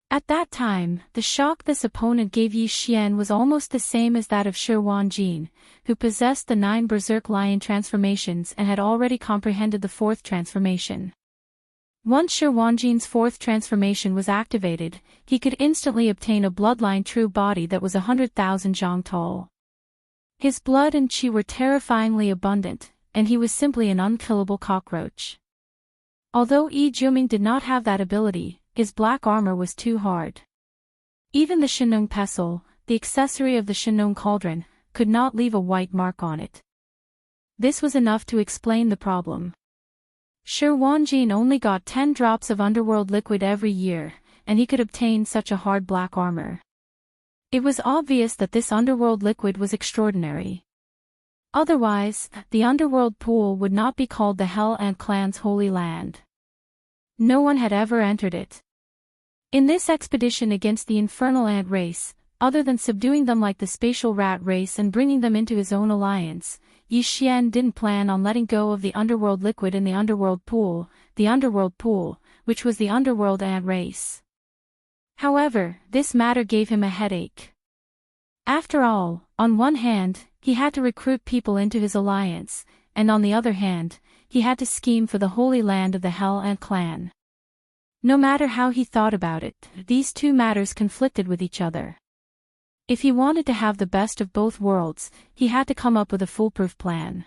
At that time, the shock this opponent gave Yi Xian was almost the same as that of Shi Wanjin, who possessed the 9 berserk lion transformations and had already comprehended the 4th transformation. Once Shi Wanjin's 4th transformation was activated, he could instantly obtain a bloodline true body that was 100,000 zhang tall. His blood and qi were terrifyingly abundant, and he was simply an unkillable cockroach. Although Yi Jiuming did not have that ability, his black armor was too hard. Even the Shenong pestle, the accessory of the Shenong cauldron, could not leave a white mark on it. This was enough to explain the problem. Shi Wanjin only got 10 drops of underworld liquid every year, and he could obtain such a hard black armor. It was obvious that this underworld liquid was extraordinary. Otherwise, the underworld pool would not be called the Hell Ant Clan's Holy Land. No one had ever entered it. In this expedition against the infernal ant race, other than subduing them like the spatial rat race and bringing them into his own alliance, Yi Xian didn't plan on letting go of the underworld liquid in the underworld pool, which was the underworld ant race. However, this matter gave him a headache. After all, on one hand, he had to recruit people into his alliance, and on the other hand, he had to scheme for the Holy Land of the Hell Ant clan. No matter how he thought about it, these two matters conflicted with each other. If he wanted to have the best of both worlds, he had to come up with a foolproof plan.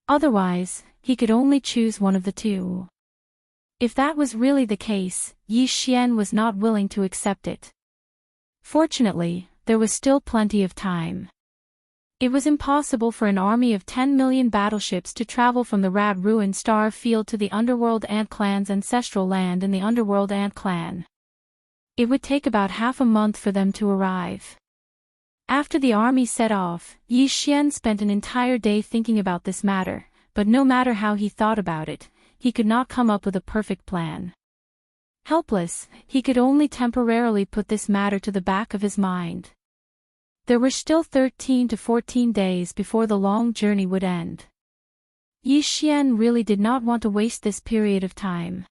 Otherwise, he could only choose one of the two. If that was really the case, Yi Xian was not willing to accept it. Fortunately, there was still plenty of time. It was impossible for an army of 10 million battleships to travel from the rat-ruined star field to the Underworld Ant Clan's ancestral land in the Underworld Ant Clan. It would take about half a month for them to arrive. After the army set off, Yi Xian spent an entire day thinking about this matter, but no matter how he thought about it, he could not come up with a perfect plan. Helpless, he could only temporarily put this matter to the back of his mind. There were still 13 to 14 days before the long journey would end. Yi Xian really did not want to waste this period of time.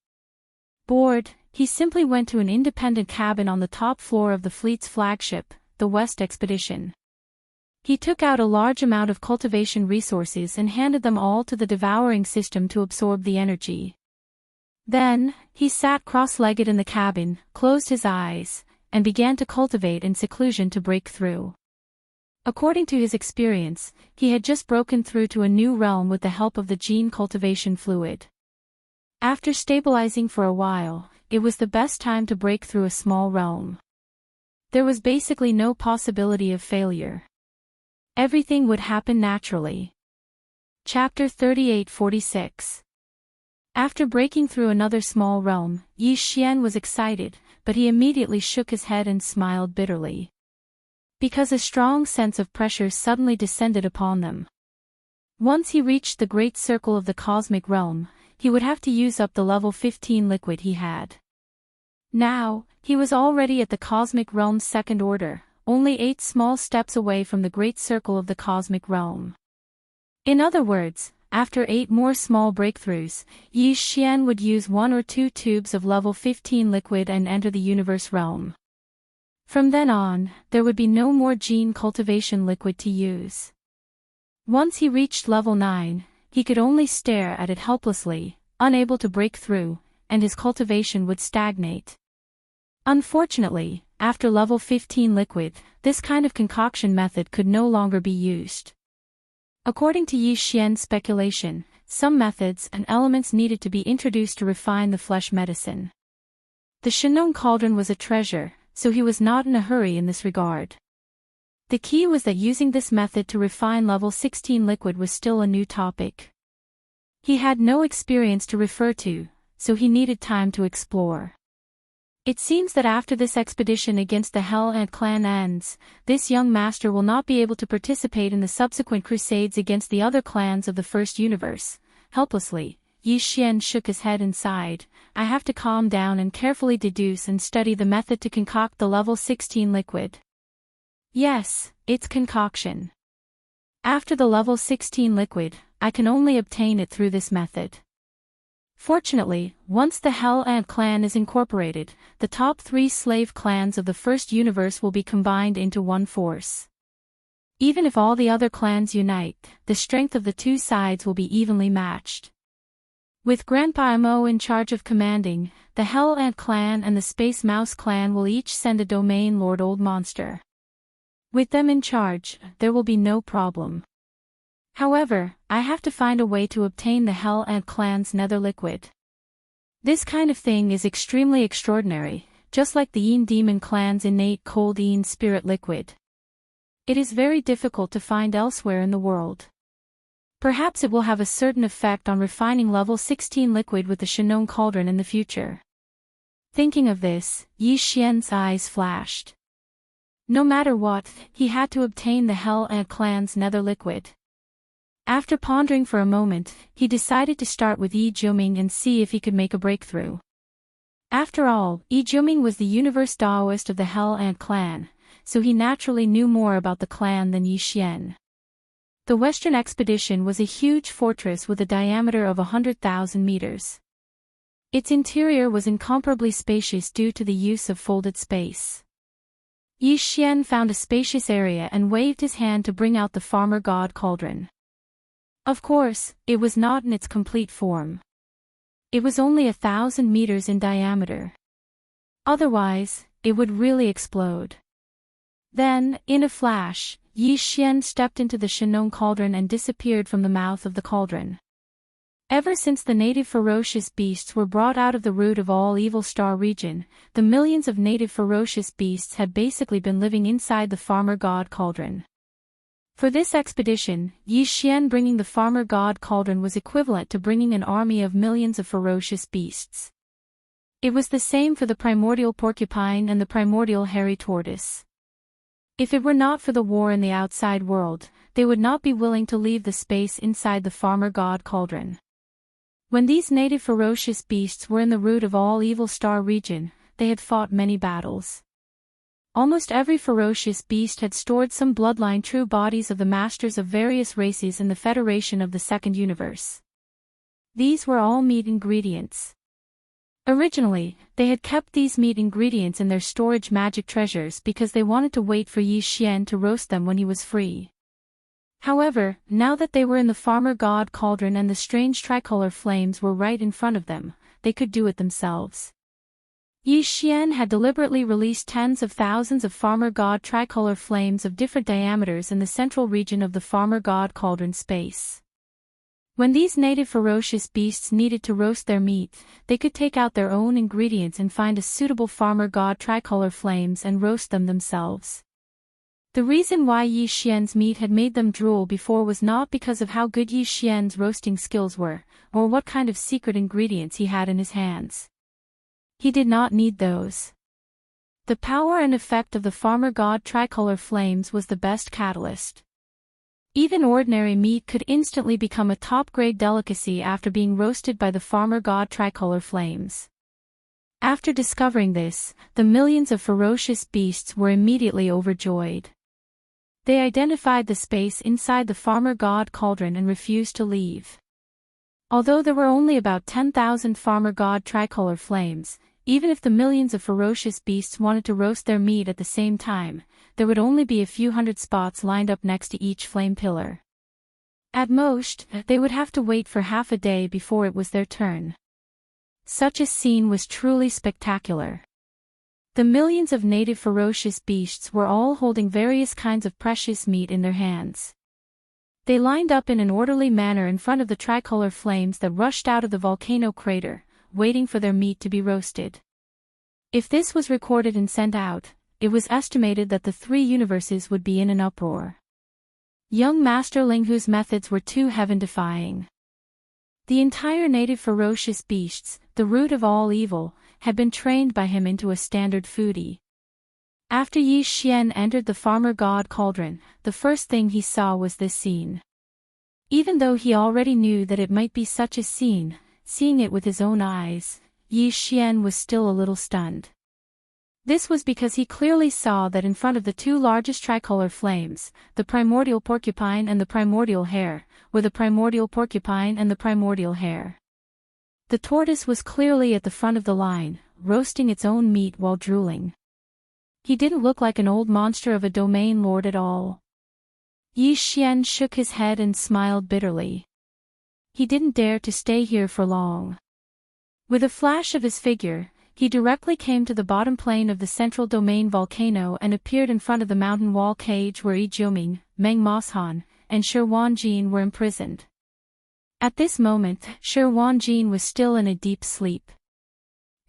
Bored, he simply went to an independent cabin on the top floor of the fleet's flagship, the West Expedition. He took out a large amount of cultivation resources and handed them all to the devouring system to absorb the energy. Then, he sat cross-legged in the cabin, closed his eyes, and began to cultivate in seclusion to break through. According to his experience, he had just broken through to a new realm with the help of the gene cultivation fluid. After stabilizing for a while, it was the best time to break through a small realm. There was basically no possibility of failure. Everything would happen naturally. Chapter 38-46. After breaking through another small realm, Yi Xian was excited, but he immediately shook his head and smiled bitterly. Because a strong sense of pressure suddenly descended upon them. Once he reached the great circle of the cosmic realm, he would have to use up the level 15 liquid he had. Now, he was already at the cosmic realm's second order, only 8 small steps away from the great circle of the cosmic realm. In other words, after 8 more small breakthroughs, Yi Xian would use 1 or 2 tubes of level 15 liquid and enter the universe realm. From then on, there would be no more gene cultivation liquid to use. Once he reached level 9, he could only stare at it helplessly, unable to break through, and his cultivation would stagnate. Unfortunately, after level 15 liquid, this kind of concoction method could no longer be used. According to Yi Xian's speculation, some methods and elements needed to be introduced to refine the flesh medicine. The Shannon cauldron was a treasure, so he was not in a hurry in this regard. The key was that using this method to refine level 16 liquid was still a new topic. He had no experience to refer to, so he needed time to explore. It seems that after this expedition against the Hell Ant clan ends, this young master will not be able to participate in the subsequent crusades against the other clans of the first universe. Helplessly, Yi Xian shook his head and sighed. I have to calm down and carefully deduce and study the method to concoct the level 16 liquid. Yes, it's concoction. After the level 16 liquid, I can only obtain it through this method. Fortunately, once the Hell Ant clan is incorporated, the top 3 slave clans of the first universe will be combined into one force. Even if all the other clans unite, the strength of the two sides will be evenly matched. With Grandpa Mo in charge of commanding, the Hell Ant clan and the Space Mouse clan will each send a domain lord old monster. With them in charge, there will be no problem. However, I have to find a way to obtain the Hell Ant clan's nether liquid. This kind of thing is extremely extraordinary, just like the Yin Demon clan's innate cold Yin spirit liquid. It is very difficult to find elsewhere in the world. Perhaps it will have a certain effect on refining level 16 liquid with the Shannon cauldron in the future. Thinking of this, Yi Xian's eyes flashed. No matter what, he had to obtain the Hell Ant clan's nether liquid. After pondering for a moment, he decided to start with Yi Jiuming and see if he could make a breakthrough. After all, Yi Jiuming was the universe Daoist of the Hell Ant clan, so he naturally knew more about the clan than Yi Xian. The Western expedition was a huge fortress with a diameter of 100,000 meters. Its interior was incomparably spacious due to the use of folded space. Yi Xian found a spacious area and waved his hand to bring out the farmer god cauldron. Of course, it was not in its complete form. It was only 1,000 meters in diameter. Otherwise, it would really explode. Then, in a flash, Yi Xian stepped into the Shenong cauldron and disappeared from the mouth of the cauldron. Ever since the native ferocious beasts were brought out of the root of all evil star region, the millions of native ferocious beasts had basically been living inside the farmer god cauldron. For this expedition, Yi Xian bringing the farmer god cauldron was equivalent to bringing an army of millions of ferocious beasts. It was the same for the primordial porcupine and the primordial hairy tortoise. If it were not for the war in the outside world, they would not be willing to leave the space inside the farmer god cauldron. When these native ferocious beasts were in the root of all evil star region, they had fought many battles. Almost every ferocious beast had stored some bloodline true bodies of the masters of various races in the Federation of the Second Universe. These were all meat ingredients. Originally, they had kept these meat ingredients in their storage magic treasures because they wanted to wait for Yi Xian to roast them when he was free. However, now that they were in the farmer god cauldron and the strange tricolor flames were right in front of them, they could do it themselves. Yi Xian had deliberately released tens of thousands of farmer god tricolor flames of different diameters in the central region of the farmer god cauldron space. When these native ferocious beasts needed to roast their meat, they could take out their own ingredients and find a suitable farmer god tricolor flames and roast them themselves. The reason why Yi Xian's meat had made them drool before was not because of how good Yi Xian's roasting skills were, or what kind of secret ingredients he had in his hands. He did not need those. The power and effect of the farmer god tricolor flames was the best catalyst. Even ordinary meat could instantly become a top-grade delicacy after being roasted by the farmer god tricolor flames. After discovering this, the millions of ferocious beasts were immediately overjoyed. They identified the space inside the farmer god cauldron and refused to leave. Although there were only about 10,000 farmer god tricolor flames, even if the millions of ferocious beasts wanted to roast their meat at the same time, there would only be a few hundred spots lined up next to each flame pillar. At most, they would have to wait for half a day before it was their turn. Such a scene was truly spectacular. The millions of native ferocious beasts were all holding various kinds of precious meat in their hands. They lined up in an orderly manner in front of the tricolor flames that rushed out of the volcano crater, waiting for their meat to be roasted. If this was recorded and sent out, it was estimated that the three universes would be in an uproar. Young Master Linghu's methods were too heaven-defying. The entire native ferocious beasts, the root of all evil, had been trained by him into a standard foodie. After Yi Xian entered the farmer god cauldron, the first thing he saw was this scene. Even though he already knew that it might be such a scene, seeing it with his own eyes, Yi Xian was still a little stunned. This was because he clearly saw that in front of the two largest tricolor flames, the primordial porcupine and the primordial hare, were the primordial porcupine and the primordial hare. The tortoise was clearly at the front of the line, roasting its own meat while drooling. He didn't look like an old monster of a domain lord at all. Yi Xian shook his head and smiled bitterly. He didn't dare to stay here for long. With a flash of his figure, he directly came to the bottom plane of the central domain volcano and appeared in front of the mountain wall cage where Yi Jiuming, Meng Moshan, and Shi Wanjin were imprisoned. At this moment, Shi Wanjin was still in a deep sleep.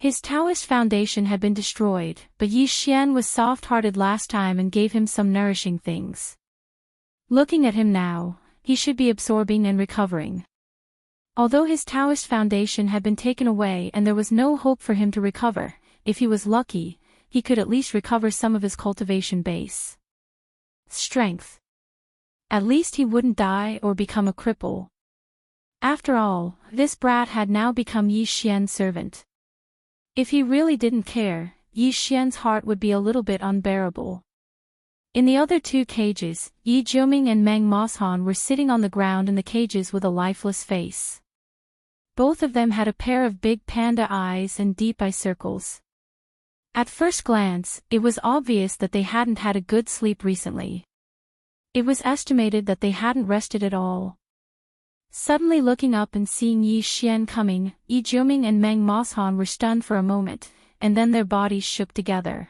His Taoist foundation had been destroyed, but Yi Xian was soft-hearted last time and gave him some nourishing things. Looking at him now, he should be absorbing and recovering. Although his Taoist foundation had been taken away and there was no hope for him to recover, if he was lucky, he could at least recover some of his cultivation base. Strength. At least he wouldn't die or become a cripple. After all, this brat had now become Yi Xian's servant. If he really didn't care, Yi Xian's heart would be a little bit unbearable. In the other two cages, Yi Jiuming and Meng Moshan were sitting on the ground in the cages with a lifeless face. Both of them had a pair of big panda eyes and deep eye circles. At first glance, it was obvious that they hadn't had a good sleep recently. It was estimated that they hadn't rested at all. Suddenly looking up and seeing Yi Xian coming, Yi Jiuming and Meng Moshan were stunned for a moment, and then their bodies shook together.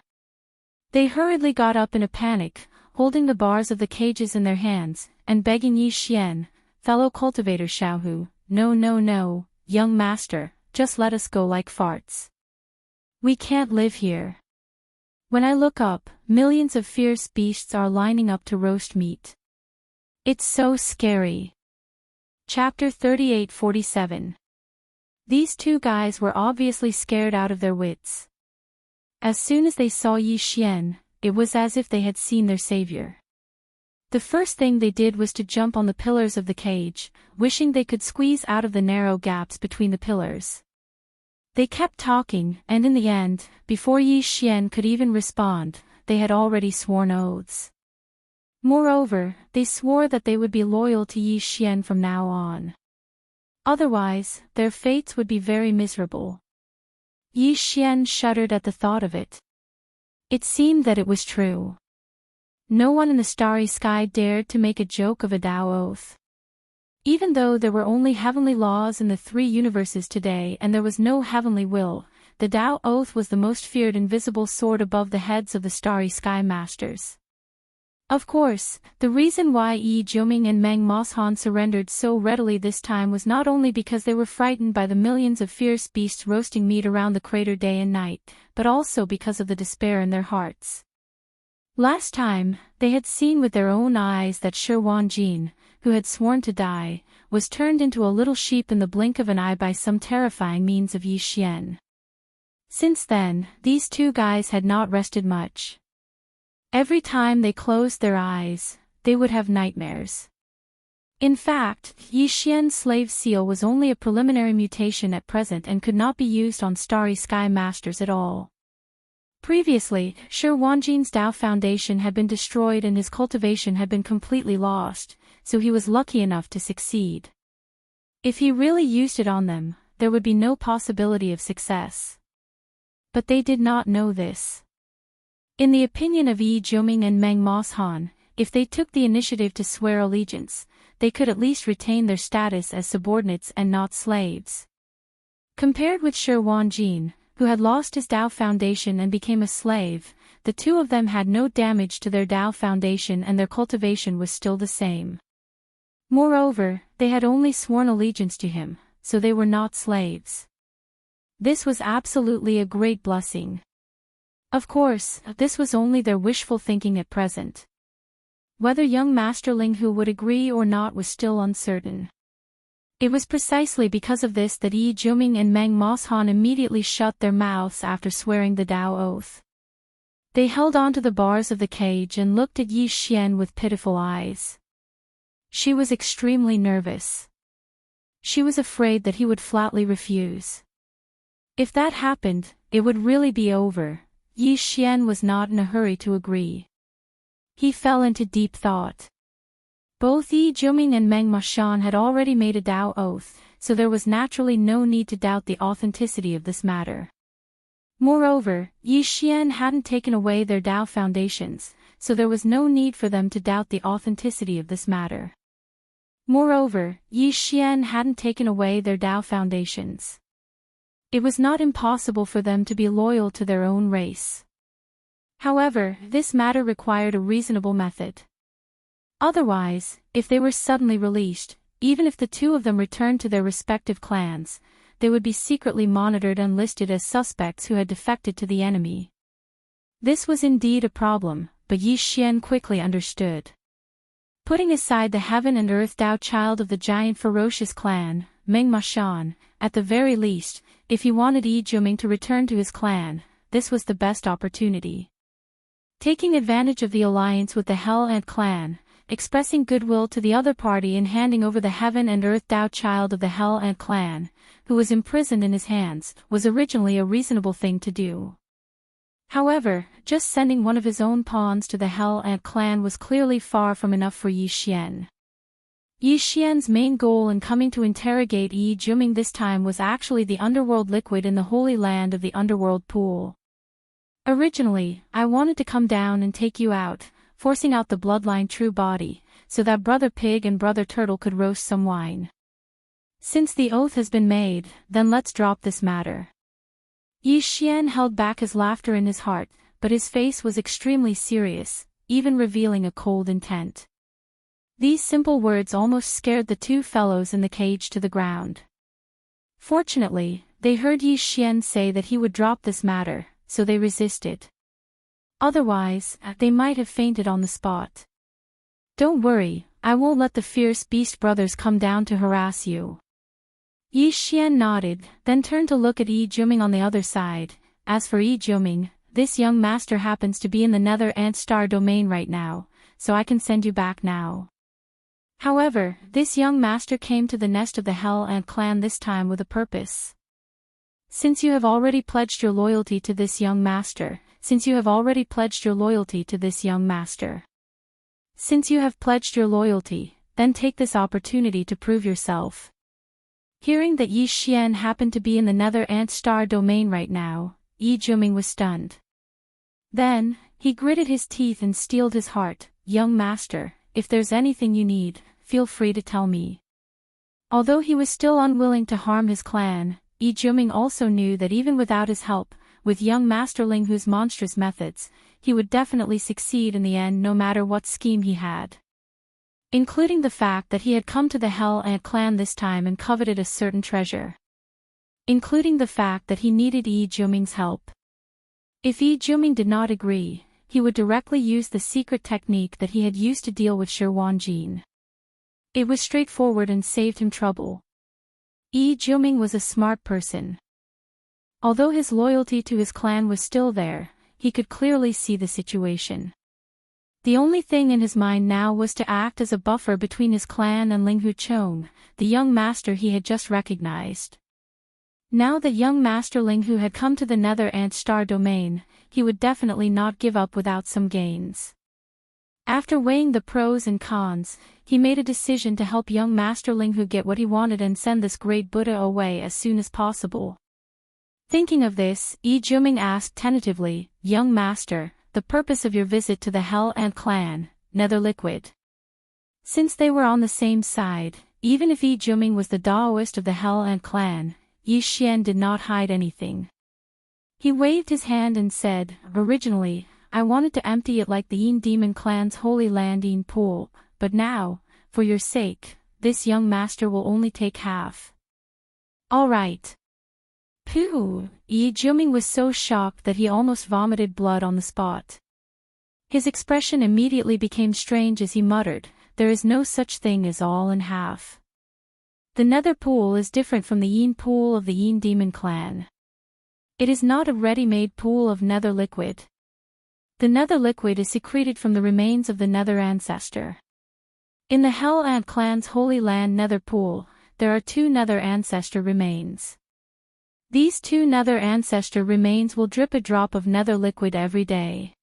They hurriedly got up in a panic, holding the bars of the cages in their hands, and begging Yi Xian, "Fellow cultivator Xiaohu, no, young master, just let us go like farts. We can't live here. When I look up, millions of fierce beasts are lining up to roast meat. It's so scary." Chapter 38-47. These two guys were obviously scared out of their wits. As soon as they saw Yi Xian, it was as if they had seen their savior. The first thing they did was to jump on the pillars of the cage, wishing they could squeeze out of the narrow gaps between the pillars. They kept talking, and in the end, before Yi Xian could even respond, they had already sworn oaths. Moreover, they swore that they would be loyal to Yi Xian from now on. Otherwise, their fates would be very miserable. Yi Xian shuddered at the thought of it. It seemed that it was true. No one in the starry sky dared to make a joke of a Tao oath. Even though there were only heavenly laws in the three universes today and there was no heavenly will, the Tao oath was the most feared invisible sword above the heads of the starry sky masters. Of course, the reason why Yi Jiuming and Meng Moshan surrendered so readily this time was not only because they were frightened by the millions of fierce beasts roasting meat around the crater day and night, but also because of the despair in their hearts. Last time, they had seen with their own eyes that Shi Wanjin, who had sworn to die, was turned into a little sheep in the blink of an eye by some terrifying means of Yi Xian. Since then, these two guys had not rested much. Every time they closed their eyes, they would have nightmares. In fact, Yi Xian's slave seal was only a preliminary mutation at present and could not be used on starry sky masters at all. Previously, Shi Wanjin's Tao Foundation had been destroyed and his cultivation had been completely lost, so he was lucky enough to succeed. If he really used it on them, there would be no possibility of success. But they did not know this. In the opinion of Yi Jiuming and Meng Moshan, if they took the initiative to swear allegiance, they could at least retain their status as subordinates and not slaves. Compared with Shi Wanjin, who had lost his Tao Foundation and became a slave, the two of them had no damage to their Tao Foundation and their cultivation was still the same. Moreover, they had only sworn allegiance to him, so they were not slaves. This was absolutely a great blessing. Of course, this was only their wishful thinking at present. Whether young Master Ling Hu would agree or not was still uncertain. It was precisely because of this that Yi Jiuming and Meng Moshan immediately shut their mouths after swearing the Tao oath. They held on to the bars of the cage and looked at Yi Xian with pitiful eyes. She was extremely nervous. She was afraid that he would flatly refuse. If that happened, it would really be over. Yi Xian was not in a hurry to agree. He fell into deep thought. Both Yi Jiuming and Meng Moshan had already made a Tao oath, so there was naturally no need to doubt the authenticity of this matter. Moreover, Yi Xian hadn't taken away their Tao foundations, so there was no need for them to doubt the authenticity of this matter. Moreover, Yi Xian hadn't taken away their Tao foundations. It was not impossible for them to be loyal to their own race. However, this matter required a reasonable method. Otherwise, if they were suddenly released, even if the two of them returned to their respective clans, they would be secretly monitored and listed as suspects who had defected to the enemy. This was indeed a problem, but Yi Xian quickly understood. Putting aside the heaven and earth Tao child of the giant ferocious clan, Meng Moshan, at the very least, if he wanted Yi Jiuming to return to his clan, this was the best opportunity. Taking advantage of the alliance with the Hell Ant clan, expressing goodwill to the other party and handing over the heaven and earth Dao child of the Hell Ant clan, who was imprisoned in his hands, was originally a reasonable thing to do. However, just sending one of his own pawns to the Hell Ant clan was clearly far from enough for Yi Xian. Yi Xian's main goal in coming to interrogate Yi Juming this time was actually the underworld liquid in the holy land of the underworld pool. Originally, I wanted to come down and take you out, forcing out the bloodline true body, so that Brother Pig and Brother Turtle could roast some wine. Since the oath has been made, then let's drop this matter. Yi Xian held back his laughter in his heart, but his face was extremely serious, even revealing a cold intent. These simple words almost scared the two fellows in the cage to the ground. Fortunately, they heard Yi Xian say that he would drop this matter, so they resisted. Otherwise, they might have fainted on the spot. Don't worry, I won't let the fierce beast brothers come down to harass you. Yi Xian nodded, then turned to look at Yi Juming on the other side. As for Yi Juming, this young master happens to be in the Nether Ant Star domain right now, so I can send you back now. However, this young master came to the nest of the Hell Ant clan this time with a purpose. Since you have already pledged your loyalty to this young master, then take this opportunity to prove yourself. Hearing that Yi Xian happened to be in the Nether Ant Star domain right now, Yi Juming was stunned. Then, he gritted his teeth and steeled his heart. Young master, if there's anything you need, feel free to tell me. Although he was still unwilling to harm his clan, Yi Juming also knew that even without his help, with young Master Ling Hu's monstrous methods, he would definitely succeed in the end no matter what scheme he had. Including the fact that he had come to the Hell Ant clan this time and coveted a certain treasure. Including the fact that he needed Yi Juming's help. If Yi Juming did not agree, he would directly use the secret technique that he had used to deal with Shi Wanjin. It was straightforward and saved him trouble. Yi Juming was a smart person. Although his loyalty to his clan was still there, he could clearly see the situation. The only thing in his mind now was to act as a buffer between his clan and Ling Hu Chong, the young master he had just recognized. Now that young Master Ling Hu had come to the Nether Ant Star domain, he would definitely not give up without some gains. After weighing the pros and cons, he made a decision to help young Master Ling Hu get what he wanted and send this great Buddha away as soon as possible. Thinking of this, Yi Juming asked tentatively, "Young master, the purpose of your visit to the Hell Ant clan, Nether Liquid." Since they were on the same side, even if Yi Juming was the Daoist of the Hell Ant clan, Yi Xian did not hide anything. He waved his hand and said, "Originally, I wanted to empty it like the Yin Demon clan's holy land Yin pool, but now, for your sake, this young master will only take half." "All right." Pooh! Yi Juming was so shocked that he almost vomited blood on the spot. His expression immediately became strange as he muttered, "There is no such thing as all in half. The Nether pool is different from the Yin pool of the Yin Demon clan. It is not a ready-made pool of Nether liquid. The Nether liquid is secreted from the remains of the Nether ancestor. In the Hell Ant clan's holy land Nether pool, there are 2 Nether ancestor remains. These 2 Nether ancestor remains will drip a drop of Nether liquid every day.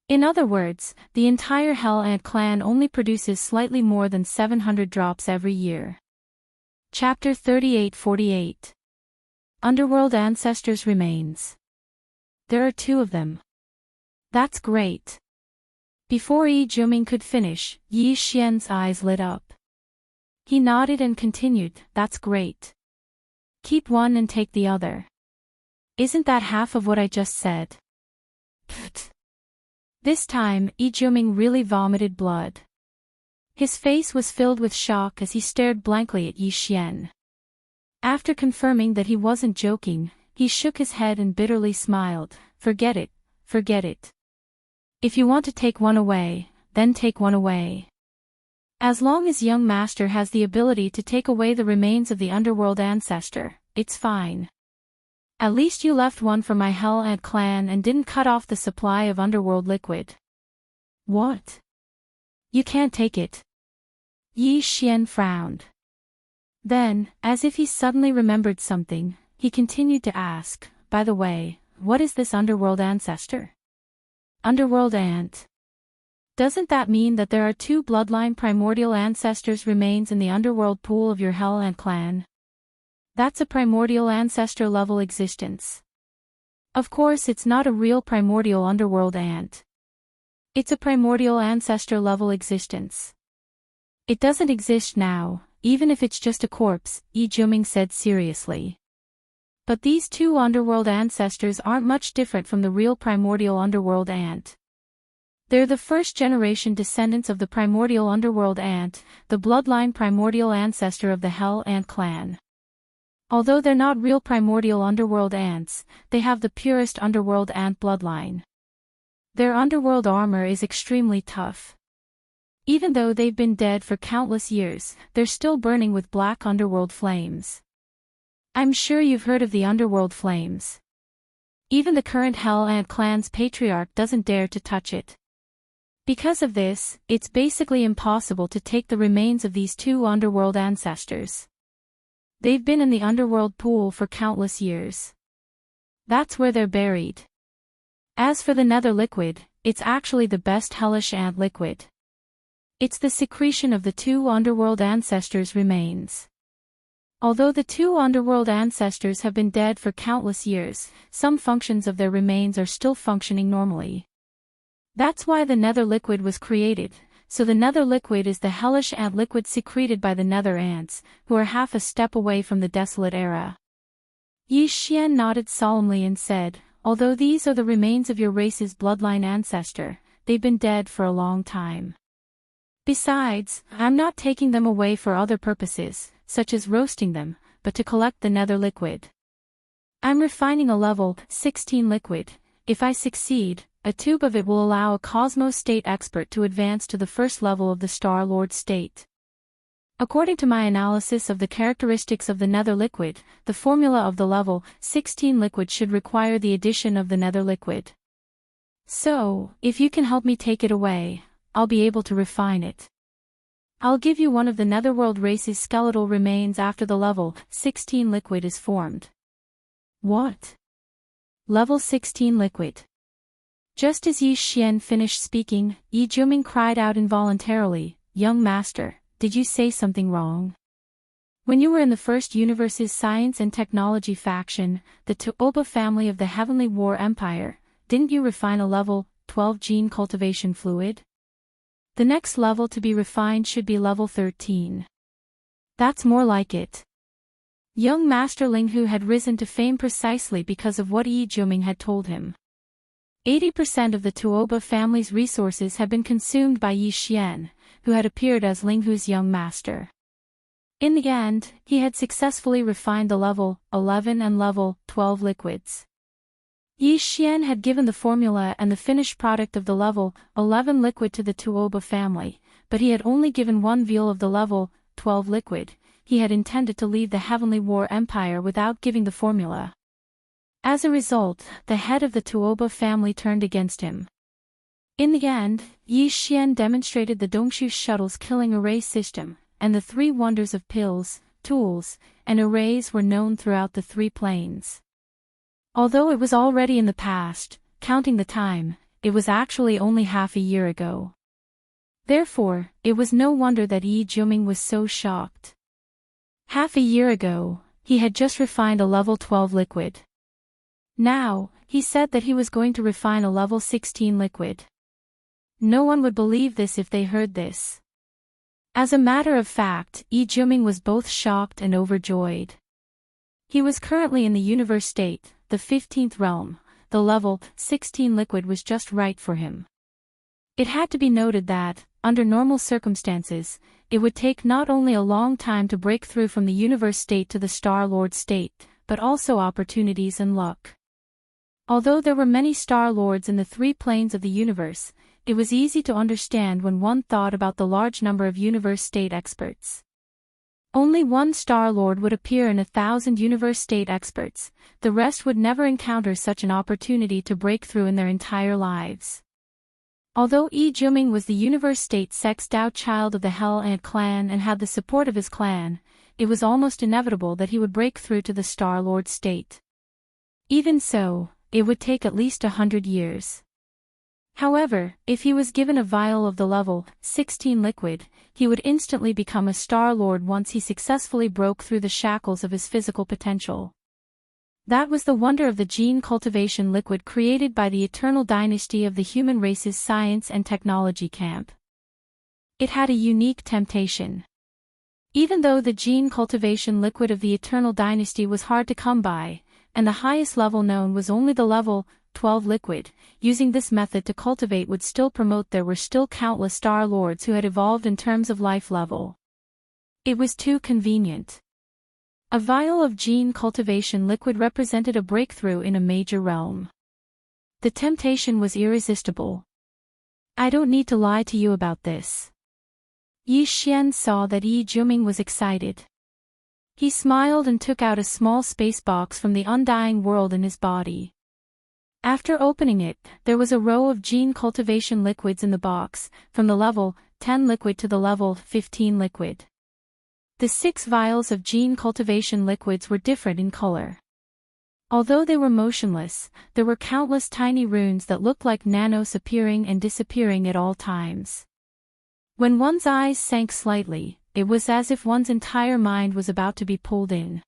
In other words, the entire Hell Ant clan only produces slightly more than 700 drops every year." Chapter 38-48. Underworld Ancestors Remains. There are 2 of them. That's great. Before Yi Juming could finish, Yi Xian's eyes lit up. He nodded and continued, "That's great. Keep one and take the other. Isn't that half of what I just said?" Pfft. This time, Yi Juming really vomited blood. His face was filled with shock as he stared blankly at Yi Xian. After confirming that he wasn't joking, he shook his head and bitterly smiled. Forget it, forget it. If you want to take one away, then take one away. As long as young master has the ability to take away the remains of the underworld ancestor, it's fine. At least you left one for my Hell Ant clan and didn't cut off the supply of underworld liquid." "What?" You can't take it. Yi Xian frowned. Then, as if he suddenly remembered something, he continued to ask, by the way, what is this underworld ancestor? Underworld ant. Doesn't that mean that there are two bloodline primordial ancestors remains in the underworld pool of your Hell Ant clan? That's a primordial ancestor level existence. Of course it's not a real primordial underworld ant. It's a primordial ancestor level existence. It doesn't exist now, even if it's just a corpse, Yi Juming said seriously. But these two underworld ancestors aren't much different from the real primordial underworld ant. They're the first-generation descendants of the primordial underworld ant, the bloodline primordial ancestor of the Hell Ant clan. Although they're not real primordial underworld ants, they have the purest underworld ant bloodline. Their underworld armor is extremely tough. Even though they've been dead for countless years, they're still burning with black underworld flames. I'm sure you've heard of the underworld flames. Even the current Hell Ant clan's patriarch doesn't dare to touch it. Because of this, it's basically impossible to take the remains of these two underworld ancestors. They've been in the underworld pool for countless years. That's where they're buried. As for the nether liquid, it's actually the best hellish ant liquid. It's the secretion of the two underworld ancestors' remains. Although the two underworld ancestors have been dead for countless years, some functions of their remains are still functioning normally. That's why the nether liquid was created, so the nether liquid is the hellish ant liquid secreted by the nether ants, who are half a step away from the desolate era. Yi Xian nodded solemnly and said, although these are the remains of your race's bloodline ancestor, they've been dead for a long time. Besides, I'm not taking them away for other purposes, such as roasting them, but to collect the nether liquid. I'm refining a level 16 liquid. If I succeed, a tube of it will allow a Cosmos State expert to advance to the first level of the Star Lord state. According to my analysis of the characteristics of the nether liquid, the formula of the level 16 liquid should require the addition of the nether liquid. So, if you can help me take it away, I'll be able to refine it. I'll give you one of the netherworld race's skeletal remains after the level 16 liquid is formed. What? Level 16 liquid. Just as Yi Xian finished speaking, Yi Juming cried out involuntarily, young master, did you say something wrong? When you were in the first universe's science and technology faction, the Tuoba family of the Heavenly War Empire, didn't you refine a level 12 gene cultivation fluid? The next level to be refined should be level 13. That's more like it. Young Master Ling Hu had risen to fame precisely because of what Yi Juming had told him. 80% of the Tuoba family's resources had been consumed by Yi Xian, who had appeared as Ling Hu's young master. In the end, he had successfully refined the level 11 and level 12 liquids. Yi Xian had given the formula and the finished product of the level 11 liquid to the Tuoba family, but he had only given one vial of the level 12 liquid. He had intended to leave the Heavenly War Empire without giving the formula. As a result, the head of the Tuoba family turned against him. In the end, Yi Xian demonstrated the Dongshu shuttle's killing array system, and the three wonders of pills, tools, and arrays were known throughout the three planes. Although it was already in the past, counting the time, it was actually only half a year ago. Therefore, it was no wonder that Yi Juming was so shocked. Half a year ago, he had just refined a level 12 liquid. Now, he said that he was going to refine a level 16 liquid. No one would believe this if they heard this. As a matter of fact, Yi Juming was both shocked and overjoyed. He was currently in the universe state, the 15th realm. The level 16 liquid was just right for him. It had to be noted that, under normal circumstances, it would take not only a long time to break through from the universe state to the Star Lord state, but also opportunities and luck. Although there were many Star Lords in the three planes of the universe, it was easy to understand when one thought about the large number of universe state experts. Only one Star Lord would appear in 1,000 universe state experts, the rest would never encounter such an opportunity to break through in their entire lives. Although Yi Juming was the universe state sexed-out child of the Hell Ant clan and had the support of his clan, it was almost inevitable that he would break through to the Star-Lord state. Even so, it would take at least 100 years. However, if he was given a vial of the level 16 liquid, he would instantly become a Star-Lord once he successfully broke through the shackles of his physical potential. That was the wonder of the gene cultivation liquid created by the eternal dynasty of the human race's science and technology camp. It had a unique temptation. Even though the gene cultivation liquid of the eternal dynasty was hard to come by, and the highest level known was only the level 12 liquid, using this method to cultivate would still promote there were still countless Star Lords who had evolved in terms of life level. It was too convenient. A vial of gene cultivation liquid represented a breakthrough in a major realm. The temptation was irresistible. I don't need to lie to you about this. Yi Xian saw that Yi Juming was excited. He smiled and took out a small space box from the undying world in his body. After opening it, there was a row of gene cultivation liquids in the box, from the level 10 liquid to the level 15 liquid. The 6 vials of gene cultivation liquids were different in color. Although they were motionless, there were countless tiny runes that looked like nanos appearing and disappearing at all times. When one's eyes sank slightly, it was as if one's entire mind was about to be pulled in.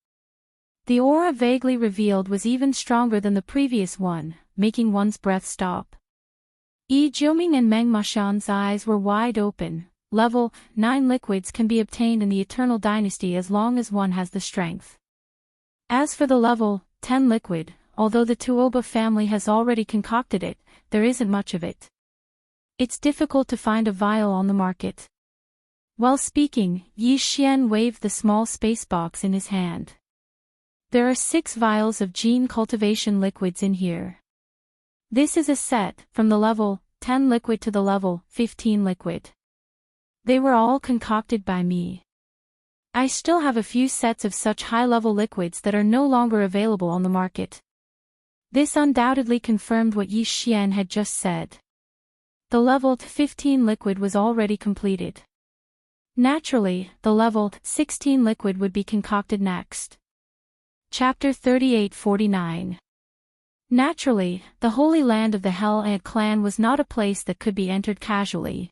The aura vaguely revealed was even stronger than the previous one, making one's breath stop. Yi Juming and Meng Mashan's eyes were wide open. Level 9 liquids can be obtained in the Eternal Dynasty as long as one has the strength. As for the level 10 liquid, although the Tuoba family has already concocted it, there isn't much of it. It's difficult to find a vial on the market. While speaking, Yi Xian waved the small space box in his hand. There are 6 vials of gene cultivation liquids in here. This is a set, from the level 10 liquid to the level 15 liquid. They were all concocted by me. I still have a few sets of such high-level liquids that are no longer available on the market. This undoubtedly confirmed what Yi Xian had just said. The level 15 liquid was already completed. Naturally, the level 16 liquid would be concocted next. Chapter 38-49. Naturally, the Holy Land of the Hell Ant clan was not a place that could be entered casually.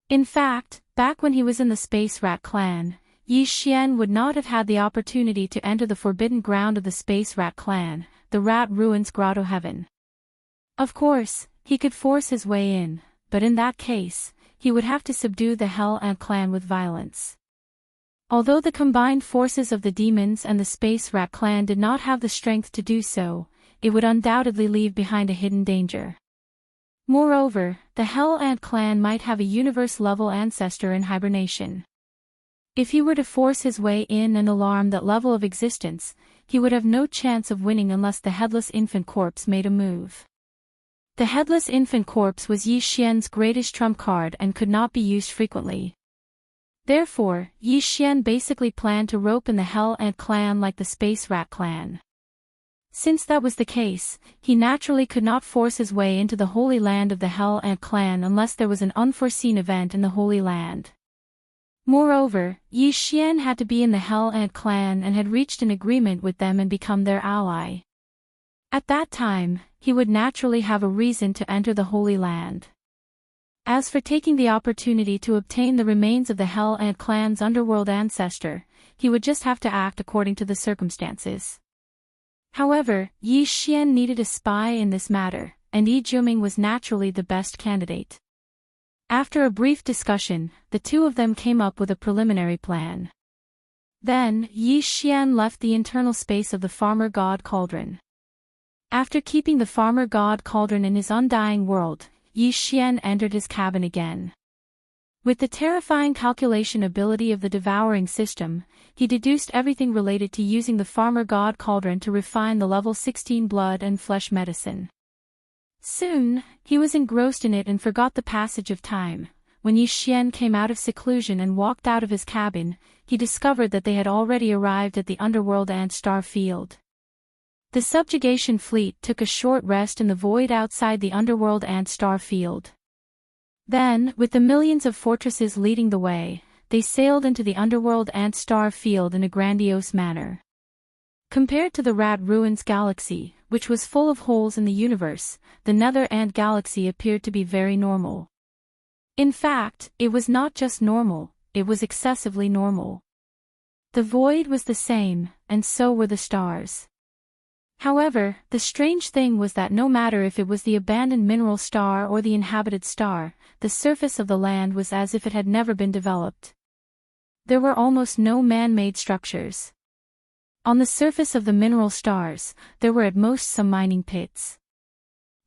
In fact, back when he was in the Space Rat clan, Yi Xian would not have had the opportunity to enter the forbidden ground of the Space Rat clan, the Rat Ruins Grotto Heaven. Of course, he could force his way in, but in that case, he would have to subdue the Hell Ant clan with violence. Although the combined forces of the demons and the Space Rat clan did not have the strength to do so, it would undoubtedly leave behind a hidden danger. Moreover, the Hell Ant clan might have a universe-level ancestor in hibernation. If he were to force his way in and alarm that level of existence, he would have no chance of winning unless the Headless Infant Corpse made a move. The Headless Infant Corpse was Yi Xian's greatest trump card and could not be used frequently. Therefore, Yi Xian basically planned to rope in the Hell Ant clan like the Space Rat clan. Since that was the case, he naturally could not force his way into the Holy Land of the Hell Ant clan unless there was an unforeseen event in the Holy Land. Moreover, Yi Xian had to be in the Hell Ant clan and had reached an agreement with them and become their ally. At that time, he would naturally have a reason to enter the Holy Land. As for taking the opportunity to obtain the remains of the Hell Ant clan's underworld ancestor, he would just have to act according to the circumstances. However, Yi Xian needed a spy in this matter, and Yi Juming was naturally the best candidate. After a brief discussion, the two of them came up with a preliminary plan. Then, Yi Xian left the internal space of the Farmer God Cauldron. After keeping the Farmer God Cauldron in his undying world, Yi Xian entered his cabin again. With the terrifying calculation ability of the devouring system, he deduced everything related to using the Farmer God Cauldron to refine the level 16 blood and flesh medicine. Soon, he was engrossed in it and forgot the passage of time. When Yi Xian came out of seclusion and walked out of his cabin, he discovered that they had already arrived at the underworld ant star field. The subjugation fleet took a short rest in the void outside the underworld ant star field. Then, with the millions of fortresses leading the way, they sailed into the underworld ant star field in a grandiose manner. Compared to the rat ruins galaxy, which was full of holes in the universe, the nether ant galaxy appeared to be very normal. In fact, it was not just normal, it was excessively normal. The void was the same, and so were the stars. However, the strange thing was that no matter if it was the abandoned mineral star or the inhabited star, the surface of the land was as if it had never been developed. There were almost no man-made structures. On the surface of the mineral stars, there were at most some mining pits.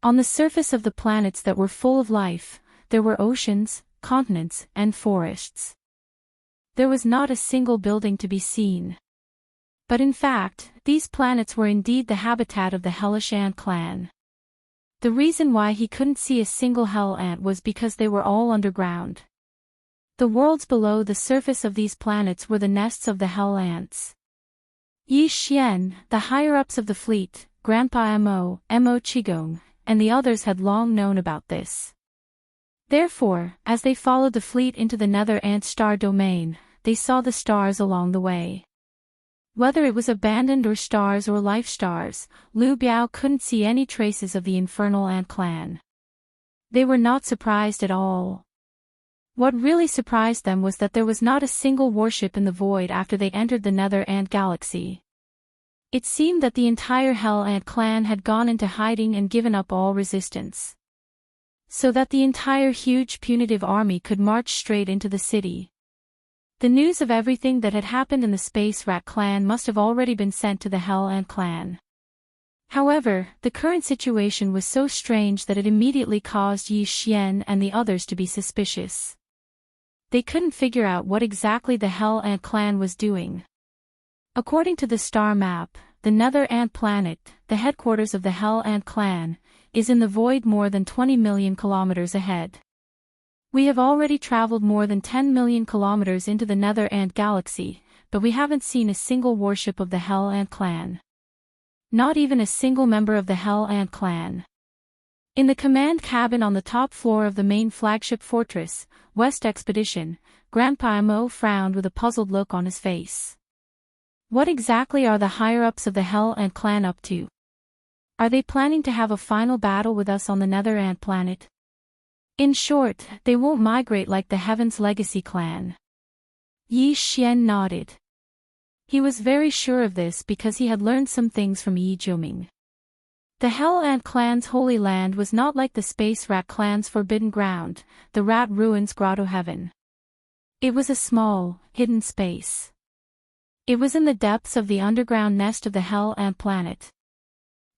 On the surface of the planets that were full of life, there were oceans, continents, and forests. There was not a single building to be seen. But in fact, these planets were indeed the habitat of the hellish ant clan. The reason why he couldn't see a single hell ant was because they were all underground. The worlds below the surface of these planets were the nests of the hell ants. Yi Xian, the higher-ups of the fleet, Grandpa Mo Qigong, and the others had long known about this. Therefore, as they followed the fleet into the nether ant star domain, they saw the stars along the way. Whether it was abandoned or stars or life stars, Lu Biao couldn't see any traces of the infernal ant clan. They were not surprised at all. What really surprised them was that there was not a single warship in the void after they entered the nether ant galaxy. It seemed that the entire hell ant clan had gone into hiding and given up all resistance. So that the entire huge punitive army could march straight into the city. The news of everything that had happened in the Space Rat clan must have already been sent to the Hell Ant clan. However, the current situation was so strange that it immediately caused Yi Xian and the others to be suspicious. They couldn't figure out what exactly the Hell Ant clan was doing. According to the star map, the Nether Ant planet, the headquarters of the Hell Ant clan, is in the void more than 20 million kilometers ahead. We have already traveled more than 10 million kilometers into the Nether Ant galaxy, but we haven't seen a single warship of the Hell Ant clan. Not even a single member of the Hell Ant clan. In the command cabin on the top floor of the main flagship fortress, West Expedition, Grandpa Mo frowned with a puzzled look on his face. What exactly are the higher-ups of the Hell Ant clan up to? Are they planning to have a final battle with us on the Nether Ant planet? In short, they won't migrate like the Heaven's Legacy clan. Yi Xian nodded. He was very sure of this because he had learned some things from Yi Jiuming. The Hell Ant clan's holy land was not like the Space Rat clan's forbidden ground, the Rat Ruins Grotto Heaven. It was a small, hidden space. It was in the depths of the underground nest of the Hell Ant planet.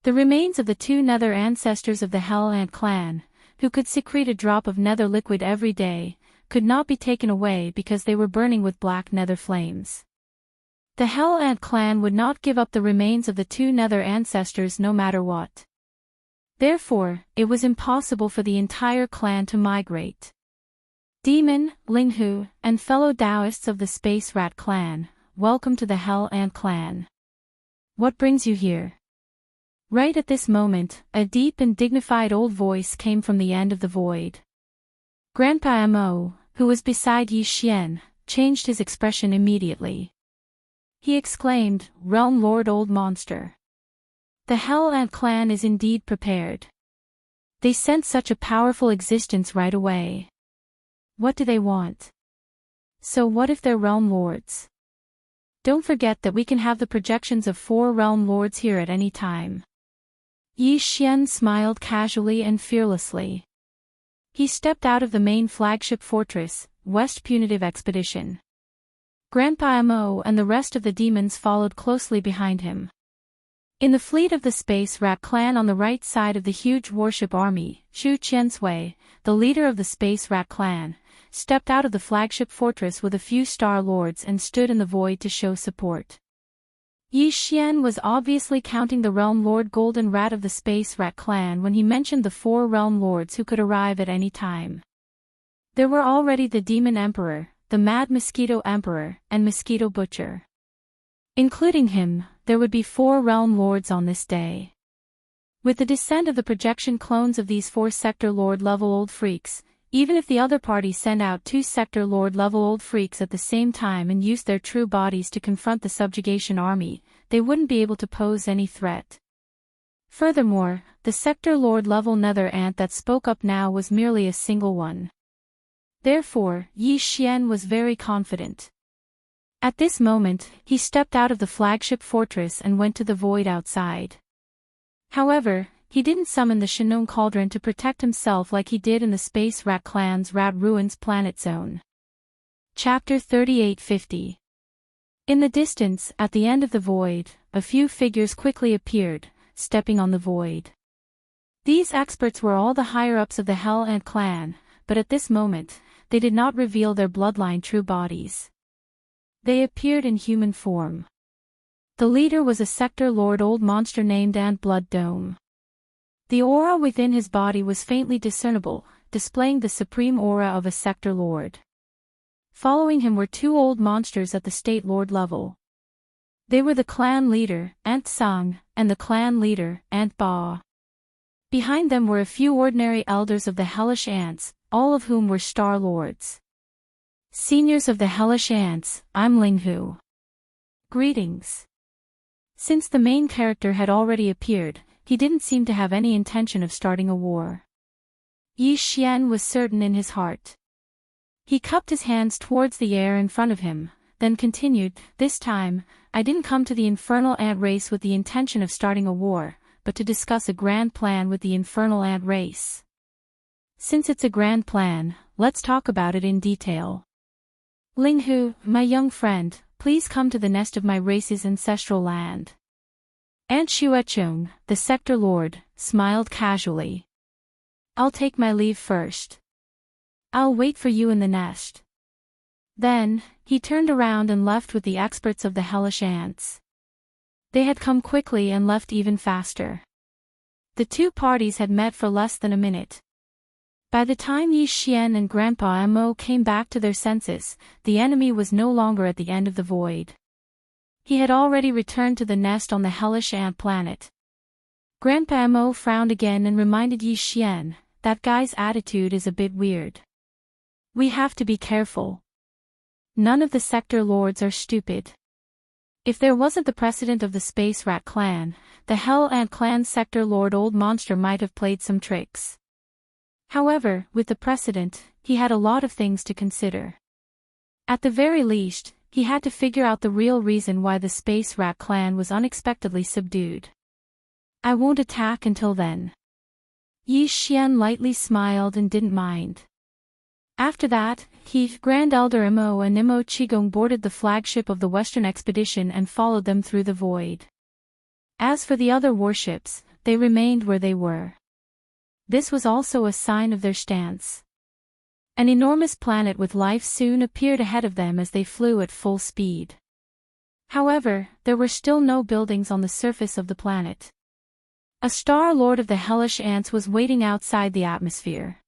The remains of the two nether ancestors of the Hell Ant clan, who could secrete a drop of nether liquid every day, could not be taken away because they were burning with black nether flames. The Hell Ant clan would not give up the remains of the two nether ancestors no matter what. Therefore, it was impossible for the entire clan to migrate. Demon, Linghu, and fellow Taoists of the Space Rat clan, welcome to the Hell Ant clan. What brings you here? Right at this moment, a deep and dignified old voice came from the end of the void. Grandpa Mo, who was beside Yi Xian, changed his expression immediately. He exclaimed, "Realm Lord Old Monster. The Hell Ant clan is indeed prepared. They sent such a powerful existence right away. What do they want? So what if they're Realm Lords? Don't forget that we can have the projections of 4 Realm Lords here at any time." Yi Xian smiled casually and fearlessly. He stepped out of the main flagship fortress, West Punitive Expedition. Grandpa Mo and the rest of the demons followed closely behind him. In the fleet of the Space Rat clan on the right side of the huge warship army, Xu Qiansui, the leader of the Space Rat clan, stepped out of the flagship fortress with a few Star Lords and stood in the void to show support. Yi Xian was obviously counting the Realm Lord Golden Rat of the Space Rat clan when he mentioned the 4 Realm Lords who could arrive at any time. There were already the Demon Emperor, the Mad Mosquito Emperor, and Mosquito Butcher. Including him, there would be 4 Realm Lords on this day. With the descent of the projection clones of these 4 Sector Lord level old freaks, Even if the other party sent out 2 sector lord-level old freaks at the same time and used their true bodies to confront the subjugation army, they wouldn't be able to pose any threat. Furthermore, the sector lord-level nether ant that spoke up now was merely a single one. Therefore, Yi Xian was very confident. At this moment, he stepped out of the flagship fortress and went to the void outside. However, he didn't summon the Shannon Cauldron to protect himself like he did in the Space Rat Clan's Rat Ruins planet zone. Chapter 3850. In the distance, at the end of the void, a few figures quickly appeared, stepping on the void. These experts were all the higher-ups of the Hell Ant clan, but at this moment, they did not reveal their bloodline true bodies. They appeared in human form. The leader was a sector lord old monster named Ant Blood Dome. The aura within his body was faintly discernible, displaying the supreme aura of a sector lord. Following him were 2 old monsters at the state lord level. They were the clan leader, Ant Sang, and the clan leader, Ant Ba. Behind them were a few ordinary elders of the hellish ants, all of whom were star lords. Seniors of the hellish ants, I'm Linghu. Greetings. Since the main character had already appeared, he didn't seem to have any intention of starting a war. Yi Xian was certain in his heart. He cupped his hands towards the air in front of him, then continued, "This time, I didn't come to the infernal ant race with the intention of starting a war, but to discuss a grand plan with the infernal ant race. Since it's a grand plan, let's talk about it in detail. Linghu, my young friend, please come to the nest of my race's ancestral land." Ant Shuechong, the sector lord, smiled casually. "I'll take my leave first. I'll wait for you in the nest." Then, he turned around and left with the experts of the hellish ants. They had come quickly and left even faster. The 2 parties had met for less than a minute. By the time Yi Xian and Grandpa Mo came back to their senses, the enemy was no longer at the end of the void. He had already returned to the nest on the hellish ant planet. Grandpa Mo frowned again and reminded Yi Xian, "That guy's attitude is a bit weird. We have to be careful. None of the sector lords are stupid." If there wasn't the precedent of the Space Rat clan, the Hell Ant clan's sector lord old monster might have played some tricks. However, with the precedent, he had a lot of things to consider. At the very least, he had to figure out the real reason why the Space Rat clan was unexpectedly subdued. "I won't attack until then." Yi Xian lightly smiled and didn't mind. After that, he, Grand Elder Imo and Imo Qigong boarded the flagship of the Western expedition and followed them through the void. As for the other warships, they remained where they were. This was also a sign of their stance. An enormous planet with life soon appeared ahead of them as they flew at full speed. However, there were still no buildings on the surface of the planet. A star lord of the hellish ants was waiting outside the atmosphere.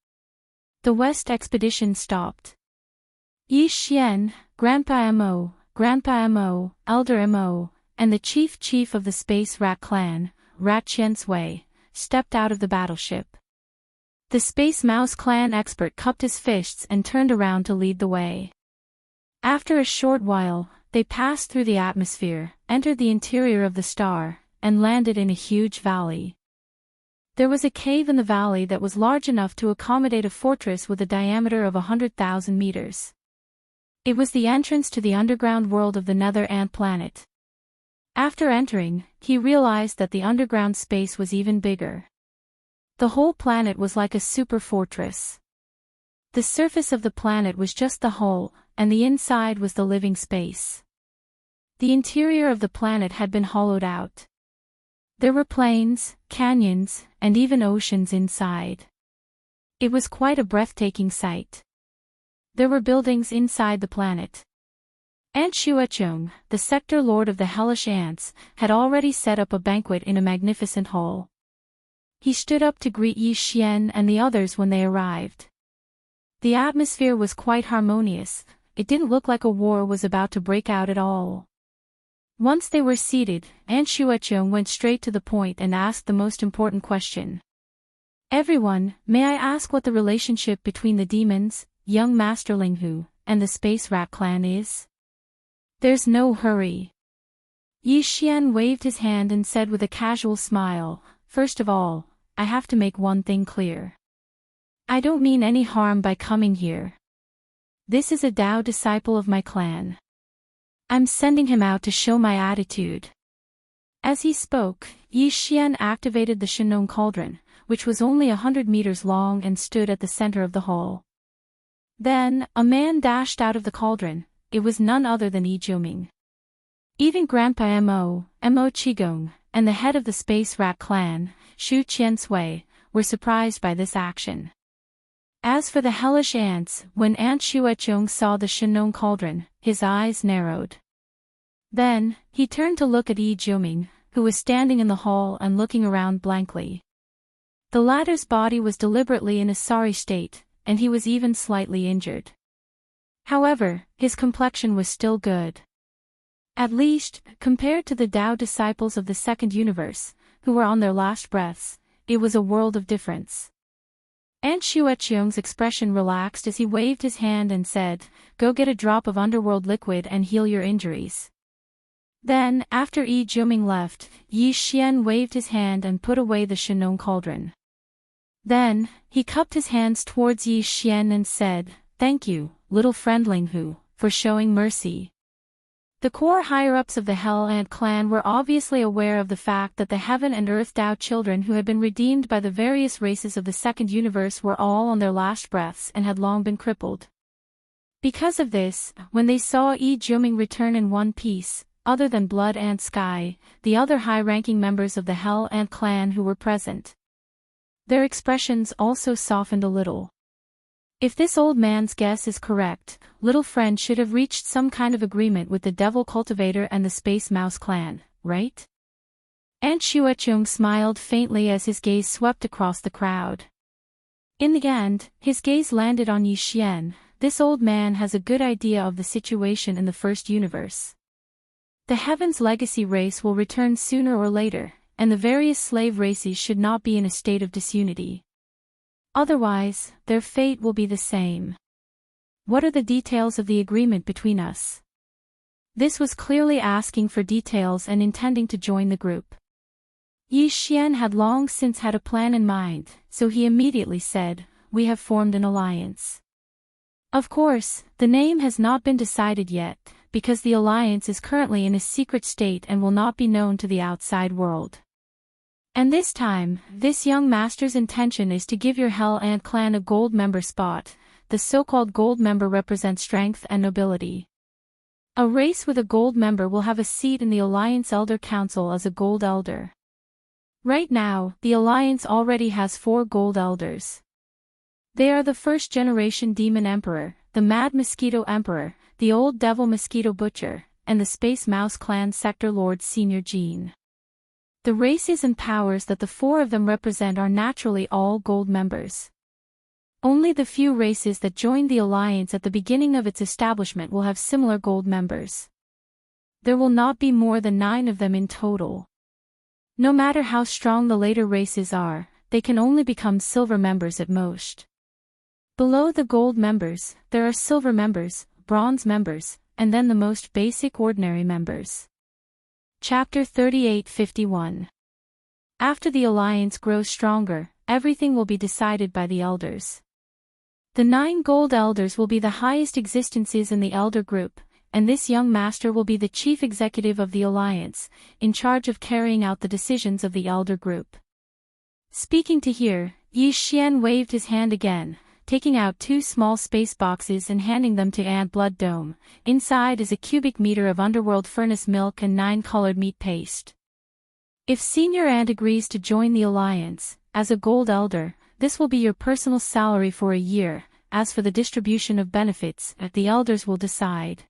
The West expedition stopped. Yi Xian, Grandpa Mo, Elder Mo, and the chief of the Space Rat clan, Rat Qiansui, stepped out of the battleship. The Space Mouse clan expert cupped his fists and turned around to lead the way. After a short while, they passed through the atmosphere, entered the interior of the star, and landed in a huge valley. There was a cave in the valley that was large enough to accommodate a fortress with a diameter of 100,000 meters. It was the entrance to the underground world of the Nether Ant planet. After entering, he realized that the underground space was even bigger. The whole planet was like a super fortress. The surface of the planet was just the hull, and the inside was the living space. The interior of the planet had been hollowed out. There were plains, canyons, and even oceans inside. It was quite a breathtaking sight. There were buildings inside the planet. Ant Shuechong, the sector lord of the hellish ants, had already set up a banquet in a magnificent hall. He stood up to greet Yi Xian and the others when they arrived. The atmosphere was quite harmonious. It didn't look like a war was about to break out at all. Once they were seated, Ant Shuechong went straight to the point and asked the most important question. Everyone, may I ask what the relationship between the demons, young Master Linghu, and the Space Rat clan is? There's no hurry. Yi Xian waved his hand and said with a casual smile, first of all, I have to make one thing clear. I don't mean any harm by coming here. This is a Dao disciple of my clan. I'm sending him out to show my attitude. As he spoke, Yi Xian activated the Shenong cauldron, which was only 100 meters long and stood at the center of the hall. Then, a man dashed out of the cauldron. It was none other than Yi Jiuming. Even Grandpa Mo Qigong, and the head of the Space Rat clan, Xu Qiansui, were surprised by this action. As for the hellish ants, when Ant Xuechong saw the Shenong cauldron, his eyes narrowed. Then, he turned to look at Yi Jiuming, who was standing in the hall and looking around blankly. The latter's body was deliberately in a sorry state, and he was even slightly injured. However, his complexion was still good. At least, compared to the Dao disciples of the second universe, who were on their last breaths, it was a world of difference. Ant Xuechong's expression relaxed as he waved his hand and said, "Go get a drop of underworld liquid and heal your injuries." Then, after Yi Jiuming left, Yi Xian waved his hand and put away the Shenong cauldron. Then, he cupped his hands towards Yi Xian and said, "Thank you, little friend Linghu, for showing mercy." The core higher-ups of the Hell Ant clan were obviously aware of the fact that the Heaven and Earth Dao children who had been redeemed by the various races of the second universe were all on their last breaths and had long been crippled. Because of this, when they saw Yi Jiuming return in one piece, other than Blood Ant Sky, the other high-ranking members of the Hell Ant clan who were present, their expressions also softened a little. If this old man's guess is correct, little friend should have reached some kind of agreement with the Devil Cultivator and the Space Mouse clan, right? Ant Xuechong smiled faintly as his gaze swept across the crowd. In the end, his gaze landed on Yi Xian. This old man has a good idea of the situation in the first universe. The Heaven's legacy race will return sooner or later, and the various slave races should not be in a state of disunity. Otherwise, their fate will be the same. What are the details of the agreement between us? This was clearly asking for details and intending to join the group. Yi Xian had long since had a plan in mind, so he immediately said, "We have formed an alliance." Of course, the name has not been decided yet, because the alliance is currently in a secret state and will not be known to the outside world. And this time, this young master's intention is to give your Hell Ant clan a gold member spot. The so-called gold member represents strength and nobility. A race with a gold member will have a seat in the Alliance Elder Council as a gold elder. Right now, the Alliance already has 4 gold elders. They are the first-generation Demon Emperor, the Mad Mosquito Emperor, the Old Devil Mosquito Butcher, and the Space Mouse Clan Sector Lord Senior Jean. The races and powers that the 4 of them represent are naturally all gold members. Only the few races that joined the alliance at the beginning of its establishment will have similar gold members. There will not be more than 9 of them in total. No matter how strong the later races are, they can only become silver members at most. Below the gold members, there are silver members, bronze members, and then the most basic ordinary members. Chapter 38:51. After the alliance grows stronger, everything will be decided by the elders. The 9 gold elders will be the highest existences in the elder group, and this young master will be the chief executive of the alliance, in charge of carrying out the decisions of the elder group. Speaking to here, Yi Xian waved his hand again, taking out 2 small space boxes and handing them to Ant Blood Dome. Inside is a cubic meter of underworld furnace milk and 9 colored meat paste. If Senior Ant agrees to join the alliance, as a gold elder, this will be your personal salary for a year. As for the distribution of benefits, the elders will decide.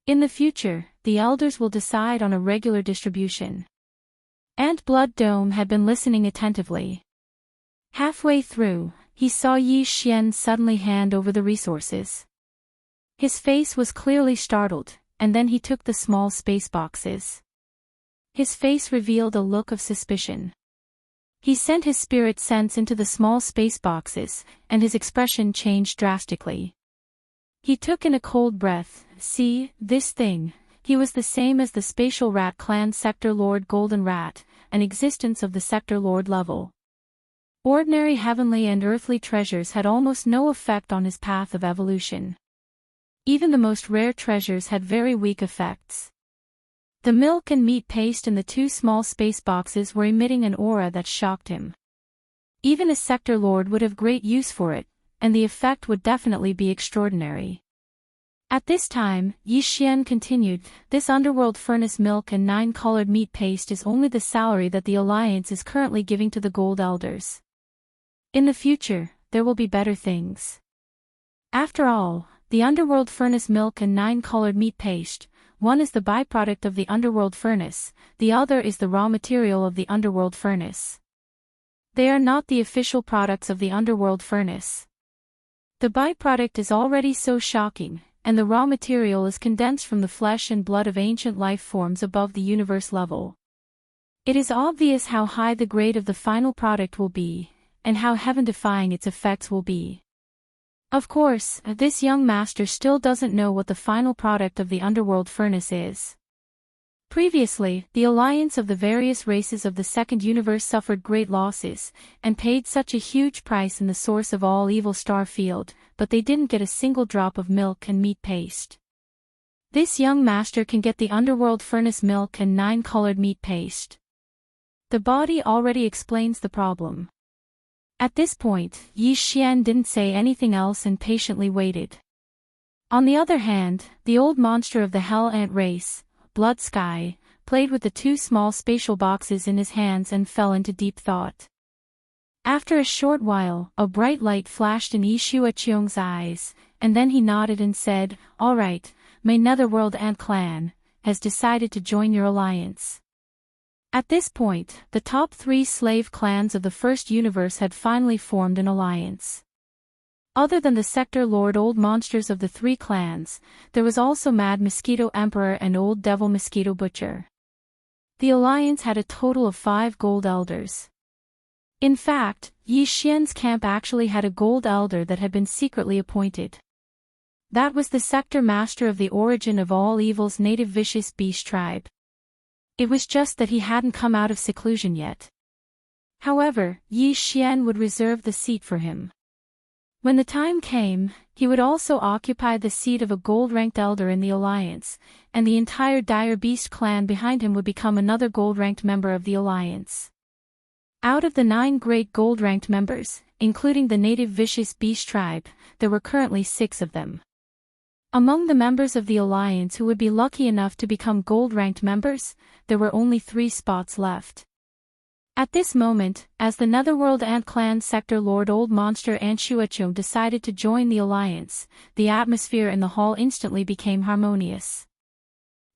In the future, the elders will decide on a regular distribution. Ant Blood Dome had been listening attentively. Halfway through, he saw Yi Xian suddenly hand over the resources. His face was clearly startled, and then he took the small space boxes. His face revealed a look of suspicion. He sent his spirit sense into the small space boxes, and his expression changed drastically. He took in a cold breath. See, this thing. He was the same as the Spatial Rat Clan Sector Lord Golden Rat, an existence of the Sector Lord level. Ordinary heavenly and earthly treasures had almost no effect on his path of evolution. Even the most rare treasures had very weak effects. The milk and meat paste in the two small space boxes were emitting an aura that shocked him. Even a Sector Lord would have great use for it, and the effect would definitely be extraordinary. At this time, Yi Xian continued, this underworld furnace milk and 9-colored meat paste is only the salary that the Alliance is currently giving to the Gold Elders. In the future, there will be better things. After all, the underworld furnace milk and 9-colored meat paste, one is the byproduct of the underworld furnace, the other is the raw material of the underworld furnace. They are not the official products of the underworld furnace. The byproduct is already so shocking, and the raw material is condensed from the flesh and blood of ancient life forms above the universe level. It is obvious how high the grade of the final product will be, and how heaven-defying its effects will be. Of course, this young master still doesn't know what the final product of the underworld furnace is. Previously, the alliance of the various races of the second universe suffered great losses, and paid such a huge price in the source of all evil star field, but they didn't get a single drop of milk and meat paste. This young master can get the underworld furnace milk and 9-colored meat paste. The body already explains the problem. At this point, Yi Xian didn't say anything else and patiently waited. On the other hand, the old monster of the Hell Ant race, Blood Sky, played with the two small spatial boxes in his hands and fell into deep thought. After a short while, a bright light flashed in Yi Xueqiong's eyes, and then he nodded and said, "All right, my Netherworld Ant Clan has decided to join your alliance." At this point, the top 3 slave clans of the first universe had finally formed an alliance. Other than the Sector Lord Old Monsters of the 3 clans, there was also Mad Mosquito Emperor and Old Devil Mosquito Butcher. The alliance had a total of 5 Gold Elders. In fact, Yi Xian's camp actually had a Gold Elder that had been secretly appointed. That was the Sector Master of the Origin of All Evil's native vicious beast tribe. It was just that he hadn't come out of seclusion yet. However, Yi Xian would reserve the seat for him. When the time came, he would also occupy the seat of a gold-ranked elder in the alliance, and the entire Dire Beast clan behind him would become another gold-ranked member of the alliance. Out of the 9 great gold-ranked members, including the native vicious beast tribe, there were currently 6 of them. Among the members of the alliance who would be lucky enough to become gold-ranked members, there were only 3 spots left. At this moment, as the Netherworld Ant Clan Sector Lord Old Monster Ant Xueqiong decided to join the alliance, the atmosphere in the hall instantly became harmonious.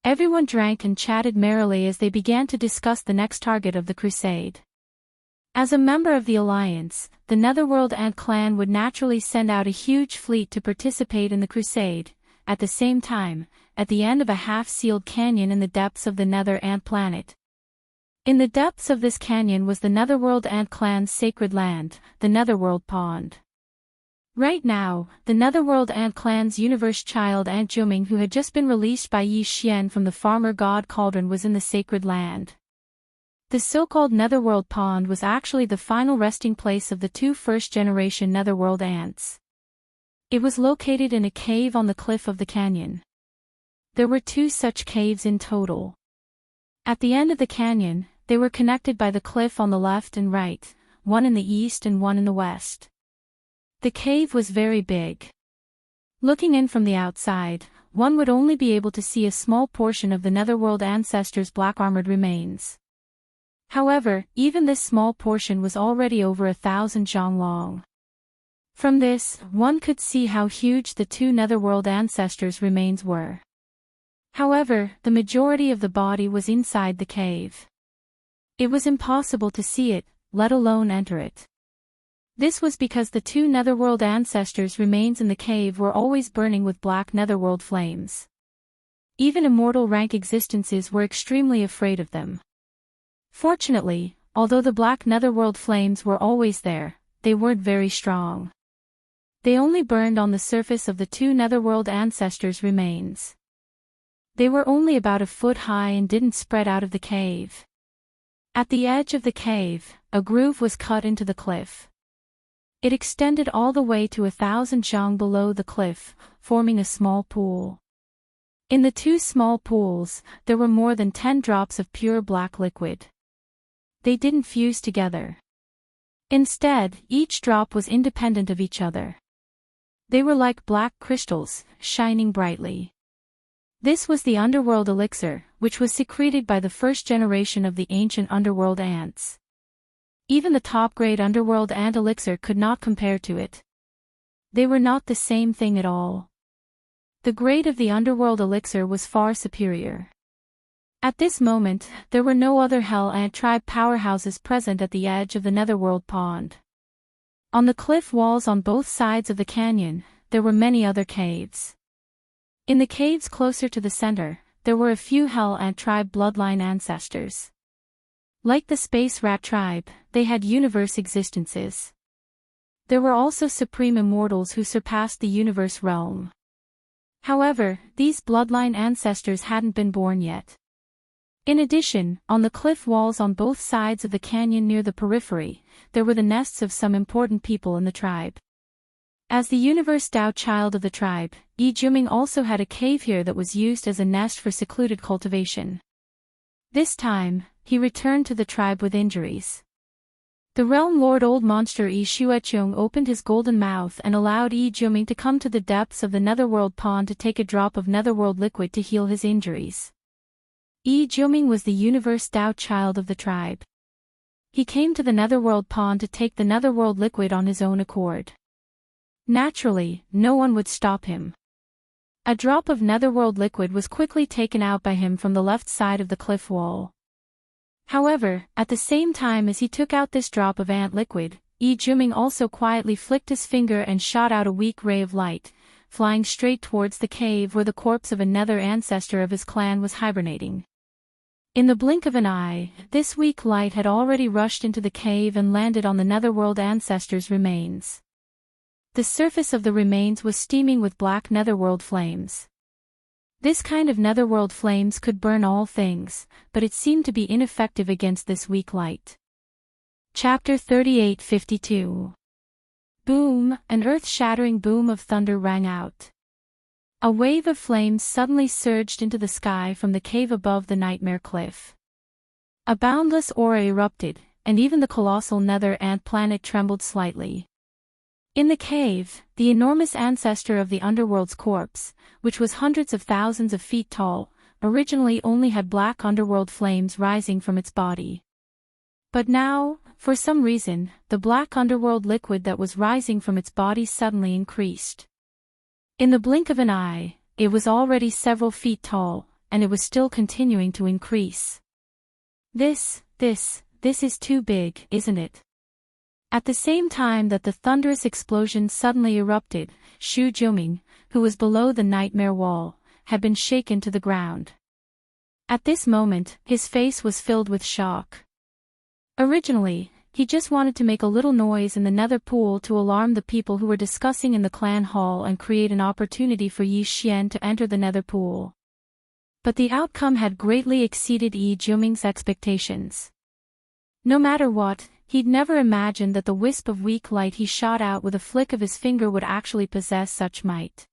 Everyone drank and chatted merrily as they began to discuss the next target of the crusade. As a member of the alliance, the Netherworld Ant Clan would naturally send out a huge fleet to participate in the crusade. At the same time, at the end of a half-sealed canyon in the depths of the Nether Ant Planet. In the depths of this canyon was the Netherworld Ant Clan's sacred land, the Netherworld Pond. Right now, the Netherworld Ant Clan's universe child Ant Juming, who had just been released by Yi Xian from the farmer god Cauldron, was in the sacred land. The so-called Netherworld Pond was actually the final resting place of the 2 first-generation Netherworld ants. It was located in a cave on the cliff of the canyon. There were 2 such caves in total. At the end of the canyon, they were connected by the cliff on the left and right, one in the east and one in the west. The cave was very big. Looking in from the outside, one would only be able to see a small portion of the Netherworld ancestors' black-armored remains. However, even this small portion was already over 1,000 zhang long. From this, one could see how huge the 2 Netherworld ancestors' remains were. However, the majority of the body was inside the cave. It was impossible to see it, let alone enter it. This was because the 2 Netherworld ancestors' remains in the cave were always burning with black Netherworld flames. Even immortal rank existences were extremely afraid of them. Fortunately, although the black netherworld flames were always there, they weren't very strong. They only burned on the surface of the two netherworld ancestors' remains. They were only about a foot high and didn't spread out of the cave. At the edge of the cave, a groove was cut into the cliff. It extended all the way to 1,000 jang below the cliff, forming a small pool. In the two small pools, there were more than 10 drops of pure black liquid. They didn't fuse together. Instead, each drop was independent of each other. They were like black crystals, shining brightly. This was the underworld elixir, which was secreted by the first generation of the ancient underworld ants. Even the top-grade underworld ant elixir could not compare to it. They were not the same thing at all. The grade of the underworld elixir was far superior. At this moment, there were no other Hell Ant tribe powerhouses present at the edge of the netherworld pond. On the cliff walls on both sides of the canyon, there were many other caves. In the caves closer to the center, there were a few Hell Ant tribe bloodline ancestors. Like the Space Rat tribe, they had universe existences. There were also supreme immortals who surpassed the universe realm. However, these bloodline ancestors hadn't been born yet. In addition, on the cliff walls on both sides of the canyon near the periphery, there were the nests of some important people in the tribe. As the universe Tao child of the tribe, Yi Juming also had a cave here that was used as a nest for secluded cultivation. This time, he returned to the tribe with injuries. The realm lord old monster Yi Shuechung opened his golden mouth and allowed Yi Juming to come to the depths of the netherworld pond to take a drop of netherworld liquid to heal his injuries. Yi Juming was the universe Tao child of the tribe. He came to the netherworld pond to take the netherworld liquid on his own accord. Naturally, no one would stop him. A drop of netherworld liquid was quickly taken out by him from the left side of the cliff wall. However, at the same time as he took out this drop of ant liquid, Yi Juming also quietly flicked his finger and shot out a weak ray of light, flying straight towards the cave where the corpse of a nether ancestor of his clan was hibernating. In the blink of an eye, this weak light had already rushed into the cave and landed on the netherworld ancestor's remains. The surface of the remains was steaming with black netherworld flames. This kind of netherworld flames could burn all things, but it seemed to be ineffective against this weak light. Chapter 38:52. Boom! An earth-shattering boom of thunder rang out. A wave of flames suddenly surged into the sky from the cave above the nightmare cliff. A boundless aura erupted, and even the colossal nether ant planet trembled slightly. In the cave, the enormous ancestor of the underworld's corpse, which was hundreds of thousands of feet tall, originally only had black underworld flames rising from its body. But now, for some reason, the black underworld liquid that was rising from its body suddenly increased. In the blink of an eye, it was already several feet tall, and it was still continuing to increase. This is too big, isn't it? At the same time that the thunderous explosion suddenly erupted, Shu Juming, who was below the nightmare wall, had been shaken to the ground. At this moment, his face was filled with shock. Originally, he just wanted to make a little noise in the nether pool to alarm the people who were discussing in the clan hall and create an opportunity for Yi Xian to enter the nether pool. But the outcome had greatly exceeded Yi Juming's expectations. No matter what, he'd never imagined that the wisp of weak light he shot out with a flick of his finger would actually possess such might.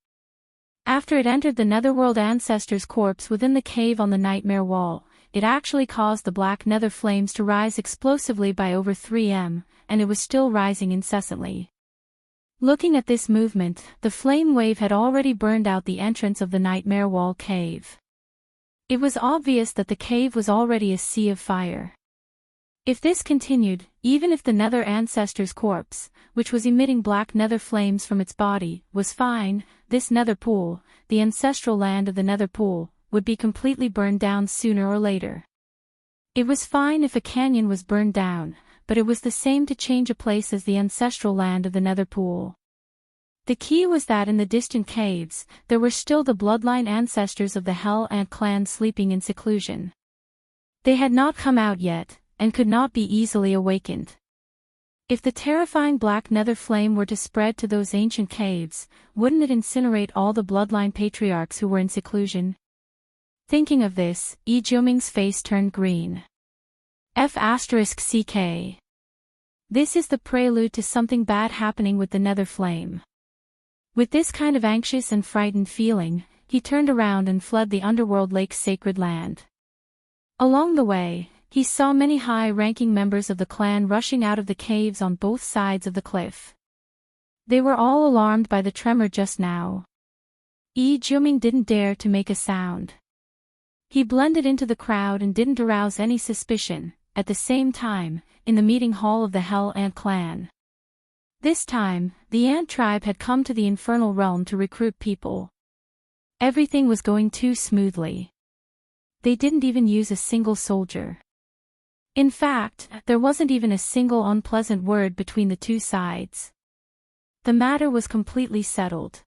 After it entered the netherworld ancestor's corpse within the cave on the nightmare wall, it actually caused the black nether flames to rise explosively by over 3 m, and it was still rising incessantly. Looking at this movement, the flame wave had already burned out the entrance of the nightmare wall cave. It was obvious that the cave was already a sea of fire. If this continued, even if the nether ancestor's corpse, which was emitting black nether flames from its body, was fine, this nether pool, the ancestral land of the nether pool, would be completely burned down sooner or later. It was fine if a canyon was burned down, but it was the same to change a place as the ancestral land of the nether pool. The key was that in the distant caves, there were still the bloodline ancestors of the Hell Ant clan sleeping in seclusion. They had not come out yet, and could not be easily awakened. If the terrifying black nether flame were to spread to those ancient caves, wouldn't it incinerate all the bloodline patriarchs who were in seclusion? Thinking of this, Yi Jiuming's face turned green. F***CK. This is the prelude to something bad happening with the nether flame. With this kind of anxious and frightened feeling, he turned around and fled the underworld lake's sacred land. Along the way, he saw many high-ranking members of the clan rushing out of the caves on both sides of the cliff. They were all alarmed by the tremor just now. Yi Jiuming didn't dare to make a sound. He blended into the crowd and didn't arouse any suspicion. At the same time, in the meeting hall of the Hell Ant clan. This time, the Ant tribe had come to the infernal realm to recruit people. Everything was going too smoothly. They didn't even use a single soldier. In fact, there wasn't even a single unpleasant word between the two sides. The matter was completely settled.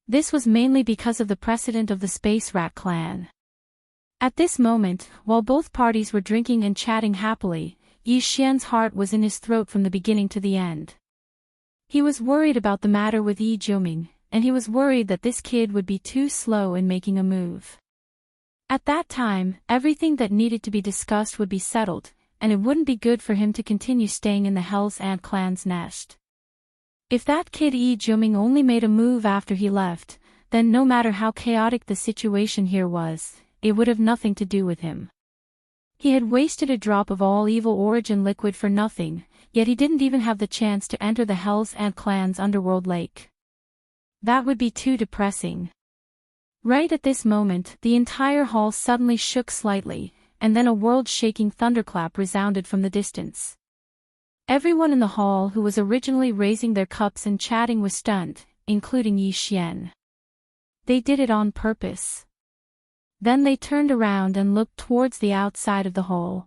This was mainly because of the precedent of the Space Rat clan. At this moment, while both parties were drinking and chatting happily, Yi Xian's heart was in his throat from the beginning to the end. He was worried about the matter with Yi Jiuming, and he was worried that this kid would be too slow in making a move. At that time, everything that needed to be discussed would be settled, and it wouldn't be good for him to continue staying in the Hell's Ant clan's nest. If that kid Yi Jiuming only made a move after he left, then no matter how chaotic the situation here was, it would have nothing to do with him. He had wasted a drop of all evil origin liquid for nothing, yet he didn't even have the chance to enter the Hell's Ant clan's underworld lake. That would be too depressing. Right at this moment, the entire hall suddenly shook slightly, and then a world-shaking thunderclap resounded from the distance. Everyone in the hall who was originally raising their cups and chatting was stunned, including Yi Xian. They did it on purpose. Then they turned around and looked towards the outside of the hall.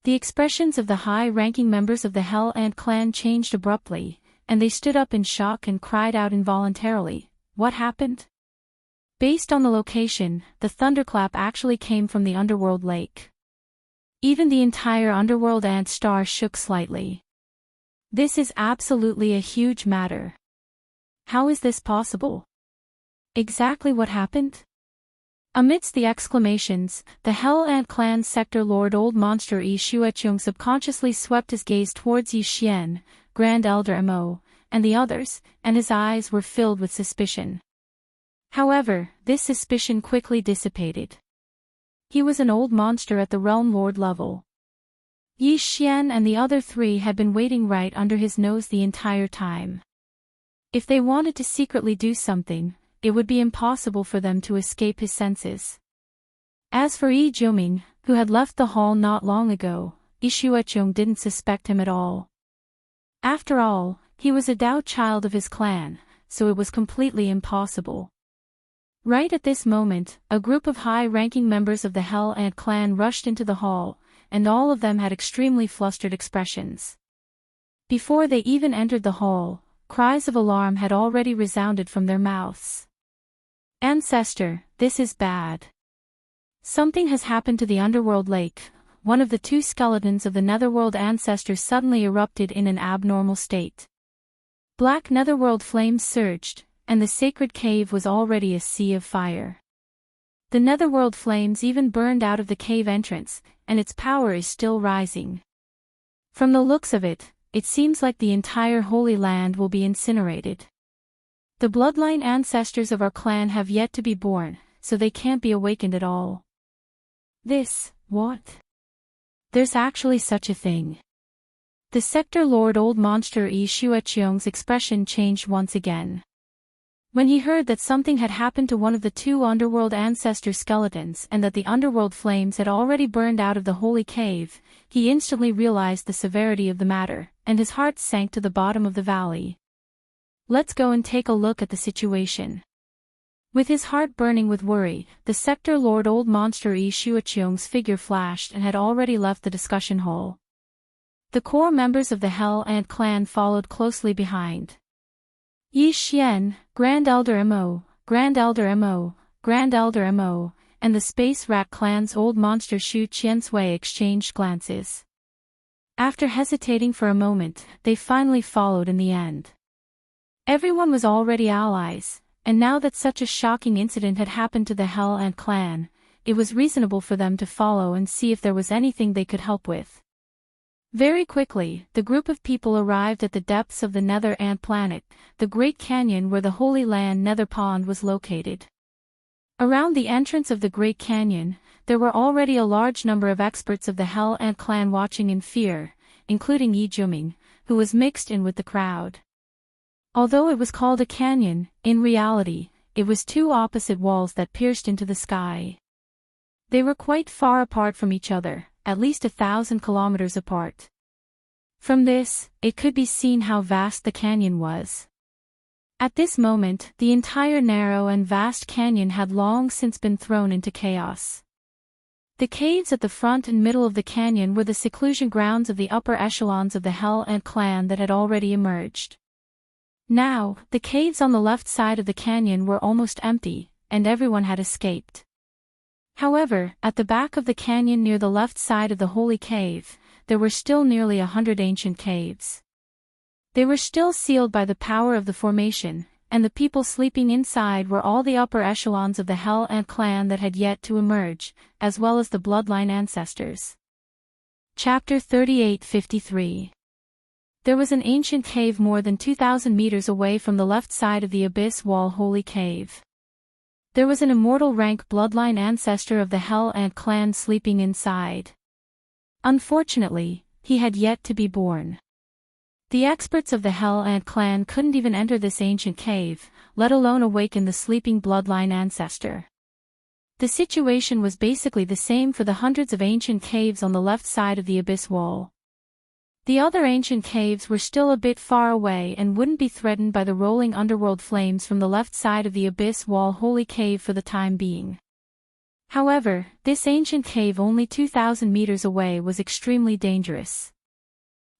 The expressions of the high-ranking members of the Hell Ant clan changed abruptly, and they stood up in shock and cried out involuntarily, "What happened?" Based on the location, the thunderclap actually came from the underworld lake. Even the entire underworld ant star shook slightly. This is absolutely a huge matter. How is this possible? Exactly what happened? Amidst the exclamations, the Hell Ant clan sector lord Old Monster Yi Shuechung subconsciously swept his gaze towards Yi Xian, Grand Elder Mo, and the others, and his eyes were filled with suspicion. However, this suspicion quickly dissipated. He was an old monster at the Realm Lord level. Yi Xian and the other three had been waiting right under his nose the entire time. If they wanted to secretly do something, it would be impossible for them to escape his senses. As for Yi Jiuming, who had left the hall not long ago, Yi Shuechung didn't suspect him at all. After all, he was a Dao child of his clan, so it was completely impossible. Right at this moment, a group of high-ranking members of the Hell Ant clan rushed into the hall, and all of them had extremely flustered expressions. Before they even entered the hall, cries of alarm had already resounded from their mouths. "Ancestor, this is bad. Something has happened to the underworld lake." One of the two skeletons of the netherworld ancestors suddenly erupted in an abnormal state. Black netherworld flames surged, and the sacred cave was already a sea of fire. The netherworld flames even burned out of the cave entrance, and its power is still rising. From the looks of it, it seems like the entire Holy Land will be incinerated. The bloodline ancestors of our clan have yet to be born, so they can't be awakened at all. What? There's actually such a thing. The sector lord Old Monster Yi Shuechung's expression changed once again. When he heard that something had happened to one of the two underworld ancestor skeletons and that the underworld flames had already burned out of the holy cave, he instantly realized the severity of the matter, and his heart sank to the bottom of the valley. Let's go and take a look at the situation. With his heart burning with worry, the sector lord Old Monster Yi Shuechung's figure flashed and had already left the discussion hall. The core members of the Hell Ant clan followed closely behind. Yi Xian, Grand Elder Mo, Grand Elder Mo, Grand Elder Mo, and the Space Rat Clan's old monster Shu Qiansui exchanged glances. After hesitating for a moment, they finally followed in the end. Everyone was already allies, and now that such a shocking incident had happened to the Hell Ant clan, it was reasonable for them to follow and see if there was anything they could help with. Very quickly, the group of people arrived at the depths of the Nether Ant planet, the Great Canyon where the Holy Land Nether Pond was located. Around the entrance of the Great Canyon, there were already a large number of experts of the Hell Ant clan watching in fear, including Yi Juming, who was mixed in with the crowd. Although it was called a canyon, in reality, it was two opposite walls that pierced into the sky. They were quite far apart from each other, at least 1,000 kilometers apart. From this, it could be seen how vast the canyon was. At this moment, the entire narrow and vast canyon had long since been thrown into chaos. The caves at the front and middle of the canyon were the seclusion grounds of the upper echelons of the Hell Ant clan that had already emerged. Now, the caves on the left side of the canyon were almost empty, and everyone had escaped. However, at the back of the canyon near the left side of the Holy Cave, there were still nearly 100 ancient caves. They were still sealed by the power of the formation, and the people sleeping inside were all the upper echelons of the Hell Ant clan that had yet to emerge, as well as the bloodline ancestors. Chapter 38:53. There was an ancient cave more than 2,000 meters away from the left side of the Abyss Wall Holy Cave. There was an immortal rank bloodline ancestor of the Hell Ant clan sleeping inside. Unfortunately, he had yet to be born. The experts of the Hell Ant clan couldn't even enter this ancient cave, let alone awaken the sleeping bloodline ancestor. The situation was basically the same for the hundreds of ancient caves on the left side of the Abyss Wall. The other ancient caves were still a bit far away and wouldn't be threatened by the rolling underworld flames from the left side of the Abyss Wall Holy Cave for the time being. However, this ancient cave only 2,000 meters away was extremely dangerous.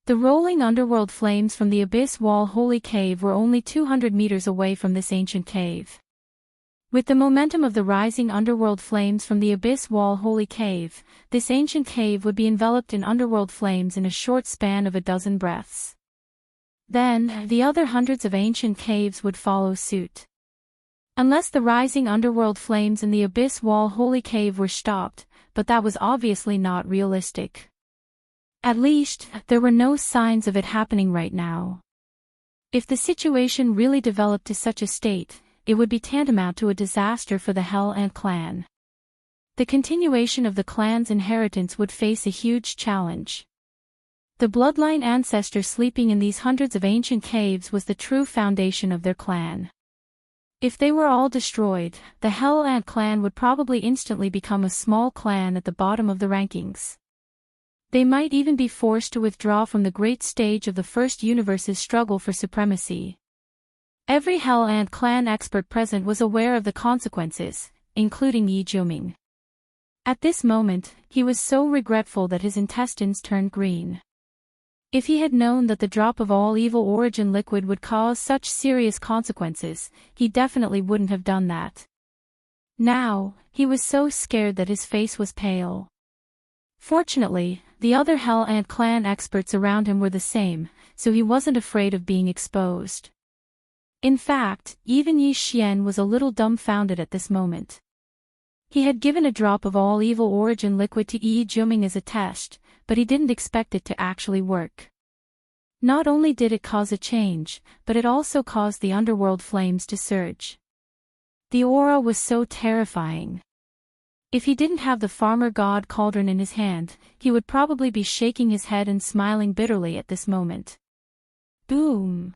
The rolling underworld flames from the Abyss Wall Holy Cave were only 200 meters away from this ancient cave. With the momentum of the rising underworld flames from the Abyss Wall Holy Cave, this ancient cave would be enveloped in underworld flames in a short span of a dozen breaths. Then, the other hundreds of ancient caves would follow suit. Unless the rising underworld flames in the Abyss Wall Holy Cave were stopped, but that was obviously not realistic. At least, there were no signs of it happening right now. If the situation really developed to such a state, it would be tantamount to a disaster for the Hell Ant clan. The continuation of the clan's inheritance would face a huge challenge. The bloodline ancestor sleeping in these hundreds of ancient caves was the true foundation of their clan. If they were all destroyed, the Hell Ant clan would probably instantly become a small clan at the bottom of the rankings. They might even be forced to withdraw from the great stage of the First Universe's struggle for supremacy. Every Hell Ant clan expert present was aware of the consequences, including Yi Juming. At this moment, he was so regretful that his intestines turned green. If he had known that the drop of all evil origin liquid would cause such serious consequences, he definitely wouldn't have done that. Now, he was so scared that his face was pale. Fortunately, the other Hell Ant clan experts around him were the same, so he wasn't afraid of being exposed. In fact, even Yi Xian was a little dumbfounded at this moment. He had given a drop of all evil origin liquid to Yi Juming as a test, but he didn't expect it to actually work. Not only did it cause a change, but it also caused the underworld flames to surge. The aura was so terrifying. If he didn't have the farmer god cauldron in his hand, he would probably be shaking his head and smiling bitterly at this moment. Boom!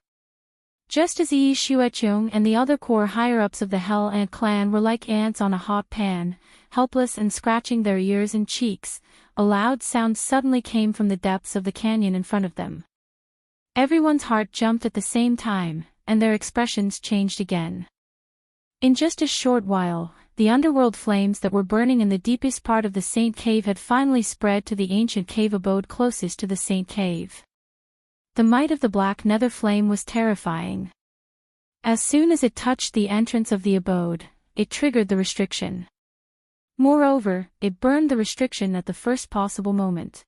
Just as Yi Xuechong and the other core higher-ups of the Hell Ant clan were like ants on a hot pan, helpless and scratching their ears and cheeks, a loud sound suddenly came from the depths of the canyon in front of them. Everyone's heart jumped at the same time, and their expressions changed again. In just a short while, the underworld flames that were burning in the deepest part of the Saint Cave had finally spread to the ancient cave abode closest to the Saint Cave. The might of the black nether flame was terrifying. As soon as it touched the entrance of the abode, it triggered the restriction. Moreover, it burned the restriction at the first possible moment.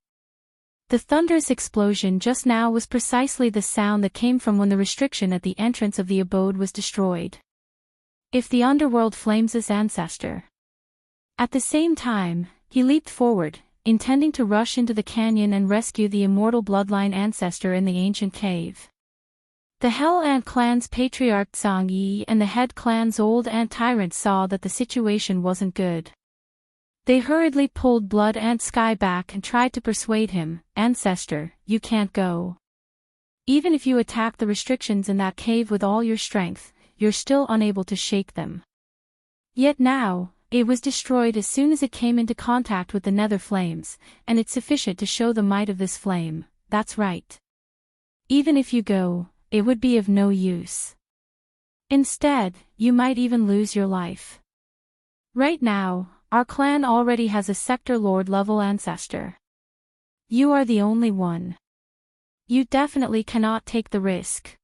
The thunderous explosion just now was precisely the sound that came from when the restriction at the entrance of the abode was destroyed. If the underworld flames' ancestor. At the same time, he leaped forward, intending to rush into the canyon and rescue the immortal bloodline ancestor in the ancient cave. The Hell Ant clan's patriarch Zhang Yi and the head clan's old ant tyrant saw that the situation wasn't good. They hurriedly pulled Blood Ant Sky back and tried to persuade him, "Ancestor, you can't go. Even if you attack the restrictions in that cave with all your strength, you're still unable to shake them." Yet now, it was destroyed as soon as it came into contact with the nether flames, and it's sufficient to show the might of this flame. That's right. Even if you go, it would be of no use. Instead, you might even lose your life. Right now, our clan already has a Sector Lord level ancestor. You are the only one. You definitely cannot take the risk.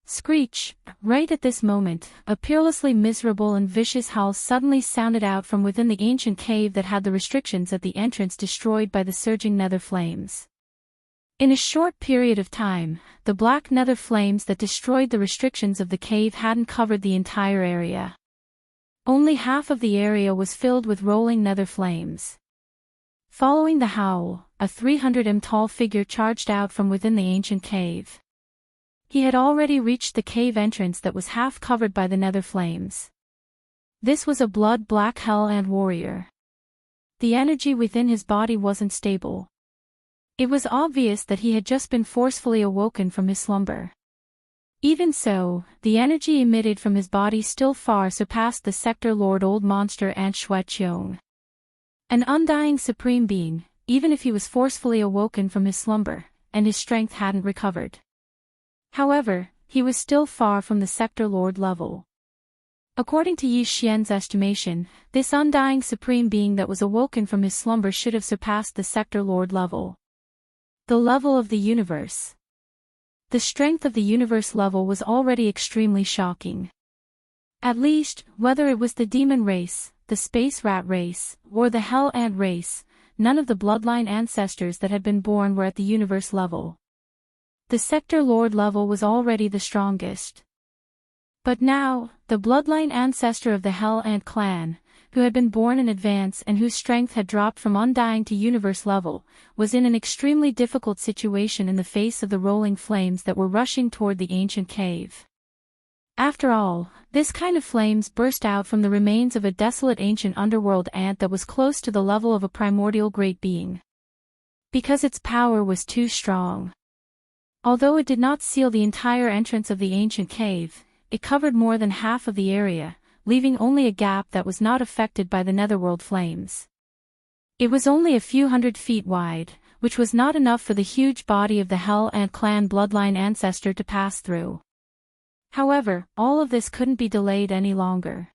Screech! Right at this moment, a peerlessly miserable and vicious howl suddenly sounded out from within the ancient cave that had the restrictions at the entrance destroyed by the surging nether flames. In a short period of time, the black nether flames that destroyed the restrictions of the cave hadn't covered the entire area. Only half of the area was filled with rolling nether flames. Following the howl, a 300 tall figure charged out from within the ancient cave. He had already reached the cave entrance that was half covered by the nether flames. This was a blood-black Hell Ant warrior. The energy within his body wasn't stable. It was obvious that he had just been forcefully awoken from his slumber. Even so, the energy emitted from his body still far surpassed the Sector Lord Old Monster Ant Shueqiong. An undying supreme being, even if he was forcefully awoken from his slumber, and his strength hadn't recovered. However, he was still far from the Sector Lord level. According to Yi Xian's estimation, this undying supreme being that was awoken from his slumber should have surpassed the Sector Lord level. The level of the universe. The strength of the universe level was already extremely shocking. At least, whether it was the demon race, the space rat race, or the hell ant race, none of the bloodline ancestors that had been born were at the universe level. The Sector Lord level was already the strongest. But now, the bloodline ancestor of the Hell Ant clan, who had been born in advance and whose strength had dropped from undying to universe level, was in an extremely difficult situation in the face of the rolling flames that were rushing toward the ancient cave. After all, this kind of flames burst out from the remains of a desolate ancient underworld ant that was close to the level of a primordial great being. Because its power was too strong. Although it did not seal the entire entrance of the ancient cave, it covered more than half of the area, leaving only a gap that was not affected by the netherworld flames. It was only a few 100 feet wide, which was not enough for the huge body of the Hell Ant clan bloodline ancestor to pass through. However, all of this couldn't be delayed any longer.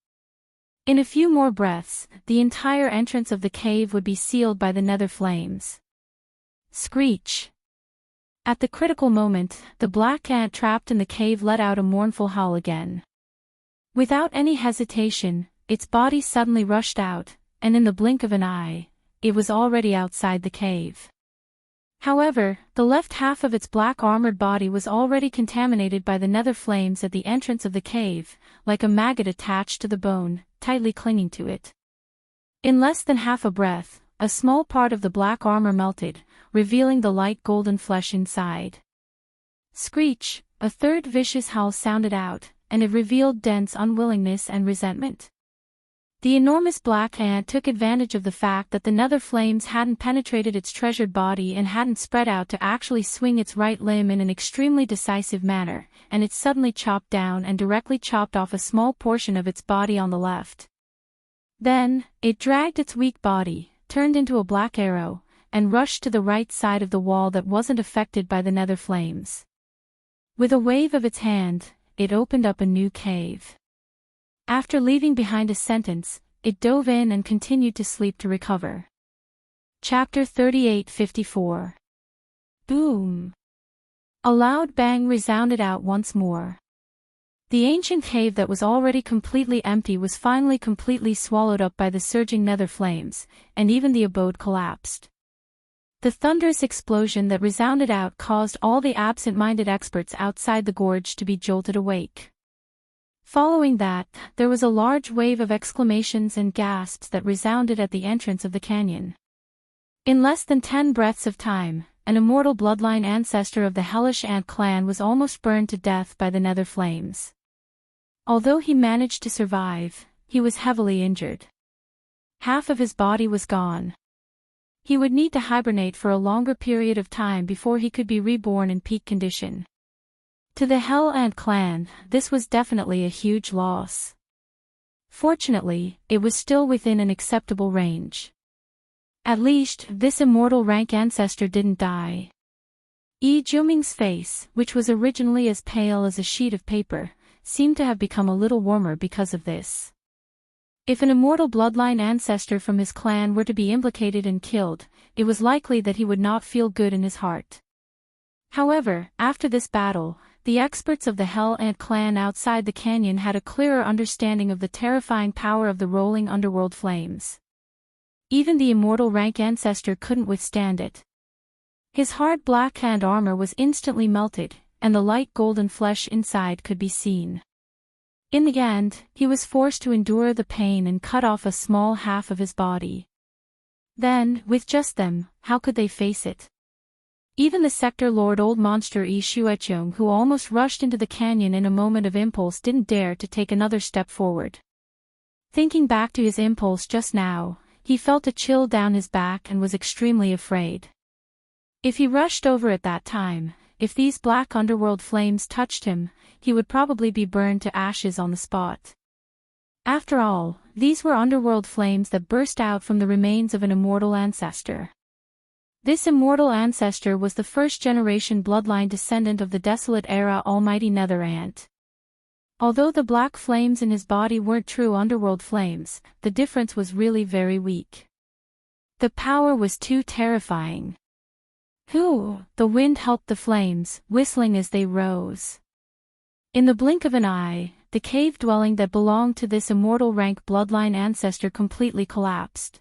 In a few more breaths, the entire entrance of the cave would be sealed by the nether flames. Screech! At the critical moment, the black ant trapped in the cave let out a mournful howl again. Without any hesitation, its body suddenly rushed out, and in the blink of an eye, it was already outside the cave. However, the left half of its black armored body was already contaminated by the nether flames at the entrance of the cave, like a maggot attached to the bone, tightly clinging to it. In less than half a breath, a small part of the black armor melted, revealing the light golden flesh inside. Screech! A third vicious howl sounded out, and it revealed dense unwillingness and resentment. The enormous black ant took advantage of the fact that the nether flames hadn't penetrated its treasured body and hadn't spread out to actually swing its right limb in an extremely decisive manner, and it suddenly chopped down and directly chopped off a small portion of its body on the left. Then, it dragged its weak body, turned into a black arrow, and rushed to the right side of the wall that wasn't affected by the nether flames. With a wave of its hand, it opened up a new cave. After leaving behind a sentence, it dove in and continued to sleep to recover. Chapter 38:54. Boom! A loud bang resounded out once more. The ancient cave that was already completely empty was finally completely swallowed up by the surging nether flames, and even the abode collapsed. The thunderous explosion that resounded out caused all the absent-minded experts outside the gorge to be jolted awake. Following that, there was a large wave of exclamations and gasps that resounded at the entrance of the canyon. In less than 10 breaths of time, an immortal bloodline ancestor of the hellish ant clan was almost burned to death by the nether flames. Although he managed to survive, he was heavily injured. Half of his body was gone. He would need to hibernate for a longer period of time before he could be reborn in peak condition. To the Hell Ant clan, this was definitely a huge loss. Fortunately, it was still within an acceptable range. At least, this immortal rank ancestor didn't die. Yi Jiuming's face, which was originally as pale as a sheet of paper, seemed to have become a little warmer because of this. If an immortal bloodline ancestor from his clan were to be implicated and killed, it was likely that he would not feel good in his heart. However, after this battle, the experts of the Hell Ant clan outside the canyon had a clearer understanding of the terrifying power of the rolling underworld flames. Even the immortal rank ancestor couldn't withstand it. His hard black hand armor was instantly melted, and the light golden flesh inside could be seen. In the end, he was forced to endure the pain and cut off a small half of his body. Then, with just them, how could they face it? Even the Sector Lord Old Monster Yi Shueqiong, who almost rushed into the canyon in a moment of impulse, didn't dare to take another step forward. Thinking back to his impulse just now, he felt a chill down his back and was extremely afraid. If he rushed over at that time, if these black underworld flames touched him, he would probably be burned to ashes on the spot. After all, these were underworld flames that burst out from the remains of an immortal ancestor. This immortal ancestor was the first-generation bloodline descendant of the Desolate-era Almighty Nether Ant. Although the black flames in his body weren't true underworld flames, the difference was really very weak. The power was too terrifying. The wind helped the flames, whistling as they rose. In the blink of an eye, the cave dwelling that belonged to this immortal rank bloodline ancestor completely collapsed.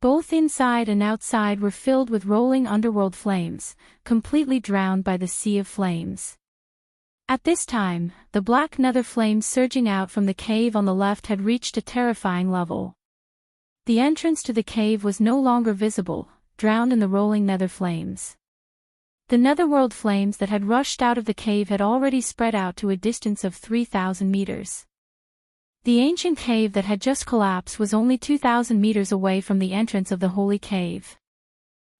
Both inside and outside were filled with rolling underworld flames, completely drowned by the sea of flames. At this time, the black nether flames surging out from the cave on the left had reached a terrifying level. The entrance to the cave was no longer visible, drowned in the rolling nether flames. The netherworld flames that had rushed out of the cave had already spread out to a distance of 3,000 meters. The ancient cave that had just collapsed was only 2,000 meters away from the entrance of the holy cave.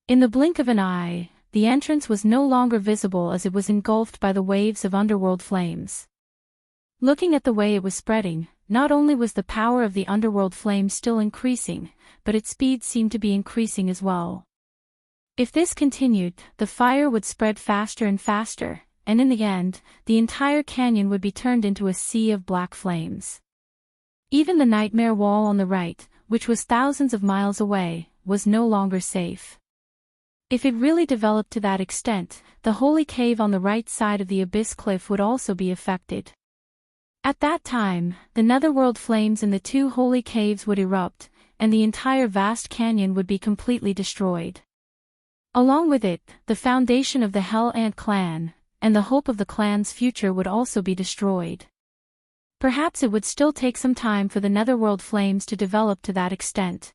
In the blink of an eye, the entrance was no longer visible as it was engulfed by the waves of underworld flames. Looking at the way it was spreading, not only was the power of the underworld flame still increasing, but its speed seemed to be increasing as well. If this continued, the fire would spread faster and faster, and in the end, the entire canyon would be turned into a sea of black flames. Even the nightmare wall on the right, which was thousands of miles away, was no longer safe. If it really developed to that extent, the holy cave on the right side of the abyss cliff would also be affected. At that time, the netherworld flames in the two holy caves would erupt, and the entire vast canyon would be completely destroyed. Along with it, the foundation of the Hell Ant clan, and the hope of the clan's future would also be destroyed. Perhaps it would still take some time for the netherworld flames to develop to that extent.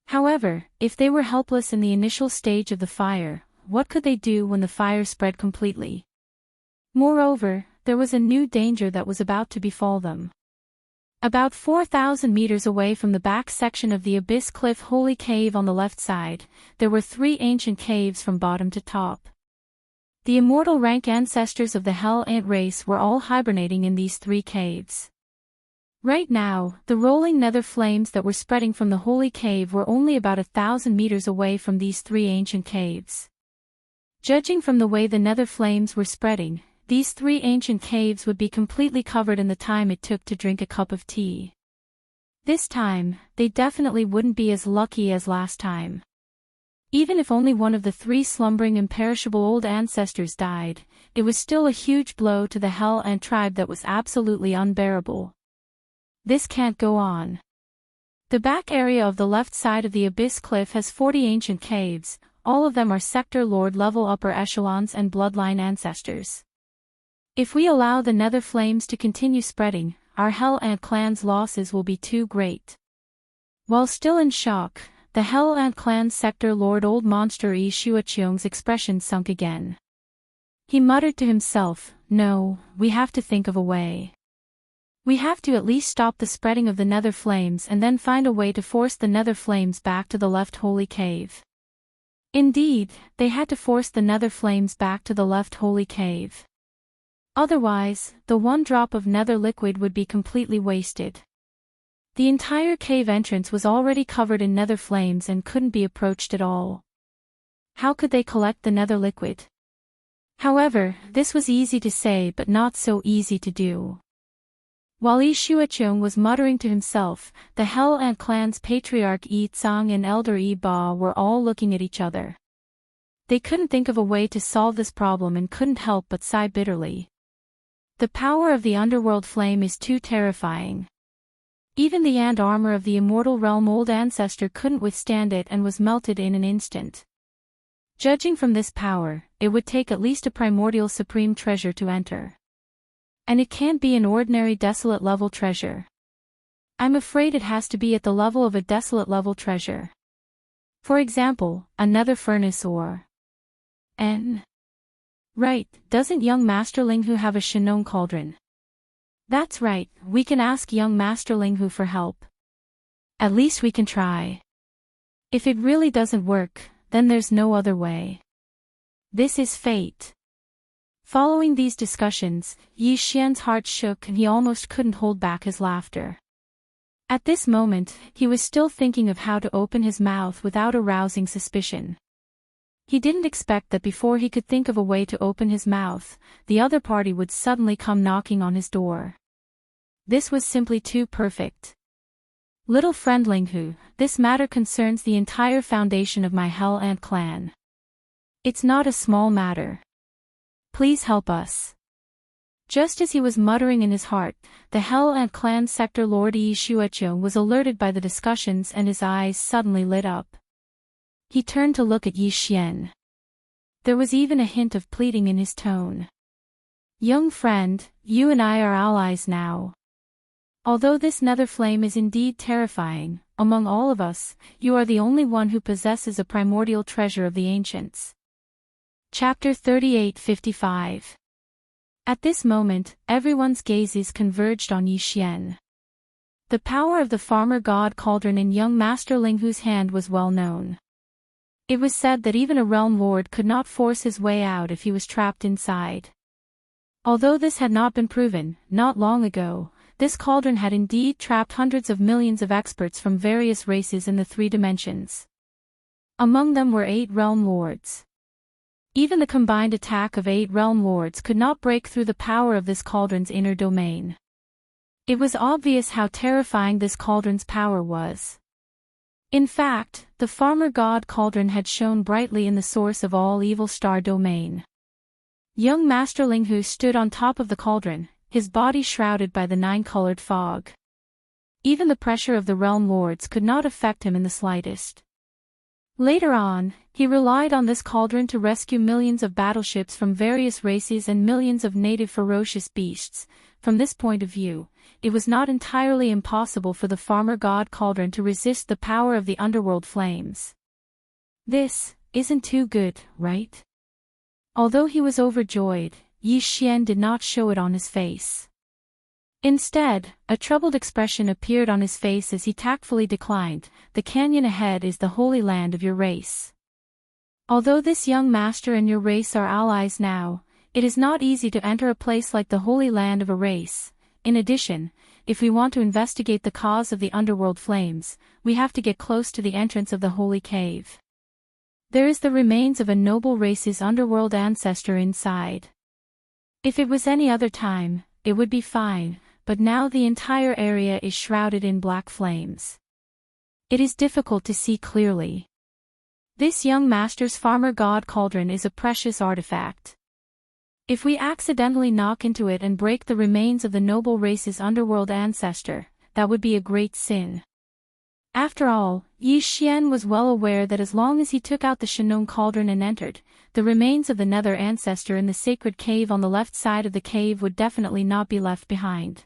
However, if they were helpless in the initial stage of the fire, what could they do when the fire spread completely? Moreover, there was a new danger that was about to befall them. About 4,000 meters away from the back section of the Abyss Cliff Holy Cave on the left side, there were 3 ancient caves from bottom to top. The immortal rank ancestors of the Hell Ant race were all hibernating in these 3 caves. Right now, the rolling nether flames that were spreading from the Holy Cave were only about 1,000 meters away from these 3 ancient caves. Judging from the way the nether flames were spreading, these 3 ancient caves would be completely covered in the time it took to drink a cup of tea. This time, they definitely wouldn't be as lucky as last time. Even if only one of the 3 slumbering imperishable old ancestors died, it was still a huge blow to the Hell Ant tribe that was absolutely unbearable. This can't go on. The back area of the left side of the Abyss Cliff has 40 ancient caves, all of them are Sector Lord level upper echelons and bloodline ancestors. If we allow the nether flames to continue spreading, our Hell Ant clan's losses will be too great. While still in shock, the Hell Ant clan's Sector Lord Old Monster Yi Shuaqiong's expression sunk again. He muttered to himself, "No, we have to think of a way. We have to at least stop the spreading of the nether flames and then find a way to force the nether flames back to the left holy cave." Indeed, they had to force the nether flames back to the left holy cave. Otherwise, the one drop of nether liquid would be completely wasted. The entire cave entrance was already covered in nether flames and couldn't be approached at all. How could they collect the nether liquid? However, this was easy to say but not so easy to do. While Yi Shuaqiong was muttering to himself, the Hell Ant clan's patriarch Yi Tsang and elder Yi Ba were all looking at each other. They couldn't think of a way to solve this problem and couldn't help but sigh bitterly. The power of the underworld flame is too terrifying. Even the ant armor of the immortal realm old ancestor couldn't withstand it and was melted in an instant. Judging from this power, it would take at least a primordial supreme treasure to enter. And it can't be an ordinary desolate level treasure. I'm afraid it has to be at the level of a desolate level treasure. For example, a nether furnace or an. Right, doesn't young Master Linghu have a Shinong cauldron? That's right, we can ask young Master Linghu for help. At least we can try. If it really doesn't work, then there's no other way. This is fate. Following these discussions, Yi Xian's heart shook and he almost couldn't hold back his laughter. At this moment, he was still thinking of how to open his mouth without arousing suspicion. He didn't expect that before he could think of a way to open his mouth, the other party would suddenly come knocking on his door. This was simply too perfect. Little friend Linghu, this matter concerns the entire foundation of my Hell Ant clan. It's not a small matter. Please help us. Just as he was muttering in his heart, the Hell Ant clan Sector Lord Yi Shuaqiong was alerted by the discussions and his eyes suddenly lit up. He turned to look at Yi Xian. There was even a hint of pleading in his tone. "Young friend, you and I are allies now. Although this nether flame is indeed terrifying, among all of us, you are the only one who possesses a primordial treasure of the ancients." Chapter 38-55. At this moment, everyone's gazes converged on Yi Xian. The power of the farmer god cauldron in young Master Linghu's hand was well known. It was said that even a realm lord could not force his way out if he was trapped inside. Although this had not been proven, not long ago, this cauldron had indeed trapped hundreds of millions of experts from various races in the 3 dimensions. Among them were 8 realm lords. Even the combined attack of 8 realm lords could not break through the power of this cauldron's inner domain. It was obvious how terrifying this cauldron's power was. In fact, the farmer god cauldron had shone brightly in the source of all evil star domain. Young Master Linghu stood on top of the cauldron, his body shrouded by the 9-colored fog. Even the pressure of the realm lords could not affect him in the slightest. Later on, he relied on this cauldron to rescue millions of battleships from various races and millions of native ferocious beasts. From this point of view, it was not entirely impossible for the farmer god cauldron to resist the power of the underworld flames. This isn't too good, right? Although he was overjoyed, Yi Xian did not show it on his face. Instead, a troubled expression appeared on his face as he tactfully declined. "The canyon ahead is the holy land of your race. Although this young master and your race are allies now, it is not easy to enter a place like the holy land of a race. In addition, if we want to investigate the cause of the underworld flames, we have to get close to the entrance of the holy cave. There is the remains of a noble race's underworld ancestor inside. If it was any other time, it would be fine, but now the entire area is shrouded in black flames. It is difficult to see clearly. This young master's farmer god cauldron is a precious artifact. If we accidentally knock into it and break the remains of the noble race's underworld ancestor, that would be a great sin. After all, Yi Xian was well aware that as long as he took out the Shenong cauldron and entered, the remains of the nether ancestor in the sacred cave on the left side of the cave would definitely not be left behind.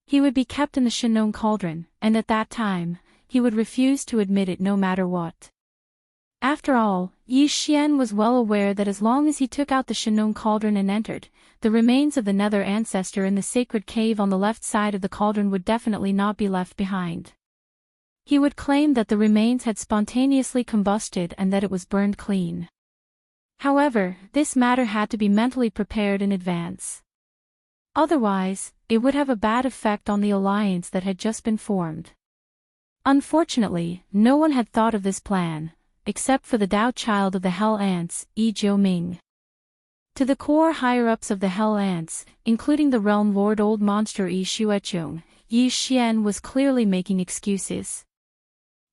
He would be kept in the Shenong cauldron, and at that time, he would refuse to admit it no matter what. After all, Yi Xian was well aware that as long as he took out the Shenong cauldron and entered, the remains of the nether ancestor in the sacred cave on the left side of the cauldron would definitely not be left behind. He would claim that the remains had spontaneously combusted and that it was burned clean. However, this matter had to be mentally prepared in advance. Otherwise, it would have a bad effect on the alliance that had just been formed. Unfortunately, no one had thought of this plan, except for the Tao child of the Hell Ants, Yi Jiuming. To the core higher-ups of the Hell Ants, including the Realm Lord Old Monster Yi Shuecheng, Yi Xian was clearly making excuses.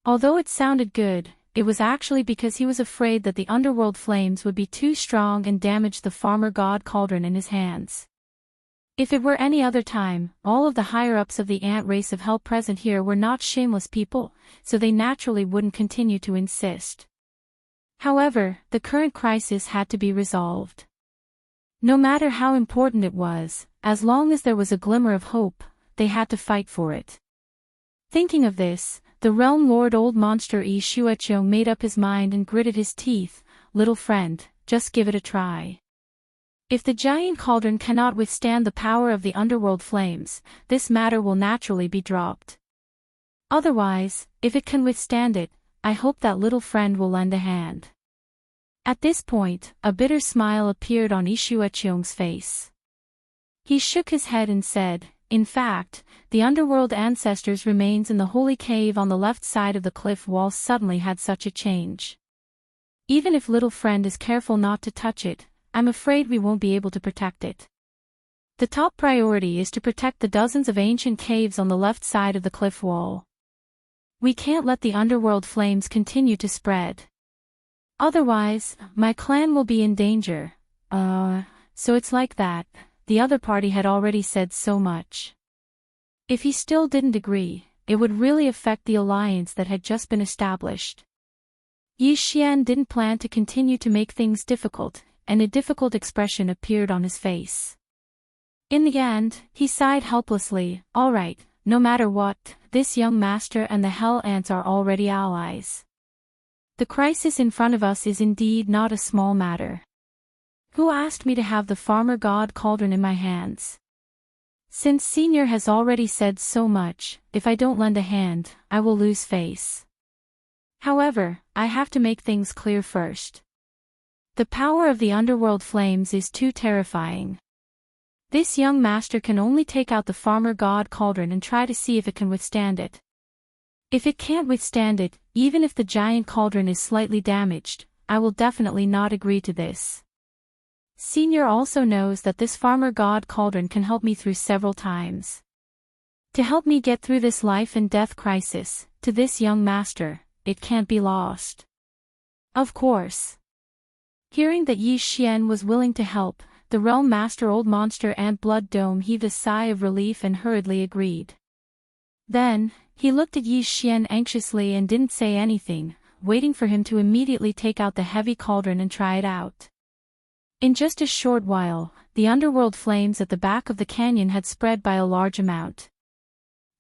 Although it sounded good, it was actually because he was afraid that the underworld flames would be too strong and damage the farmer god cauldron in his hands. If it were any other time, all of the higher-ups of the ant race of hell present here were not shameless people, so they naturally wouldn't continue to insist. However, the current crisis had to be resolved. No matter how important it was, as long as there was a glimmer of hope, they had to fight for it. Thinking of this, the Realm Lord Old Monster Yi Shuecheng made up his mind and gritted his teeth. Little friend, just give it a try. If the giant cauldron cannot withstand the power of the underworld flames, this matter will naturally be dropped. Otherwise, if it can withstand it, I hope that little friend will lend a hand. At this point, a bitter smile appeared on Yi Shuecheng's face. He shook his head and said, in fact, the underworld ancestors' remains in the holy cave on the left side of the cliff wall suddenly had such a change. Even if little friend is careful not to touch it, I'm afraid we won't be able to protect it. The top priority is to protect the dozens of ancient caves on the left side of the cliff wall. We can't let the underworld flames continue to spread. Otherwise, my clan will be in danger. So it's like that. The other party had already said so much. If he still didn't agree, it would really affect the alliance that had just been established. Yi Xian didn't plan to continue to make things difficult, and a difficult expression appeared on his face. In the end, he sighed helplessly. All right, no matter what, this young master and the Hell Ants are already allies. The crisis in front of us is indeed not a small matter. Who asked me to have the farmer god cauldron in my hands? Since Senior has already said so much, if I don't lend a hand, I will lose face. However, I have to make things clear first. The power of the underworld flames is too terrifying. This young master can only take out the farmer god cauldron and try to see if it can withstand it. If it can't withstand it, even if the giant cauldron is slightly damaged, I will definitely not agree to this. Senior also knows that this farmer god cauldron can help me through several times. To help me get through this life and death crisis, to this young master, it can't be lost. Of course. Hearing that Yi Xian was willing to help, the realm master Old Monster Ant Blood Dome heaved a sigh of relief and hurriedly agreed. Then, he looked at Yi Xian anxiously and didn't say anything, waiting for him to immediately take out the heavy cauldron and try it out. In just a short while, the underworld flames at the back of the canyon had spread by a large amount.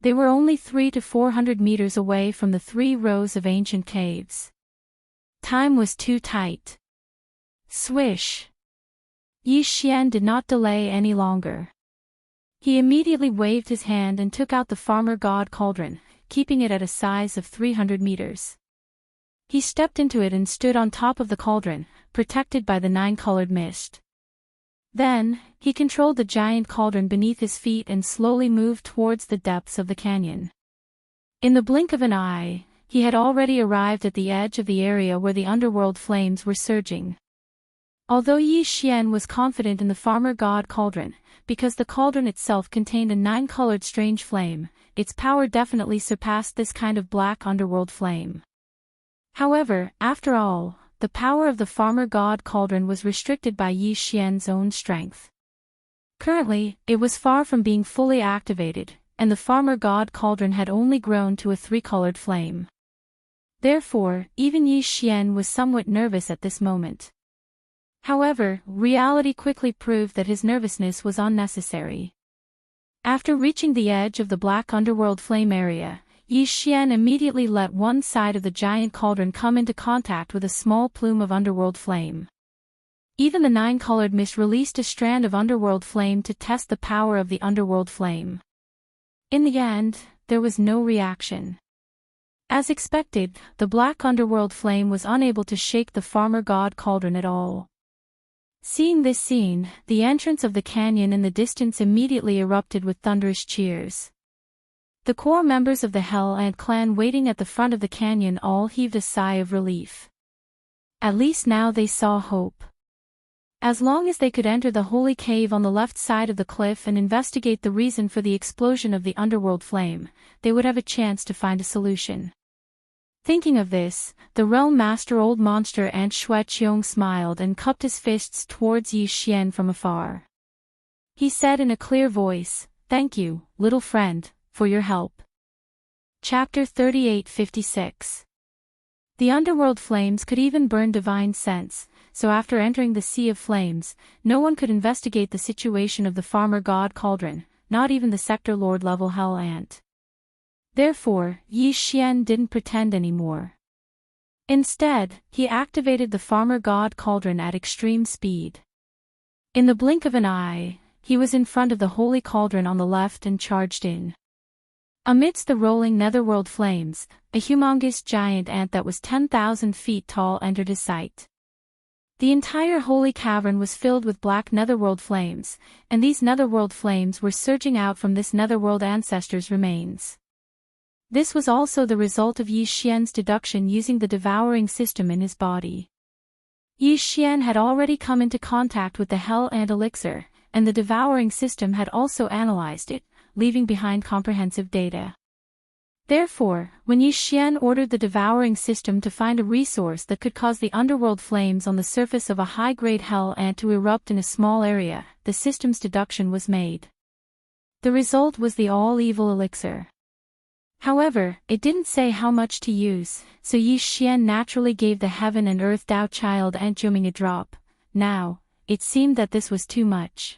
They were only 300 to 400 meters away from the 3 rows of ancient caves. Time was too tight. Swish! Yi Xian did not delay any longer. He immediately waved his hand and took out the farmer god cauldron, keeping it at a size of 300 meters. He stepped into it and stood on top of the cauldron, protected by the 9-colored mist. Then, he controlled the giant cauldron beneath his feet and slowly moved towards the depths of the canyon. In the blink of an eye, he had already arrived at the edge of the area where the underworld flames were surging. Although Yi Xian was confident in the farmer god cauldron, because the cauldron itself contained a 9-colored strange flame, its power definitely surpassed this kind of black underworld flame. However, after all, the the power of the farmer god cauldron was restricted by Yi Xian's own strength. Currently, it was far from being fully activated, and the farmer god cauldron had only grown to a three-colored flame. Therefore, even Yi Xian was somewhat nervous at this moment. However, reality quickly proved that his nervousness was unnecessary. After reaching the edge of the black underworld flame area, Yi Xian immediately let one side of the giant cauldron come into contact with a small plume of underworld flame. Even the nine-colored mist released a strand of underworld flame to test the power of the underworld flame. In the end, there was no reaction. As expected, the black underworld flame was unable to shake the farmer god cauldron at all. Seeing this scene, the entrance of the canyon in the distance immediately erupted with thunderous cheers. The core members of the Hell Ant clan waiting at the front of the canyon all heaved a sigh of relief. At least now they saw hope. As long as they could enter the holy cave on the left side of the cliff and investigate the reason for the explosion of the underworld flame, they would have a chance to find a solution. Thinking of this, the realm master old monster Ant Shueqiong smiled and cupped his fists towards Yi Xian from afar. He said in a clear voice, "Thank you, little friend, for your help." Chapter 38:56. The underworld flames could even burn divine sense, so after entering the sea of flames, no one could investigate the situation of the farmer god cauldron, not even the sector lord level Hell Ant. Therefore, Yi Xian didn't pretend anymore. Instead, he activated the farmer god cauldron at extreme speed. In the blink of an eye, he was in front of the holy cauldron on the left and charged in. Amidst the rolling netherworld flames, a humongous giant ant that was 10,000 feet tall entered his sight. The entire holy cavern was filled with black netherworld flames, and these netherworld flames were surging out from this netherworld ancestor's remains. This was also the result of Yi Xian's deduction using the devouring system in his body. Yi Xian had already come into contact with the Hell Ant elixir, and the devouring system had also analyzed it, leaving behind comprehensive data. Therefore, when Yi Xian ordered the devouring system to find a resource that could cause the underworld flames on the surface of a high-grade Hell Ant to erupt in a small area, the system's deduction was made. The result was the all-evil elixir. However, it didn't say how much to use, so Yi Xian naturally gave the heaven and earth Tao child Ant Juming a drop. Now, it seemed that this was too much.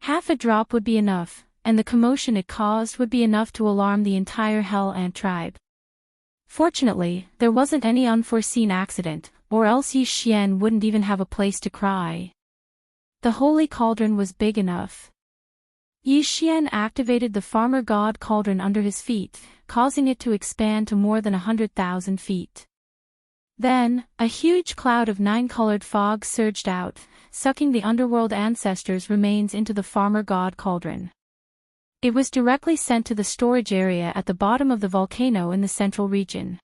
Half a drop would be enough, and the commotion it caused would be enough to alarm the entire Hell Ant tribe. Fortunately, there wasn't any unforeseen accident, or else Yi Xian wouldn't even have a place to cry. The holy cauldron was big enough. Yi Xian activated the farmer god cauldron under his feet, causing it to expand to more than 100,000 feet. Then, a huge cloud of nine-colored fog surged out, sucking the underworld ancestors' remains into the farmer god cauldron. It was directly sent to the storage area at the bottom of the volcano in the central region.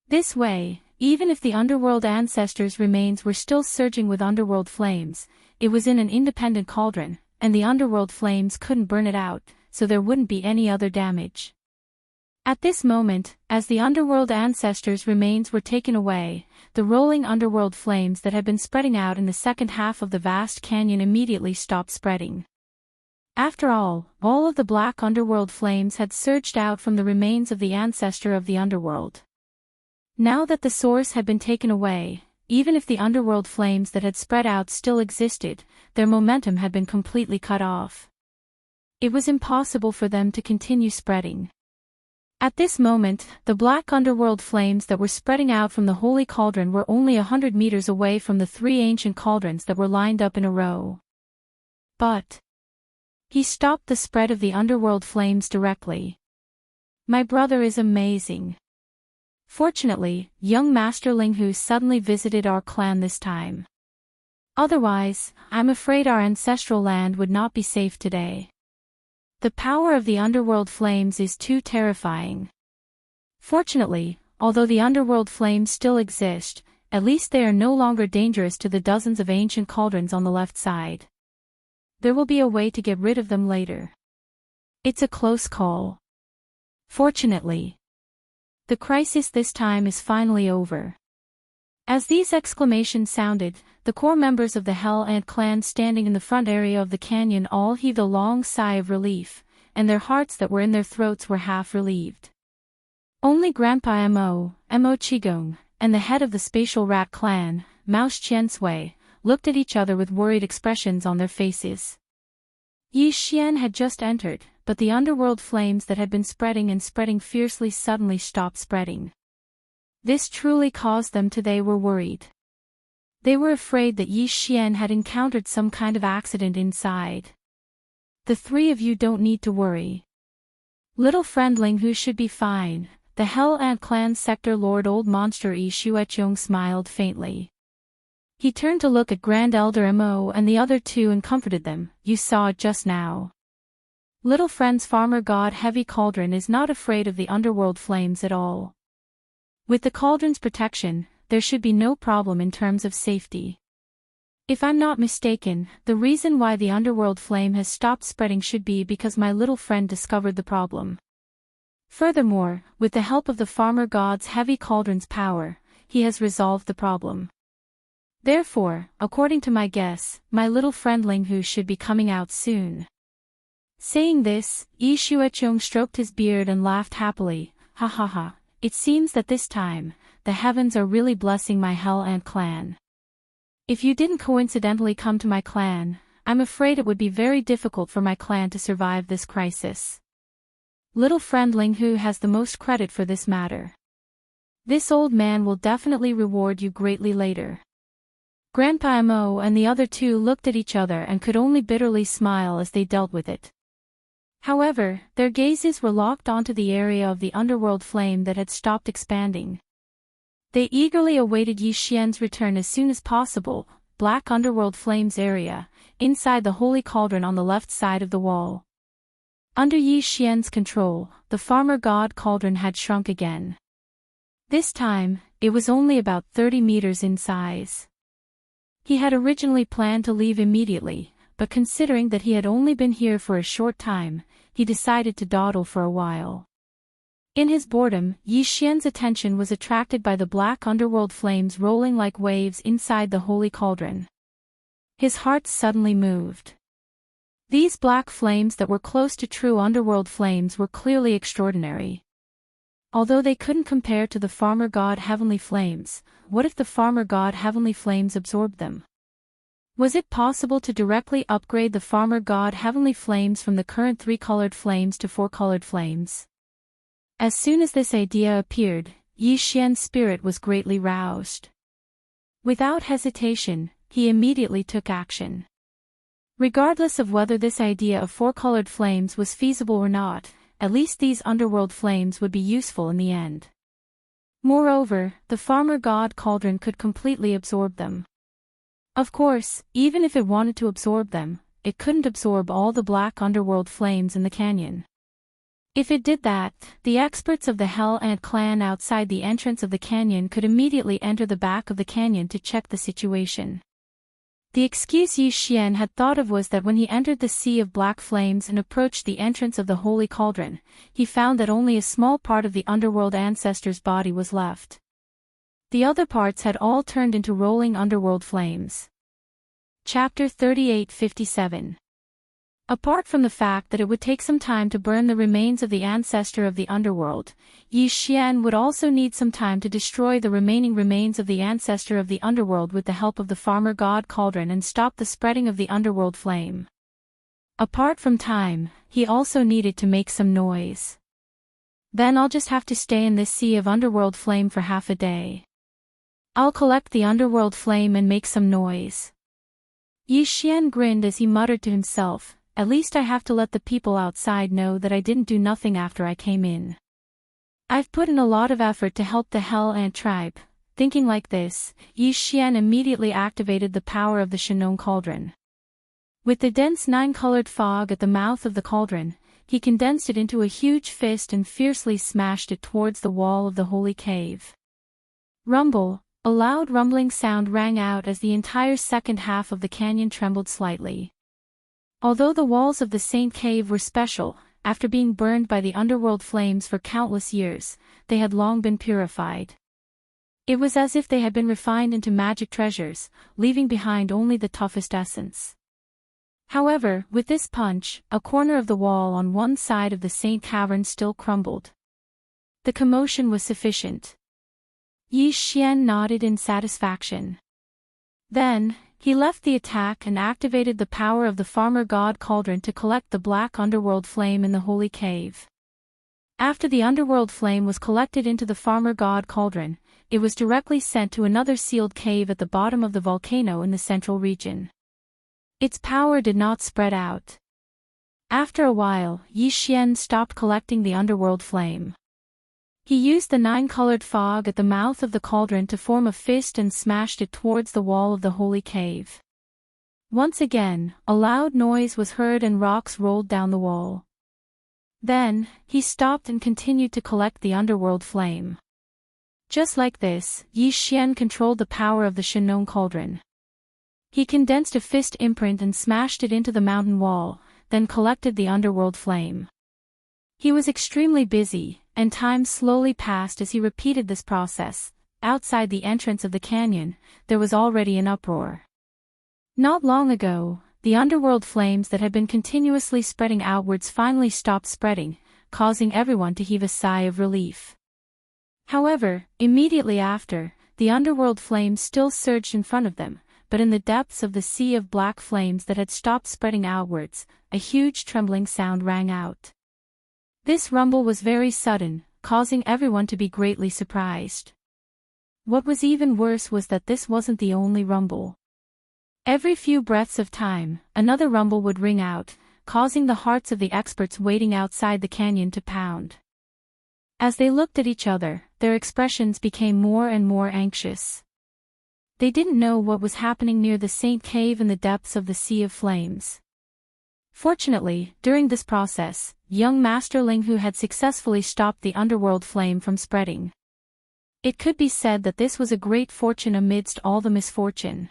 This way, even if the underworld ancestors' remains were still surging with underworld flames, it was in an independent cauldron, and the underworld flames couldn't burn it out, so there wouldn't be any other damage. At this moment, as the underworld ancestors' remains were taken away, the rolling underworld flames that had been spreading out in the second half of the vast canyon immediately stopped spreading. After all of the black underworld flames had surged out from the remains of the ancestor of the underworld. Now that the source had been taken away, even if the underworld flames that had spread out still existed, their momentum had been completely cut off. It was impossible for them to continue spreading. At this moment, the black underworld flames that were spreading out from the holy cauldron were only 100 meters away from the three ancient cauldrons that were lined up in a row. But he stopped the spread of the underworld flames directly. My brother is amazing. Fortunately, young Master Linghu suddenly visited our clan this time. Otherwise, I'm afraid our ancestral land would not be safe today. The power of the underworld flames is too terrifying. Fortunately, although the underworld flames still exist, at least they are no longer dangerous to the dozens of ancient cauldrons on the left side. There will be a way to get rid of them later. It's a close call. Fortunately, the crisis this time is finally over. As these exclamations sounded, the core members of the Hell Ant clan standing in the front area of the canyon all heaved a long sigh of relief, and their hearts that were in their throats were half relieved. Only Grandpa Mo Qigong, and the head of the spatial rat clan, Mouse Qiansui, looked at each other with worried expressions on their faces. Yi Xian had just entered, but the underworld flames that had been spreading and spreading fiercely suddenly stopped spreading. This truly caused them to they were worried. They were afraid that Yi Xian had encountered some kind of accident inside. The three of you don't need to worry. Little friend Ling Hu should be fine. The Hell Ant Clan Sector Lord Old Monster Yi Shuechong smiled faintly. He turned to look at Grand Elder Mo and the other two and comforted them. You saw it just now. Little friend's farmer god Heavy Cauldron is not afraid of the underworld flames at all. With the cauldron's protection, there should be no problem in terms of safety. If I'm not mistaken, the reason why the underworld flame has stopped spreading should be because my little friend discovered the problem. Furthermore, with the help of the farmer god's Heavy Cauldron's power, he has resolved the problem. Therefore, according to my guess, my little friend Ling Hu should be coming out soon. Saying this, Yi Shuechong stroked his beard and laughed happily. Ha ha ha. It seems that this time, the heavens are really blessing my Hell Ant clan. If you didn't coincidentally come to my clan, I'm afraid it would be very difficult for my clan to survive this crisis. Little friend Ling Hu has the most credit for this matter. This old man will definitely reward you greatly later. Grandpa Mo and the other two looked at each other and could only bitterly smile as they dealt with it. However, their gazes were locked onto the area of the underworld flame that had stopped expanding. They eagerly awaited Yi Xian's return as soon as possible. Black underworld flames area, inside the holy cauldron on the left side of the wall. Under Yi Xian's control, the farmer god cauldron had shrunk again. This time, it was only about 30 meters in size. He had originally planned to leave immediately, but considering that he had only been here for a short time, he decided to dawdle for a while. In his boredom, Yi Xian's attention was attracted by the black underworld flames rolling like waves inside the holy cauldron. His heart suddenly moved. These black flames that were close to true underworld flames were clearly extraordinary. Although they couldn't compare to the farmer god heavenly flames, what if the farmer god heavenly flames absorbed them? Was it possible to directly upgrade the farmer god heavenly flames from the current 3-colored flames to 4-colored flames? As soon as this idea appeared, Yi Xian's spirit was greatly roused. Without hesitation, he immediately took action. Regardless of whether this idea of 4-colored flames was feasible or not, at least these underworld flames would be useful in the end. Moreover, the farmer god cauldron could completely absorb them. Of course, even if it wanted to absorb them, it couldn't absorb all the black underworld flames in the canyon. If it did that, the experts of the Hell Ant clan outside the entrance of the canyon could immediately enter the back of the canyon to check the situation. The excuse Yi Xian had thought of was that when he entered the sea of black flames and approached the entrance of the holy cauldron, he found that only a small part of the underworld ancestor's body was left. The other parts had all turned into rolling underworld flames. Chapter 3857. Apart from the fact that it would take some time to burn the remains of the ancestor of the underworld, Yi Xian would also need some time to destroy the remaining remains of the ancestor of the underworld with the help of the farmer god cauldron and stop the spreading of the underworld flame. Apart from time, he also needed to make some noise. Then I'll just have to stay in this sea of underworld flame for half a day. I'll collect the underworld flame and make some noise. Yi Xian grinned as he muttered to himself, at least I have to let the people outside know that I didn't do nothing after I came in. I've put in a lot of effort to help the Hell Ant tribe. Thinking like this, Yi Xian immediately activated the power of the Shenong cauldron. With the dense 9-colored fog at the mouth of the cauldron, he condensed it into a huge fist and fiercely smashed it towards the wall of the holy cave. Rumble. A loud rumbling sound rang out as the entire second half of the canyon trembled slightly. Although the walls of the Saint Cave were special, after being burned by the underworld flames for countless years, they had long been purified. It was as if they had been refined into magic treasures, leaving behind only the toughest essence. However, with this punch, a corner of the wall on one side of the Saint Cavern still crumbled. The commotion was sufficient. Yi Xian nodded in satisfaction. Then, he left the attack and activated the power of the Farmer God Cauldron to collect the black underworld flame in the holy cave. After the underworld flame was collected into the Farmer God Cauldron, it was directly sent to another sealed cave at the bottom of the volcano in the central region. Its power did not spread out. After a while, Yi Xian stopped collecting the underworld flame. He used the 9-colored fog at the mouth of the cauldron to form a fist and smashed it towards the wall of the holy cave. Once again, a loud noise was heard and rocks rolled down the wall. Then, he stopped and continued to collect the underworld flame. Just like this, Yi Xian controlled the power of the Shenong cauldron. He condensed a fist imprint and smashed it into the mountain wall, then collected the underworld flame. He was extremely busy, and time slowly passed as he repeated this process. Outside the entrance of the canyon, there was already an uproar. Not long ago, the underworld flames that had been continuously spreading outwards finally stopped spreading, causing everyone to heave a sigh of relief. However, immediately after, the underworld flames still surged in front of them, but in the depths of the sea of black flames that had stopped spreading outwards, a huge trembling sound rang out. This rumble was very sudden, causing everyone to be greatly surprised. What was even worse was that this wasn't the only rumble. Every few breaths of time, another rumble would ring out, causing the hearts of the experts waiting outside the canyon to pound. As they looked at each other, their expressions became more and more anxious. They didn't know what was happening near the Saint Cave in the depths of the Sea of Flames. Fortunately, during this process, young Master Ling Hu had successfully stopped the underworld flame from spreading. It could be said that this was a great fortune amidst all the misfortune.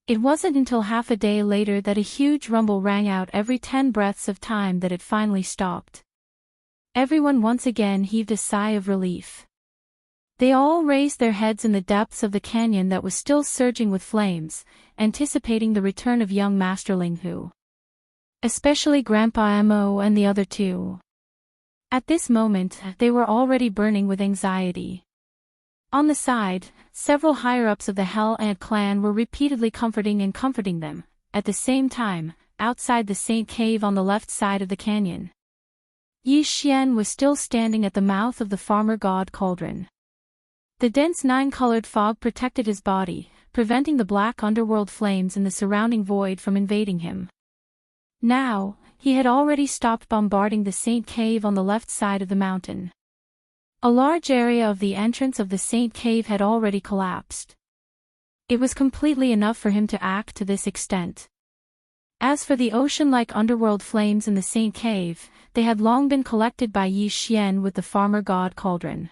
It wasn't until half a day later that a huge rumble rang out every 10 breaths of time that it finally stopped. Everyone once again heaved a sigh of relief. They all raised their heads in the depths of the canyon that was still surging with flames, anticipating the return of young Master Ling Hu. Especially Grandpa Mo and the other two. At this moment, they were already burning with anxiety. On the side, several higher-ups of the Hell Ant clan were repeatedly comforting them. At the same time, outside the Saint Cave on the left side of the canyon, Yi Xian was still standing at the mouth of the Farmer God Cauldron. The dense 9-colored fog protected his body, preventing the black underworld flames in the surrounding void from invading him. Now, he had already stopped bombarding the Saint Cave on the left side of the mountain. A large area of the entrance of the Saint Cave had already collapsed. It was completely enough for him to act to this extent. As for the ocean-like underworld flames in the Saint Cave, they had long been collected by Yi Xian with the Farmer God Cauldron.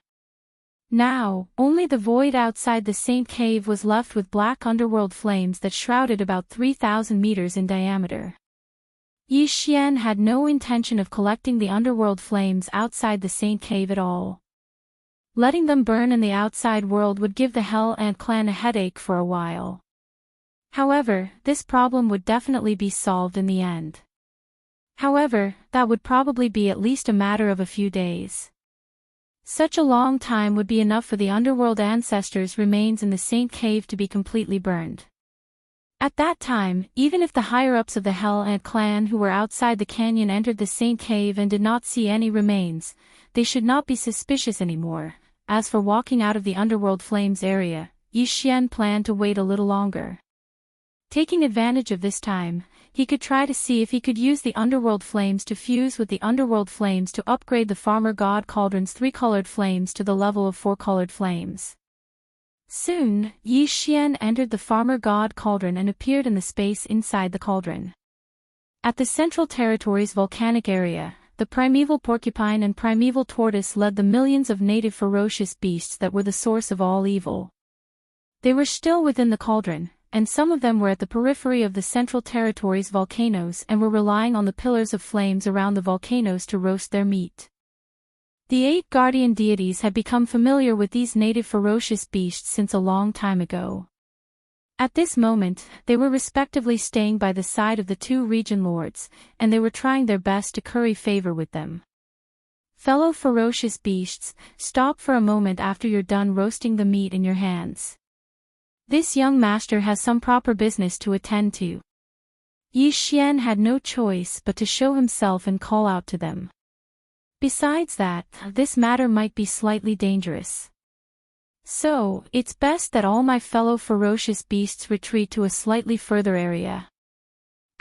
Now, only the void outside the Saint Cave was left with black underworld flames that shrouded about 3,000 meters in diameter. Yi Xian had no intention of collecting the underworld flames outside the Saint Cave at all. Letting them burn in the outside world would give the Hell Ant clan a headache for a while. However, this problem would definitely be solved in the end. However, that would probably be at least a matter of a few days. Such a long time would be enough for the underworld ancestors' remains in the Saint Cave to be completely burned. At that time, even if the higher-ups of the Hell Ant clan who were outside the canyon entered the Saint Cave and did not see any remains, they should not be suspicious anymore. As for walking out of the underworld flames area, Yi Xian planned to wait a little longer. Taking advantage of this time, he could try to see if he could use the underworld flames to fuse with the underworld flames to upgrade the Farmer God Cauldron's 3-colored flames to the level of 4-colored flames. Soon, Yi Xian entered the Farmer God Cauldron and appeared in the space inside the cauldron. At the Central Territory's volcanic area, the primeval porcupine and primeval tortoise led the millions of native ferocious beasts that were the source of all evil. They were still within the cauldron, and some of them were at the periphery of the Central Territory's volcanoes and were relying on the pillars of flames around the volcanoes to roast their meat. The 8 guardian deities had become familiar with these native ferocious beasts since a long time ago. At this moment, they were respectively staying by the side of the 2 region lords, and they were trying their best to curry favor with them. Fellow ferocious beasts, stop for a moment after you're done roasting the meat in your hands. This young master has some proper business to attend to. Yi Xian had no choice but to show himself and call out to them. Besides that, this matter might be slightly dangerous. So, it's best that all my fellow ferocious beasts retreat to a slightly further area.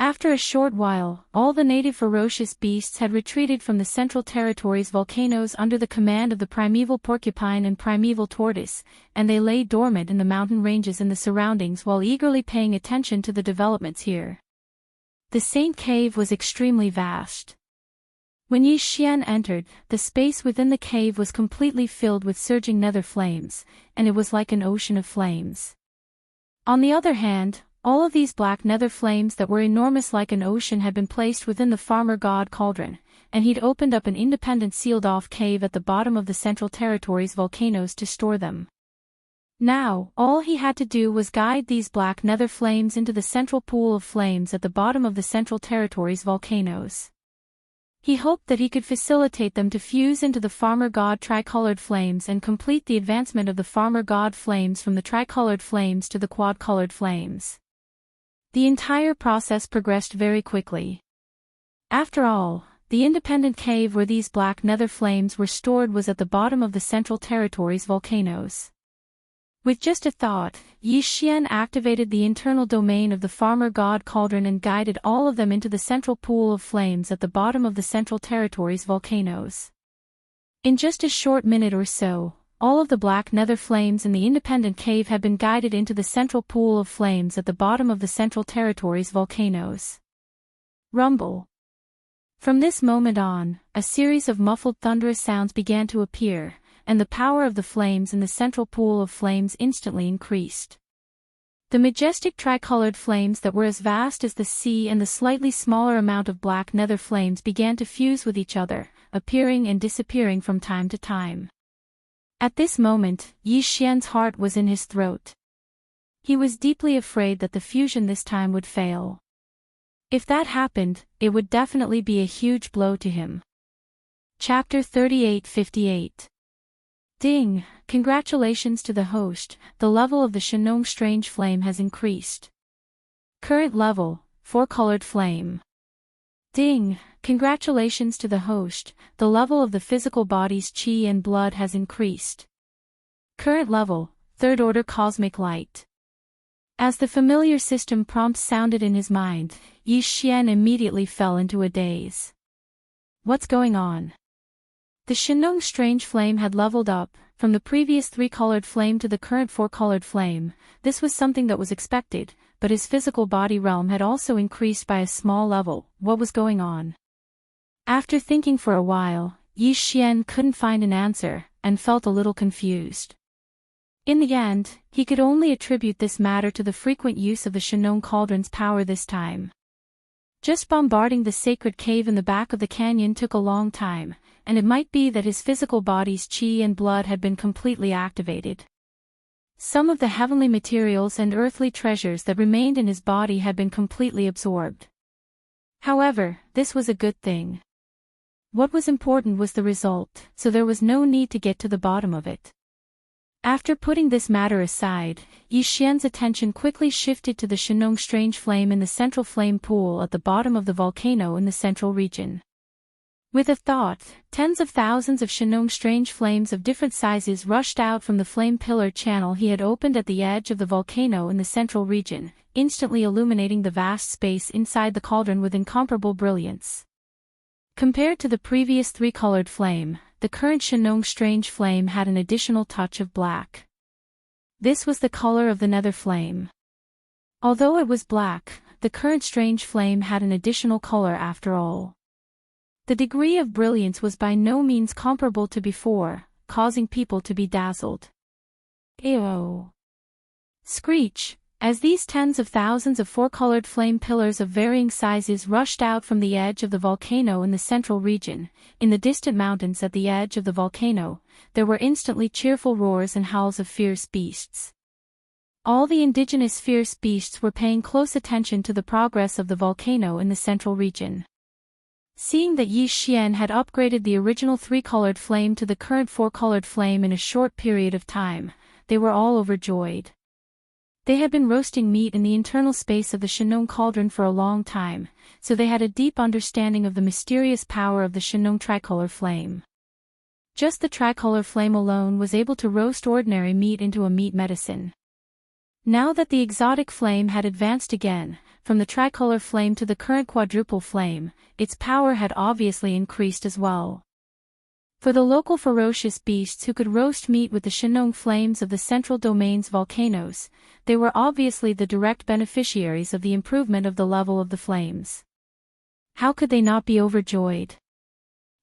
After a short while, all the native ferocious beasts had retreated from the Central Territory's volcanoes under the command of the primeval porcupine and primeval tortoise, and they lay dormant in the mountain ranges in the surroundings while eagerly paying attention to the developments here. The Saint Cave was extremely vast. When Yi Xian entered, the space within the cave was completely filled with surging nether flames, and it was like an ocean of flames. On the other hand, all of these black nether flames that were enormous like an ocean had been placed within the farmer god cauldron, and he'd opened up an independent sealed-off cave at the bottom of the Central Territory's volcanoes to store them. Now, all he had to do was guide these black nether flames into the central pool of flames at the bottom of the Central Territory's volcanoes. He hoped that he could facilitate them to fuse into the farmer god tricolored flames and complete the advancement of the farmer god flames from the tricolored flames to the quad-colored flames. The entire process progressed very quickly. After all, the independent cave where these black nether flames were stored was at the bottom of the Central Territory's volcanoes. With just a thought, Yi Xian activated the internal domain of the farmer god cauldron and guided all of them into the central pool of flames at the bottom of the Central Territory's volcanoes. In just a short minute or so, all of the black nether flames in the independent cave had been guided into the central pool of flames at the bottom of the Central Territory's volcanoes. Rumble. From this moment on, a series of muffled thunderous sounds began to appear, and the power of the flames in the central pool of flames instantly increased. The majestic tricolored flames that were as vast as the sea and the slightly smaller amount of black nether flames began to fuse with each other, appearing and disappearing from time to time. At this moment, Yi Xian's heart was in his throat. He was deeply afraid that the fusion this time would fail. If that happened, it would definitely be a huge blow to him. Chapter 38-58. Ding! Congratulations to the host, the level of the Shenong Strange Flame has increased. Current level, 4-colored flame. Ding! Congratulations to the host, the level of the physical body's qi and blood has increased. Current level, 3rd order cosmic light. As the familiar system prompts sounded in his mind, Yi Xian immediately fell into a daze. What's going on? The Shenong Strange Flame had leveled up, from the previous 3-colored flame to the current 4-colored flame. This was something that was expected, but his physical body realm had also increased by a small level. What was going on? After thinking for a while, Yi Xian couldn't find an answer, and felt a little confused. In the end, he could only attribute this matter to the frequent use of the Shenong Cauldron's power this time. Just bombarding the sacred cave in the back of the canyon took a long time, and it might be that his physical body's qi and blood had been completely activated. Some of the heavenly materials and earthly treasures that remained in his body had been completely absorbed. However, this was a good thing. What was important was the result, so there was no need to get to the bottom of it. After putting this matter aside, Yi Xian's attention quickly shifted to the Shenong Strange Flame in the central flame pool at the bottom of the volcano in the central region. With a thought, tens of thousands of Shenong Strange Flames of different sizes rushed out from the flame pillar channel he had opened at the edge of the volcano in the central region, instantly illuminating the vast space inside the cauldron with incomparable brilliance. Compared to the previous 3-colored flame, the current Shenong Strange Flame had an additional touch of black. This was the color of the nether flame. Although it was black, the current strange flame had an additional color after all. The degree of brilliance was by no means comparable to before, causing people to be dazzled. Ew! Screech! As these tens of thousands of four-colored flame pillars of varying sizes rushed out from the edge of the volcano in the central region, in the distant mountains at the edge of the volcano, there were instantly cheerful roars and howls of fierce beasts. All the indigenous fierce beasts were paying close attention to the progress of the volcano in the central region. Seeing that Yi Xian had upgraded the original three-colored flame to the current four-colored flame in a short period of time, they were all overjoyed. They had been roasting meat in the internal space of the Shenong cauldron for a long time, so they had a deep understanding of the mysterious power of the Shenong tricolor flame. Just the tricolor flame alone was able to roast ordinary meat into a meat medicine. Now that the exotic flame had advanced again, from the tricolor flame to the current quadruple flame, its power had obviously increased as well. For the local ferocious beasts who could roast meat with the Shenong flames of the central domain's volcanoes, they were obviously the direct beneficiaries of the improvement of the level of the flames. How could they not be overjoyed?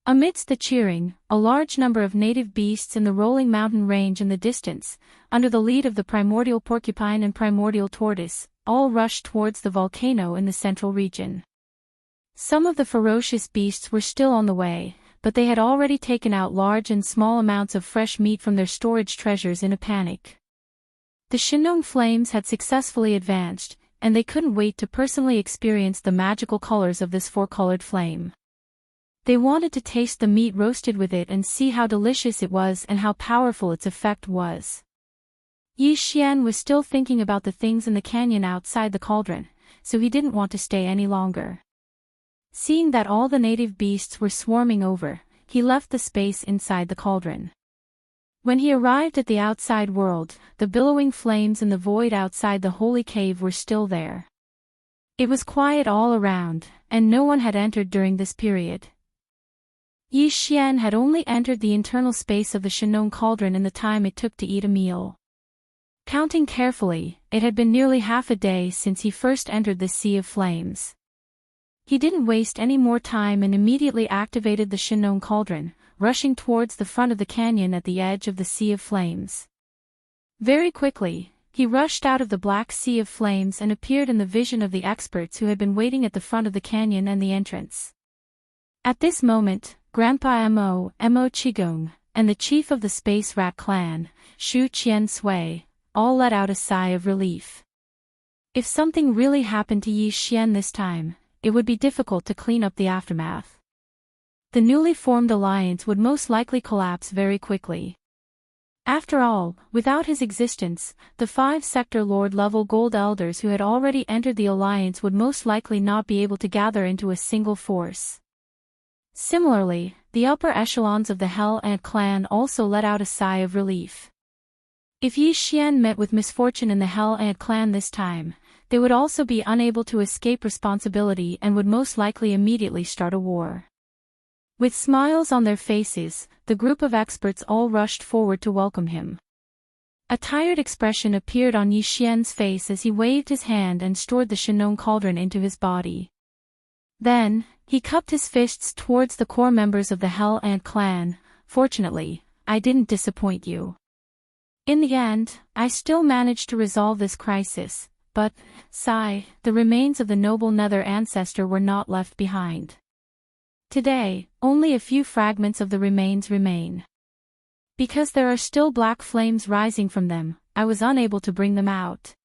Amidst the cheering, a large number of native beasts in the rolling mountain range in the distance, under the lead of the primordial porcupine and primordial tortoise, all rushed towards the volcano in the central region. Some of the ferocious beasts were still on the way, but they had already taken out large and small amounts of fresh meat from their storage treasures in a panic. The Shenong flames had successfully advanced, and they couldn't wait to personally experience the magical colors of this four-colored flame. They wanted to taste the meat roasted with it and see how delicious it was and how powerful its effect was. Yi Xian was still thinking about the things in the canyon outside the cauldron, so he didn't want to stay any longer. Seeing that all the native beasts were swarming over, he left the space inside the cauldron. When he arrived at the outside world, the billowing flames in the void outside the holy cave were still there. It was quiet all around, and no one had entered during this period. Yi Xian had only entered the internal space of the Shenong cauldron in the time it took to eat a meal. Counting carefully, it had been nearly half a day since he first entered the Sea of Flames. He didn't waste any more time and immediately activated the Shenong cauldron, rushing towards the front of the canyon at the edge of the Sea of Flames. Very quickly, he rushed out of the black Sea of Flames and appeared in the vision of the experts who had been waiting at the front of the canyon and the entrance. At this moment, Grandpa Mo Qigong, and the chief of the Space Rat clan, Shu Qian Sui, all let out a sigh of relief. If something really happened to Yi Xian this time, it would be difficult to clean up the aftermath. The newly formed alliance would most likely collapse very quickly. After all, without his existence, the 5-sector Lord-level Gold Elders who had already entered the alliance would most likely not be able to gather into a single force. Similarly, the upper echelons of the Hell Ant clan also let out a sigh of relief. If Yi Xian met with misfortune in the Hell Ant clan this time, they would also be unable to escape responsibility and would most likely immediately start a war. With smiles on their faces, the group of experts all rushed forward to welcome him. A tired expression appeared on Yi Xian's face as he waved his hand and stored the Shenong cauldron into his body. Then, he cupped his fists towards the core members of the Hell Ant clan. Fortunately, I didn't disappoint you. In the end, I still managed to resolve this crisis, but, sigh, the remains of the noble Nether ancestor were not left behind. Today, only a few fragments of the remains remain. Because there are still black flames rising from them, I was unable to bring them out.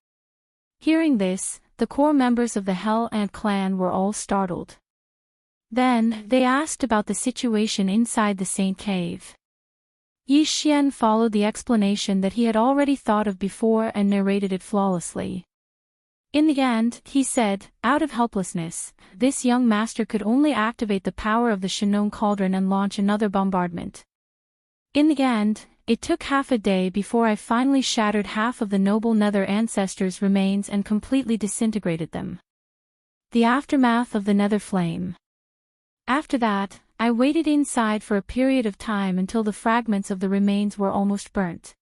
Hearing this, the core members of the Hell Ant clan were all startled. Then, they asked about the situation inside the Saint Cave. Yi Xian followed the explanation that he had already thought of before and narrated it flawlessly. In the end, he said, out of helplessness, this young master could only activate the power of the Shenong cauldron and launch another bombardment. In the end, it took half a day before I finally shattered half of the noble Nether ancestors' remains and completely disintegrated them. The aftermath of the Nether flame. After that, I waited inside for a period of time until the fragments of the remains were almost burnt.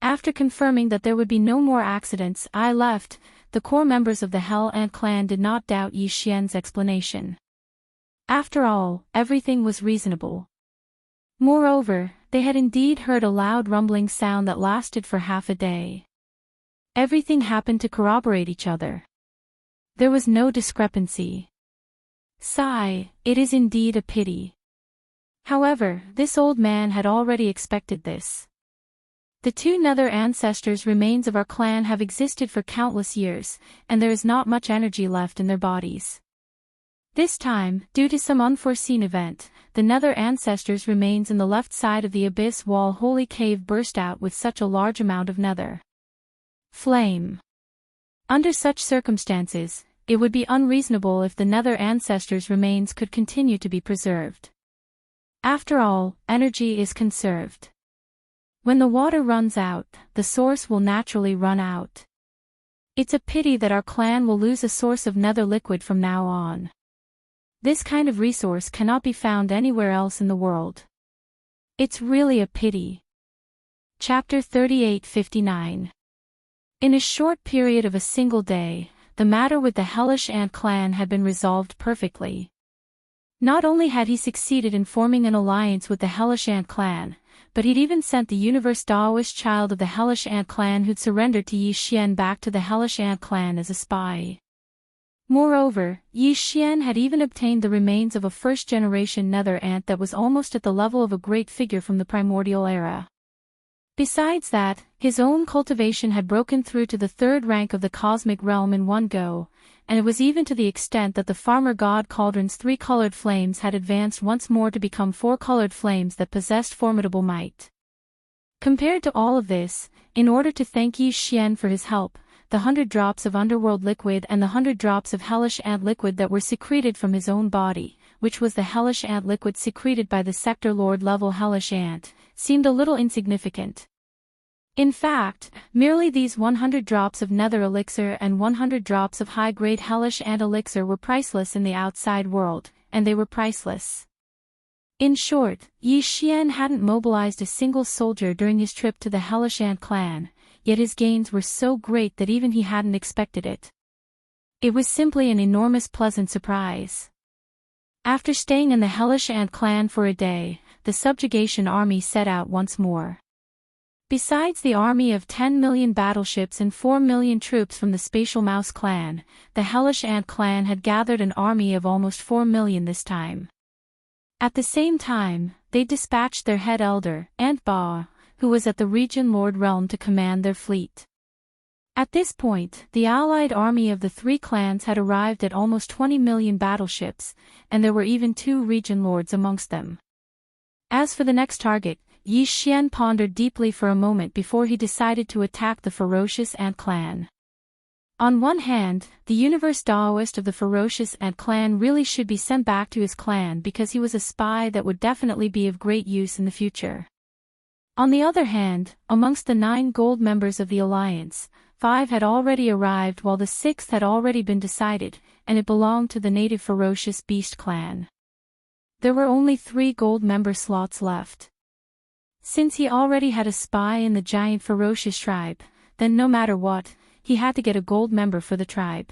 After confirming that there would be no more accidents, I left. The core members of the Hell Ant clan did not doubt Yi Xian's explanation. After all, everything was reasonable. Moreover, they had indeed heard a loud rumbling sound that lasted for half a day. Everything happened to corroborate each other. There was no discrepancy. Sigh, it is indeed a pity. However, this old man had already expected this. The two nether ancestors' remains of our clan have existed for countless years, and there is not much energy left in their bodies. This time, due to some unforeseen event, the nether ancestors' remains in the left side of the abyss wall holy cave burst out with such a large amount of nether flame. Under such circumstances, it would be unreasonable if the nether ancestors' remains could continue to be preserved. After all, energy is conserved. When the water runs out, the source will naturally run out. It's a pity that our clan will lose a source of nether liquid from now on. This kind of resource cannot be found anywhere else in the world. It's really a pity. Chapter 38:59. In a short period of a single day, the matter with the hellish ant clan had been resolved perfectly. Not only had he succeeded in forming an alliance with the hellish ant clan, but he'd even sent the universe Daoist child of the hellish ant clan who'd surrendered to Yi Xian back to the hellish ant clan as a spy. Moreover, Yi Xian had even obtained the remains of a first-generation nether ant that was almost at the level of a great figure from the primordial era. Besides that, his own cultivation had broken through to the third rank of the cosmic realm in one go, and it was even to the extent that the farmer god Cauldron's three-colored flames had advanced once more to become four-colored flames that possessed formidable might. Compared to all of this, in order to thank Yi Xian for his help, the 100 drops of underworld liquid and the 100 drops of hellish ant liquid that were secreted from his own body, which was the hellish ant liquid secreted by the sector lord level hellish ant, seemed a little insignificant. In fact, merely these 100 drops of nether elixir and 100 drops of high-grade hellish ant elixir were priceless in the outside world, and they were priceless. In short, Yi Xian hadn't mobilized a single soldier during his trip to the hellish ant clan, yet his gains were so great that even he hadn't expected it. It was simply an enormous pleasant surprise. After staying in the hellish ant clan for a day, the subjugation army set out once more. Besides the army of 10 million battleships and 4 million troops from the Spatial Mouse clan, the hellish ant clan had gathered an army of almost 4 million this time. At the same time, they dispatched their head elder, Ant Ba, who was at the Region Lord realm to command their fleet. At this point, the allied army of the three clans had arrived at almost 20 million battleships, and there were even 2 Region Lords amongst them. As for the next target, Yi Xian pondered deeply for a moment before he decided to attack the ferocious ant clan. On one hand, the universe Daoist of the ferocious ant clan really should be sent back to his clan because he was a spy that would definitely be of great use in the future. On the other hand, amongst the 9 gold members of the alliance, 5 had already arrived while the 6th had already been decided, and it belonged to the native ferocious beast clan. There were only 3 gold member slots left. Since he already had a spy in the giant ferocious tribe, then no matter what, he had to get a gold member for the tribe.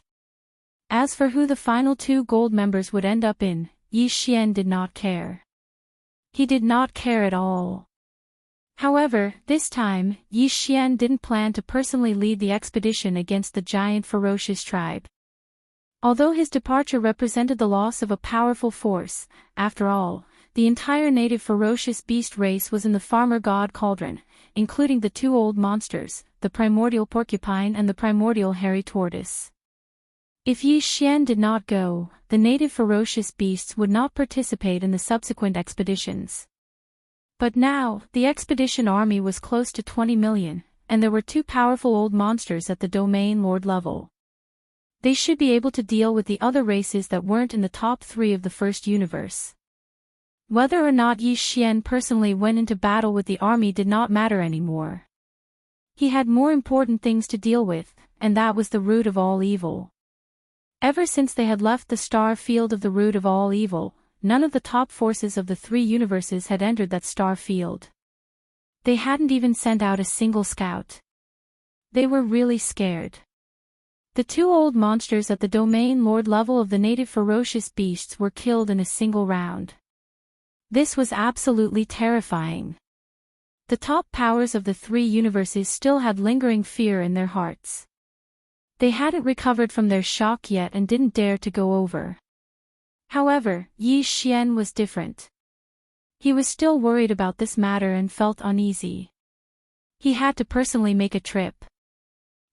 As for who the final 2 gold members would end up in, Yi Xian did not care. He did not care at all. However, this time, Yi Xian didn't plan to personally lead the expedition against the giant ferocious tribe. Although his departure represented the loss of a powerful force, after all, the entire native ferocious beast race was in the farmer god Cauldron, including the 2 old monsters, the primordial porcupine and the primordial hairy tortoise. If Yi Xian did not go, the native ferocious beasts would not participate in the subsequent expeditions. But now, the expedition army was close to 20 million, and there were 2 powerful old monsters at the domain lord level. They should be able to deal with the other races that weren't in the top 3 of the first universe. Whether or not Yi Xian personally went into battle with the army did not matter anymore. He had more important things to deal with, and that was the root of all evil. Ever since they had left the star field of the root of all evil, none of the top forces of the 3 universes had entered that star field. They hadn't even sent out a single scout. They were really scared. The 2 old monsters at the domain lord level of the native ferocious beasts were killed in a single round. This was absolutely terrifying. The top powers of the three universes still had lingering fear in their hearts. They hadn't recovered from their shock yet and didn't dare to go over. However, Yi Xian was different. He was still worried about this matter and felt uneasy. He had to personally make a trip.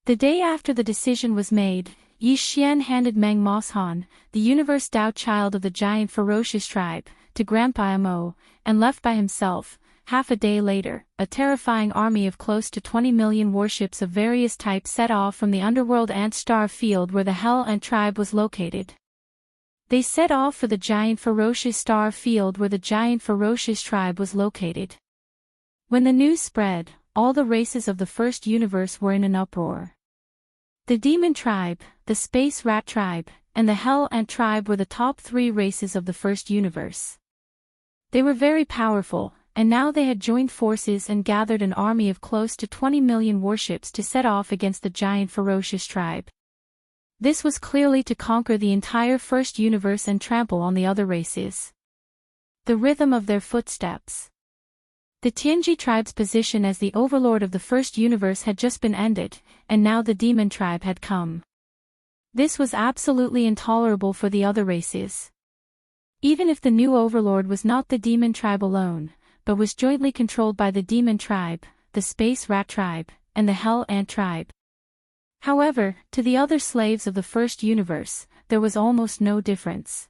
The day after the decision was made, Yi Xian handed Meng Moshan, the Universe Tao child of the giant ferocious tribe, to Grandpa Mo, and left by himself. Half a day later, a terrifying army of close to 20 million warships of various types set off from the underworld ant star field where the Hell Ant tribe was located. They set off for the giant ferocious star field where the giant ferocious tribe was located. When the news spread, all the races of the first universe were in an uproar. The demon tribe, the space rat tribe, and the Hell Ant tribe were the top three races of the first universe. They were very powerful, and now they had joined forces and gathered an army of close to 20 million warships to set off against the giant ferocious tribe. This was clearly to conquer the entire first universe and trample on the other races. The rhythm of their footsteps. The Tianji tribe's position as the overlord of the first universe had just been ended, and now the demon tribe had come. This was absolutely intolerable for the other races. Even if the new overlord was not the demon tribe alone, but was jointly controlled by the demon tribe, the space rat tribe, and the Hell Ant tribe. However, to the other slaves of the first universe, there was almost no difference.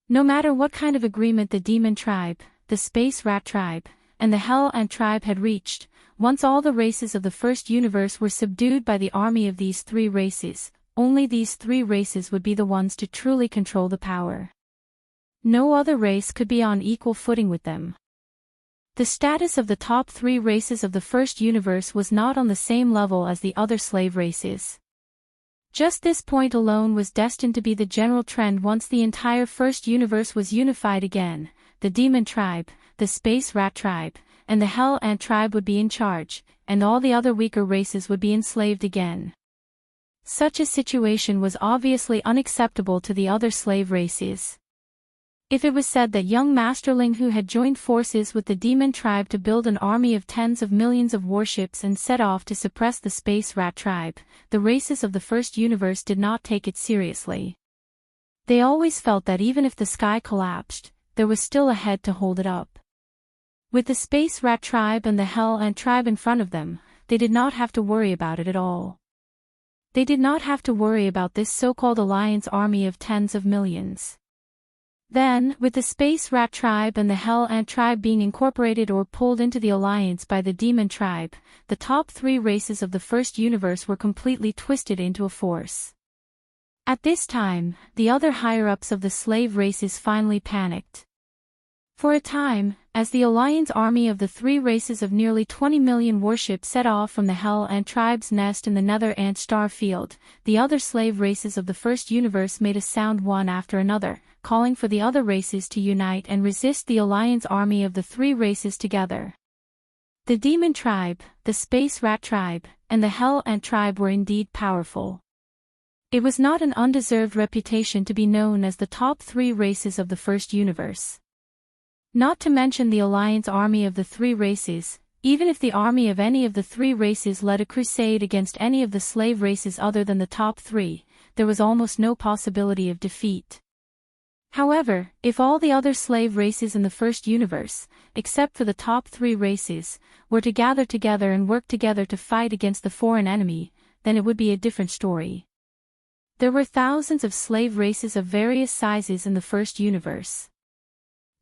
No matter what kind of agreement the demon tribe, the space rat tribe, and the Hell Ant tribe had reached, once all the races of the first universe were subdued by the army of these three races, only these three races would be the ones to truly control the power. No other race could be on equal footing with them. The status of the top three races of the first universe was not on the same level as the other slave races. Just this point alone was destined to be the general trend once the entire first universe was unified again. The demon tribe, the space rat tribe, and the Hell Ant tribe would be in charge, and all the other weaker races would be enslaved again. Such a situation was obviously unacceptable to the other slave races. If it was said that young Master Ling Hu had joined forces with the demon tribe to build an army of tens of millions of warships and set off to suppress the space rat tribe, the races of the first universe did not take it seriously. They always felt that even if the sky collapsed, there was still a head to hold it up. With the space rat tribe and the Hell Ant tribe in front of them, they did not have to worry about it at all. They did not have to worry about this so-called alliance army of tens of millions. Then, with the space rat tribe and the Hell Ant tribe being incorporated or pulled into the alliance by the demon tribe, the top three races of the first universe were completely twisted into a force. At this time, the other higher-ups of the slave races finally panicked. For a time, as the alliance army of the three races of nearly 20 million warships set off from the Hell Ant tribe's nest in the Nether Ant star field, the other slave races of the first universe made a sound one after another, calling for the other races to unite and resist the alliance army of the three races together. The demon tribe, the space rat tribe, and the Hell Ant tribe were indeed powerful. It was not an undeserved reputation to be known as the top three races of the first universe. Not to mention the alliance army of the three races, even if the army of any of the three races led a crusade against any of the slave races other than the top three, there was almost no possibility of defeat. However, if all the other slave races in the first universe, except for the top three races, were to gather together and work together to fight against the foreign enemy, then it would be a different story. There were thousands of slave races of various sizes in the first universe.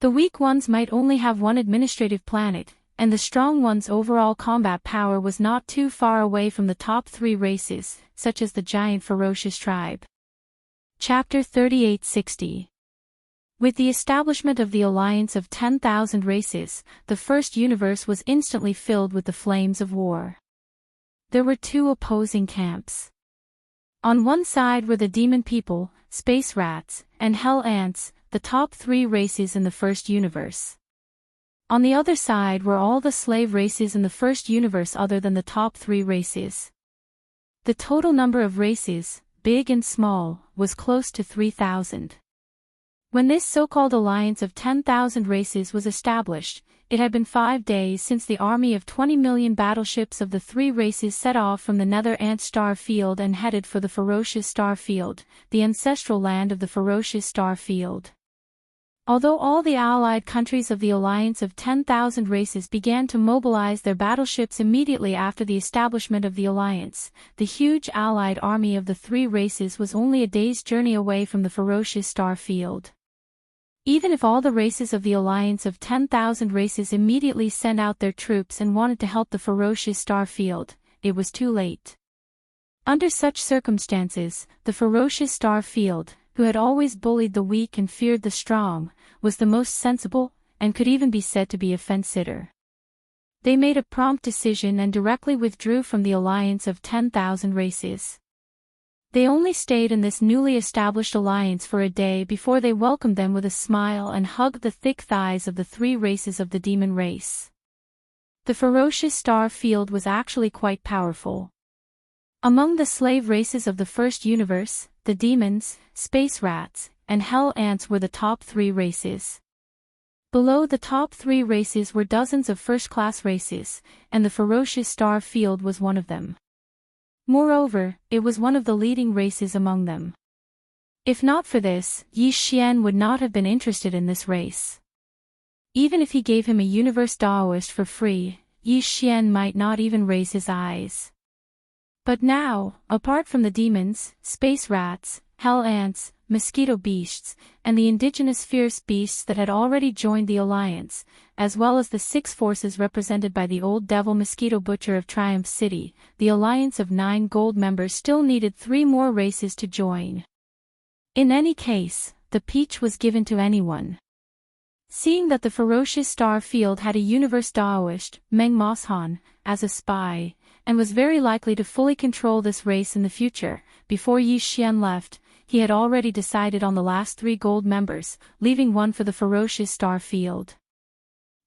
The weak ones might only have one administrative planet, and the strong ones' overall combat power was not too far away from the top three races, such as the giant ferocious tribe. Chapter 3860. With the establishment of the alliance of 10,000 races, the first universe was instantly filled with the flames of war. There were two opposing camps. On one side were the demon people, space rats, and hell ants, the top three races in the first universe. On the other side were all the slave races in the first universe other than the top three races. The total number of races, big and small, was close to 3,000. When this so-called alliance of 10,000 races was established, it had been 5 days since the army of 20 million battleships of the three races set off from the Nether Ant star field and headed for the Ferocious star field, the ancestral land of the Ferocious star field. Although all the allied countries of the alliance of 10,000 races began to mobilize their battleships immediately after the establishment of the alliance, the huge allied army of the three races was only a day's journey away from the Ferocious star field. Even if all the races of the alliance of 10,000 races immediately sent out their troops and wanted to help the Ferocious star field, it was too late. Under such circumstances, the Ferocious star field, who had always bullied the weak and feared the strong, was the most sensible, and could even be said to be a fence-sitter. They made a prompt decision and directly withdrew from the alliance of 10,000 races. They only stayed in this newly established alliance for a day before they welcomed them with a smile and hugged the thick thighs of the three races of the demon race. The Ferocious star field was actually quite powerful. Among the slave races of the first universe, the demons, space rats, and hell ants were the top three races. Below the top three races were dozens of first-class races, and the Ferocious star field was one of them. Moreover, it was one of the leading races among them. If not for this, Yi Xian would not have been interested in this race. Even if he gave him a universe Daoist for free, Yi Xian might not even raise his eyes. But now, apart from the demons, space rats, hell ants, mosquito beasts, and the indigenous fierce beasts that had already joined the alliance, as well as the 6 forces represented by the old devil mosquito butcher of Triumph City, the alliance of 9 gold members still needed 3 more races to join. In any case, the peach was given to anyone. Seeing that the Ferocious star field had a universe Daoist, Meng Moshan, as a spy, and was very likely to fully control this race in the future, before Yi Xian left, he had already decided on the last 3 gold members, leaving 1 for the Ferocious star field.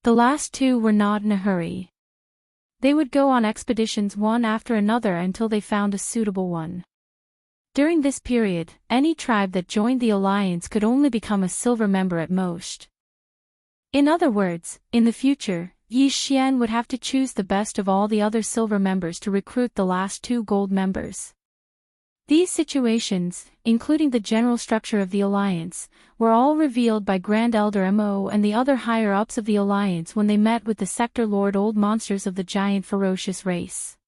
The last 2 were not in a hurry. They would go on expeditions one after another until they found a suitable one. During this period, any tribe that joined the alliance could only become a silver member at most. In other words, in the future, Yi Xian would have to choose the best of all the other silver members to recruit the last 2 gold members. These situations, including the general structure of the alliance, were all revealed by Grand Elder Mo and the other higher-ups of the alliance when they met with the Sector Lord Old Monsters of the giant ferocious race.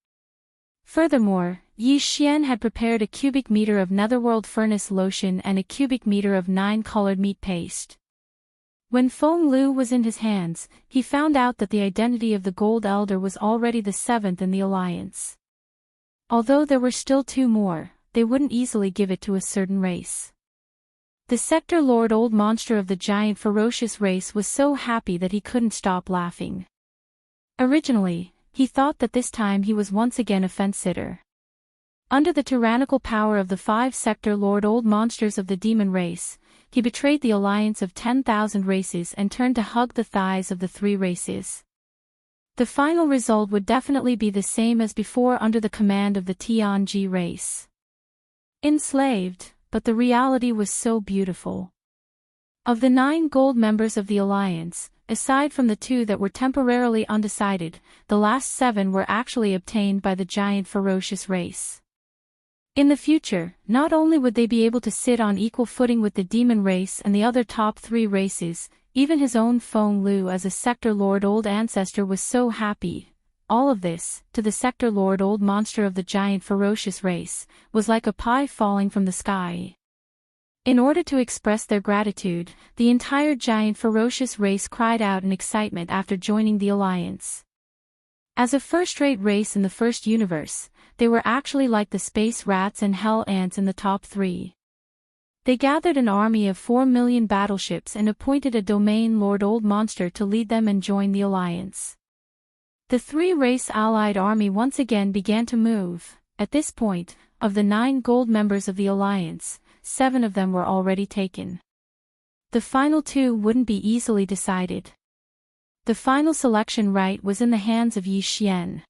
Furthermore, Yi Xian had prepared a cubic meter of netherworld furnace lotion and a cubic meter of 9-colored meat paste. When Feng Lu was in his hands, he found out that the identity of the Gold Elder was already the 7th in the alliance. Although there were still 2 more, they wouldn't easily give it to a certain race. The Sector Lord Old Monster of the giant ferocious race was so happy that he couldn't stop laughing. Originally, he thought that this time he was once again a fence-sitter. Under the tyrannical power of the 5 Sector Lord Old Monsters of the demon race, he betrayed the alliance of 10,000 races and turned to hug the thighs of the 3 races. The final result would definitely be the same as before under the command of the Tianji race. Enslaved, but the reality was so beautiful. Of the 9 gold members of the alliance, aside from the 2 that were temporarily undecided, the last 7 were actually obtained by the giant ferocious race. In the future, not only would they be able to sit on equal footing with the demon race and the other top 3 races, even his own Feng Lu as a Sector Lord Old Ancestor was so happy. All of this, to the Sector Lord Old Monster of the giant ferocious race, was like a pie falling from the sky. In order to express their gratitude, the entire giant ferocious race cried out in excitement after joining the alliance. As a first-rate race in the first universe, they were actually like the space rats and hell ants in the top 3. They gathered an army of 4 million battleships and appointed a domain Lord Old Monster to lead them and join the alliance. The 3-race allied army once again began to move. At this point, of the 9 gold members of the alliance, 7 of them were already taken. The final 2 wouldn't be easily decided. The final selection right was in the hands of Yi Xian.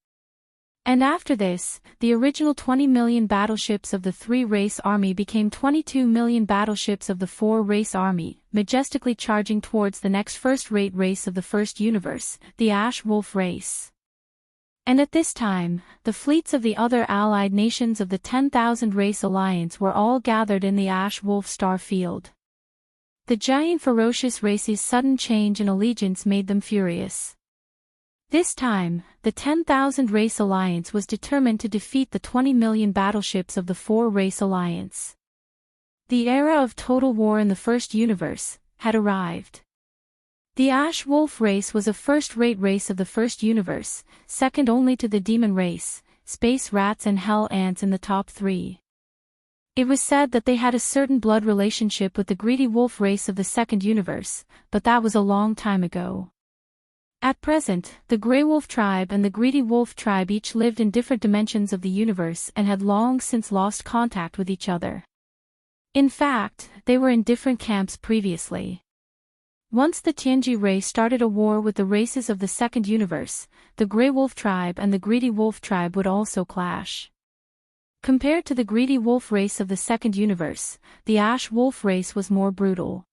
And after this, the original 20 million battleships of the 3-race army became 22 million battleships of the 4-race army, majestically charging towards the next first-rate race of the first universe, the Ash-Wolf race. And at this time, the fleets of the other allied nations of the 10,000 Race Alliance were all gathered in the Ash-Wolf star field. The giant ferocious race's sudden change in allegiance made them furious. This time, the 10,000 Race Alliance was determined to defeat the 20 million battleships of the 4-Race Alliance. The era of total war in the first universe had arrived. The Ash-Wolf race was a first-rate race of the first universe, second only to the demon race, space rats and hell ants in the top 3. It was said that they had a certain blood relationship with the greedy wolf race of the second universe, but that was a long time ago. At present, the Grey Wolf tribe and the Greedy Wolf tribe each lived in different dimensions of the universe and had long since lost contact with each other. In fact, they were in different camps previously. Once the Tianji race started a war with the races of the second universe, the Grey Wolf tribe and the Greedy Wolf tribe would also clash. Compared to the Greedy Wolf race of the second universe, the Ash-Wolf race was more brutal.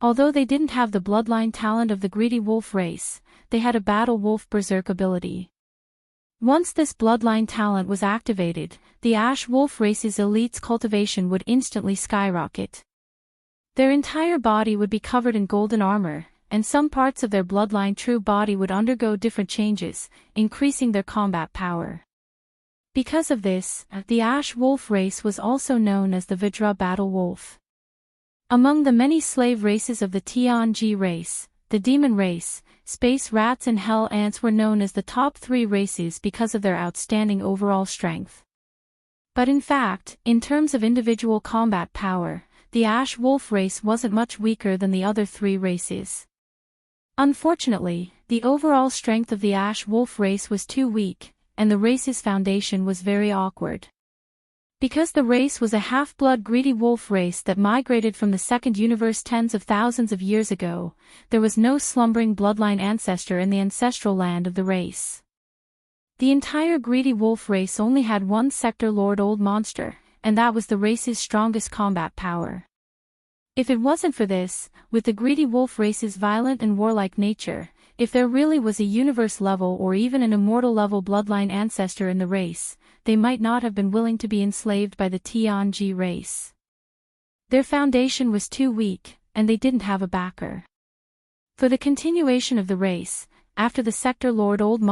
Although they didn't have the bloodline talent of the Greedy Wolf race, they had a Battle Wolf Berserk ability. Once this bloodline talent was activated, the Ash-Wolf race's elite's cultivation would instantly skyrocket. Their entire body would be covered in golden armor, and some parts of their bloodline true body would undergo different changes, increasing their combat power. Because of this, the Ash-Wolf race was also known as the Vajra Battle Wolf. Among the many slave races of the Tianji race, the demon race, space rats and hell ants were known as the top 3 races because of their outstanding overall strength. But in fact, in terms of individual combat power, the Ash-Wolf race wasn't much weaker than the other 3 races. Unfortunately, the overall strength of the Ash-Wolf race was too weak, and the race's foundation was very awkward. Because the race was a half-blood greedy wolf race that migrated from the second universe tens of thousands of years ago, there was no slumbering bloodline ancestor in the ancestral land of the race. The entire greedy wolf race only had one sector lord old monster, and that was the race's strongest combat power. If it wasn't for this, with the greedy wolf race's violent and warlike nature, if there really was a universe-level or even an immortal-level bloodline ancestor in the race, they might not have been willing to be enslaved by the Tianji race. Their foundation was too weak, and they didn't have a backer. For the continuation of the race, after the sector lord old